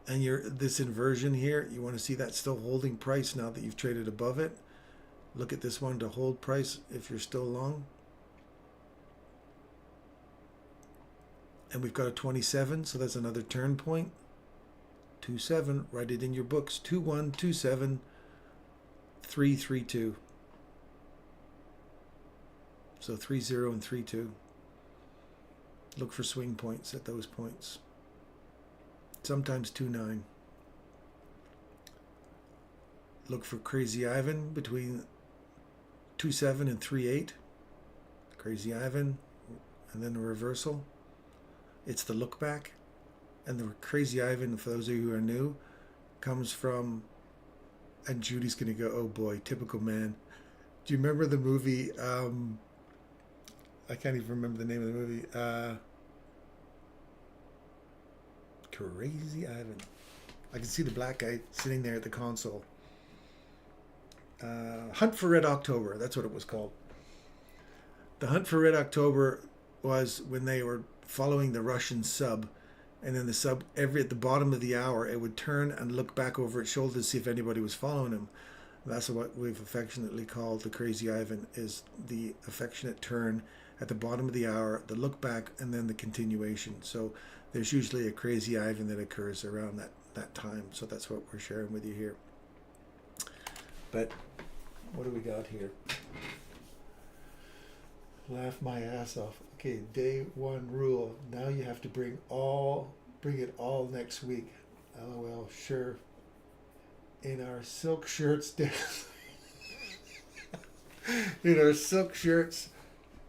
Speaker 1: And this inversion here, you want to see that still holding price now that you've traded above it. Look at this one to hold price if you're still long. And we've got a 27, so that's another turn point. 27, write it in your books. 2127 332. So 30 and 32. Look for swing points at those points. Sometimes 29. Look for Crazy Ivan between 27 and 38. Crazy Ivan, and then a reversal. It's the look back. And the Crazy Ivan, for those of you who are new, comes from, and Judy's going to go, oh boy, typical man. Do you remember the movie, I can't even remember the name of the movie, Crazy Ivan. I can see the black guy sitting there at the console. Hunt for Red October, that's what it was called. The Hunt for Red October was when they were following the Russian sub, and then the sub, at the bottom of the hour, it would turn and look back over its shoulder to see if anybody was following him. That's what we've affectionately called the Crazy Ivan, is the affectionate turn at the bottom of the hour, the look back, and then the continuation. So there's usually a crazy Ivan that occurs around that time. So that's what we're sharing with you here. But what do we got here? Laugh my ass off. Okay, day one rule. Now you have to bring it all next week. LOL, sure. In our silk shirts, in our silk shirts,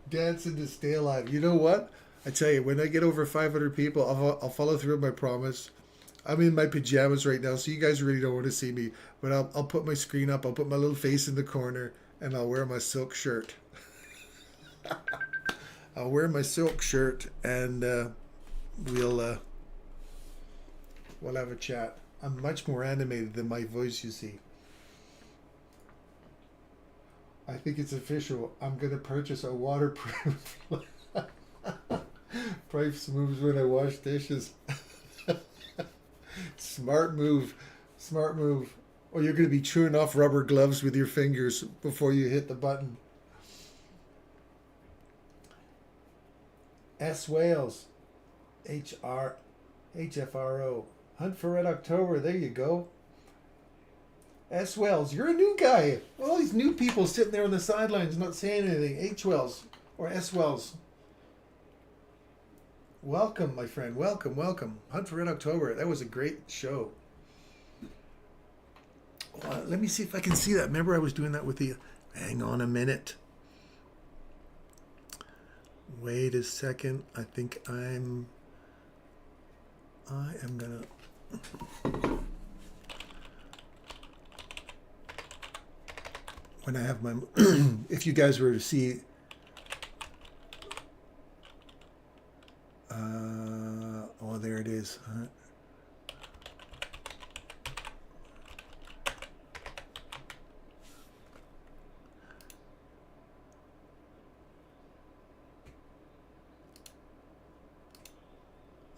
Speaker 1: dancing to stay alive. You know what? I tell you, when I get over 500 people, I'll follow through with my promise. I'm in my pajamas right now, so you guys really don't want to see me. But I'll put my screen up. I'll put my little face in the corner, and I'll wear my silk shirt. I'll wear my silk shirt, and we'll have a chat. I'm much more animated than my voice, you see. I think it's official. I'm going to purchase a waterproof. Price moves when I wash dishes. Smart move. Smart move. Or you're going to be chewing off rubber gloves with your fingers before you hit the button. S. Wales. HFRO. Hunt for Red October. There you go. S. Wells, you're a new guy. All these new people sitting there on the sidelines not saying anything. H. Wells or S. Wells. Welcome, my friend. Welcome, welcome. Hunt for Red October. That was a great show. Let me see if I can see that. Remember I was doing that with the... Hang on a minute. Wait a second. I think I am going to... When I have my... if you guys were to see... oh, there it is.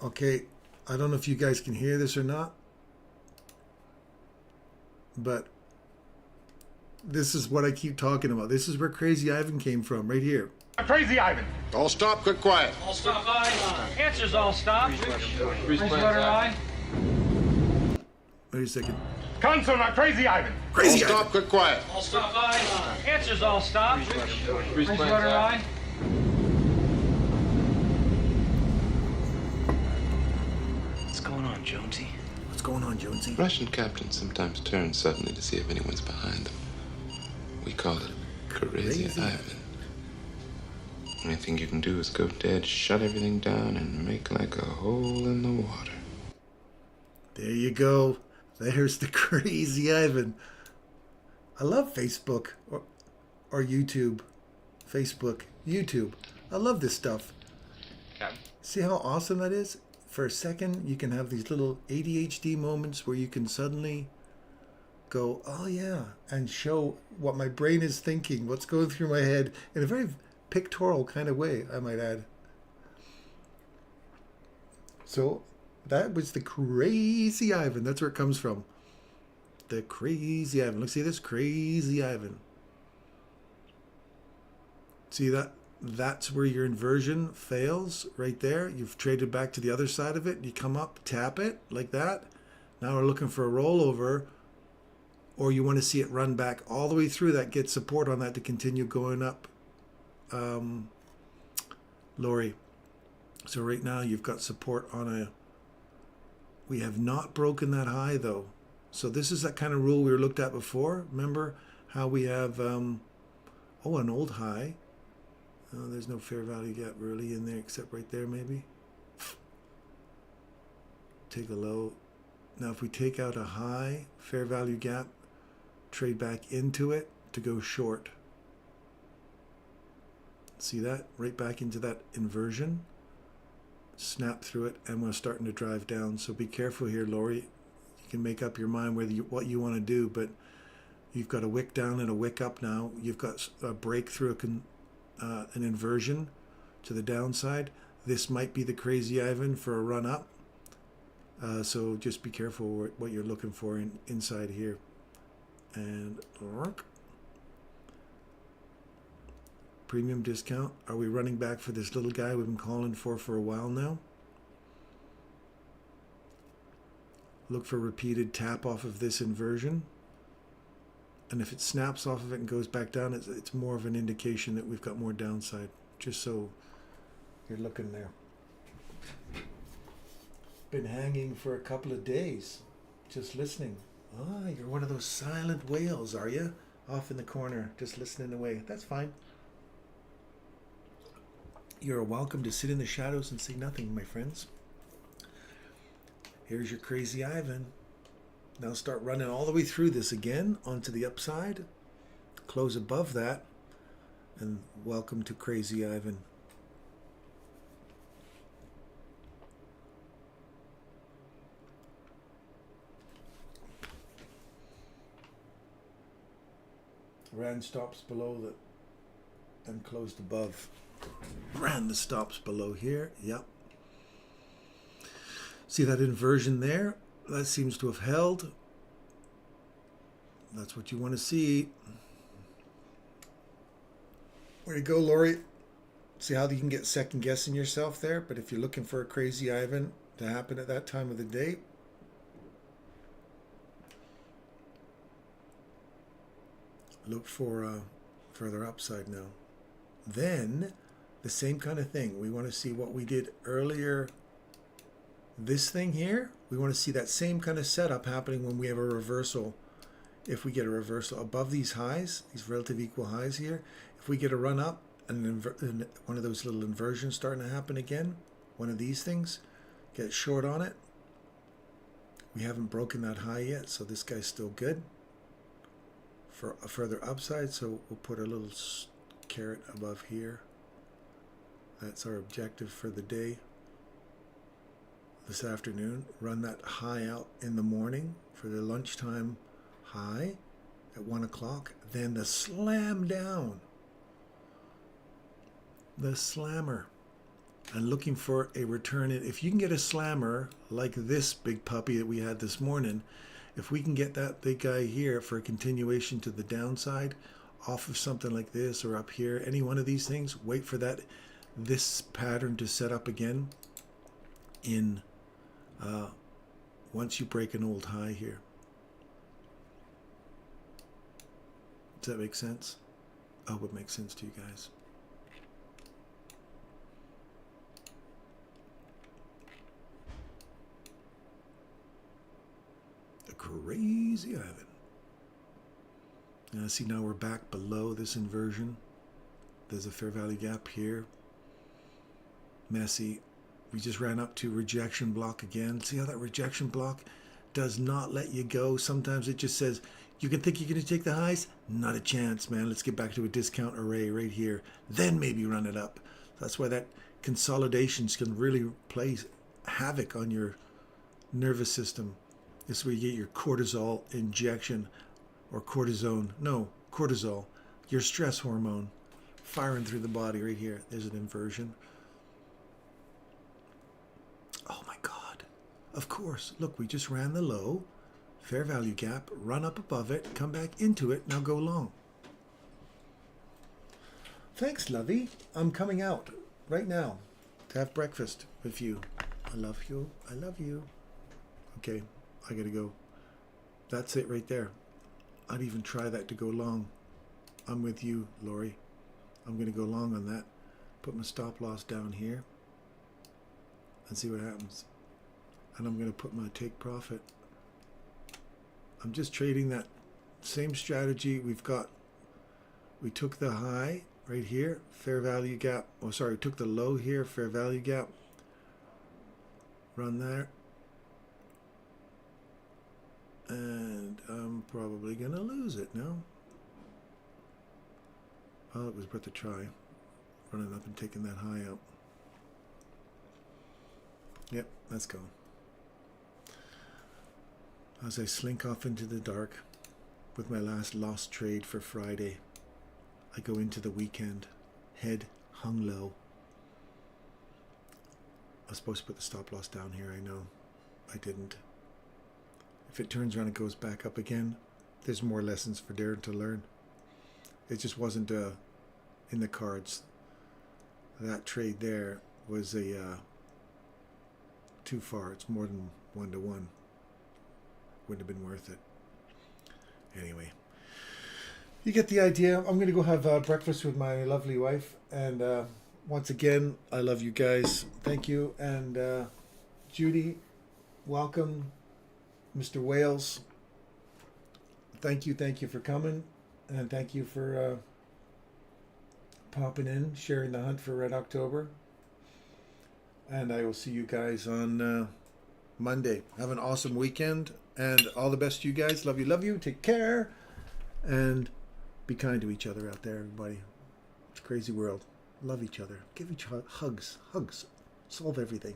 Speaker 1: Okay, I don't know if you guys can hear this or not, but this is what I keep talking about. This is where Crazy Ivan came from, right here.
Speaker 3: Crazy Ivan.
Speaker 4: All stop, quick quiet.
Speaker 5: All stop, aye. Answers all stop. Freeze letter aye.
Speaker 1: Wait a second.
Speaker 3: Console, not Crazy Ivan.
Speaker 1: Crazy
Speaker 4: All
Speaker 1: Ivan.
Speaker 4: stop, quick quiet.
Speaker 5: All stop, aye. Answers all stop. Freeze letter aye.
Speaker 6: What's going on, Jonesy?
Speaker 1: What's going on, Jonesy?
Speaker 7: Russian captains sometimes turn suddenly to see if anyone's behind them. We call it Crazy Ivan. Only thing you can do is go dead, shut everything down, and make like a hole in the water.
Speaker 1: There you go. There's the Crazy Ivan. I love Facebook or YouTube. Facebook, YouTube. I love this stuff.
Speaker 6: Okay.
Speaker 1: See how awesome that is? For a second, you can have these little ADHD moments where you can suddenly go, oh yeah, and show what my brain is thinking, what's going through my head in a very pictorial kind of way, I might add. So that was the Crazy Ivan. That's where it comes from. The Crazy Ivan. Look, see this? Crazy Ivan. See that? That's where your inversion fails right there. You've traded back to the other side of it. You come up, tap it like that. Now we're looking for a rollover, or you want to see it run back all the way through that, get support on that to continue going up. Lori. So right now you've got support on a... We have not broken that high though. So this is that kind of rule we were looked at before. Remember how we have, an old high. Oh, there's no fair value gap really in there except right there maybe. Take a low. Now if we take out a high fair value gap, trade back into it to go short. See that? Right back into that inversion. Snap through it, and we're starting to drive down. So be careful here, Lori. You can make up your mind what you want to do, but you've got a wick down and a wick up now. You've got a breakthrough, an inversion to the downside. This might be the Crazy Ivan for a run up. So just be careful what you're looking for inside here. And premium discount. Are we running back for this little guy we've been calling for a while now? Look for repeated tap off of this inversion. And if it snaps off of it and goes back down, it's more of an indication that we've got more downside. Just so you're looking there. Been hanging for a couple of days, just listening. Ah, you're one of those silent whales, are you? Off in the corner, just listening away. That's fine. You're welcome to sit in the shadows and say nothing, my friends. Here's your Crazy Ivan. Now start running all the way through this again onto the upside. Close above that. And welcome to Crazy Ivan. Ran stops below that and closed above. Ran the stops below here. Yep. See that inversion there? That seems to have held. That's what you want to see. Way to go, Lori. See how you can get second guessing yourself there? But if you're looking for a Crazy Ivan to happen at that time of the day, look for further upside now. Then, the same kind of thing. We want to see what we did earlier. This thing here, we want to see that same kind of setup happening when we have a reversal. If we get a reversal above these highs, these relative equal highs here, if we get a run up and one of those little inversions starting to happen again, one of these things, get short on it. We haven't broken that high yet, so this guy's still good for a further upside. So we'll put a little caret above here. That's our objective for the day. This afternoon, run that high out in the morning for the lunchtime high at 1 o'clock. Then the slam down, the slammer, and looking for a return in. If you can get a slammer like this big puppy that we had this morning, if we can get that big guy here for a continuation to the downside off of something like this or up here, any one of these things, wait for this pattern to set up again in once you break an old high here. Does that make sense? I hope it makes sense to you guys. The Crazy Ivan. Now see, now we're back below this inversion. There's a fair value gap here. Messy. We just ran up to rejection block again. See how that rejection block does not let you go? Sometimes it just says, you can think you're going to take the highs? Not a chance, man. Let's get back to a discount array right here. Then maybe run it up. That's why that consolidations can really play havoc on your nervous system. This is where you get your cortisol injection or cortisone. No, cortisol. Your stress hormone firing through the body right here. There's an inversion. Oh my God. Of course. Look, we just ran the low. Fair value gap. Run up above it. Come back into it. Now go long. Thanks, lovey. I'm coming out right now to have breakfast with you. I love you. I love you. Okay. I gotta go. That's it right there. I'd even try that to go long. I'm with you, Lori. I'm gonna go long on that. Put my stop loss down here and see what happens. And I'm gonna put my take profit. I'm just trading that same strategy we've got. We took the high right here, fair value gap. Oh, sorry, we took the low here, fair value gap. Run there. And I'm probably gonna lose it now. Well, it was worth a try. Running up and taking that high out. Yep, let's go. As I slink off into the dark with my last lost trade for Friday, I go into the weekend, head hung low. I was supposed to put the stop loss down here, I know. I didn't. If it turns around and goes back up again, there's more lessons for Darren to learn. It just wasn't in the cards. That trade there was a too far. It's more than 1 to 1. Wouldn't have been worth it. Anyway, you get the idea. I'm going to go have breakfast with my lovely wife. And once again, I love you guys. Thank you. And Judy, welcome. Mr. Wales, thank you for coming. And thank you for popping in, sharing the hunt for Red October. And I will see you guys on Monday. Have an awesome weekend. And all the best to you guys. Love you. Take care. And be kind to each other out there, everybody. It's a crazy world. Love each other. Give each other hugs. Solve everything.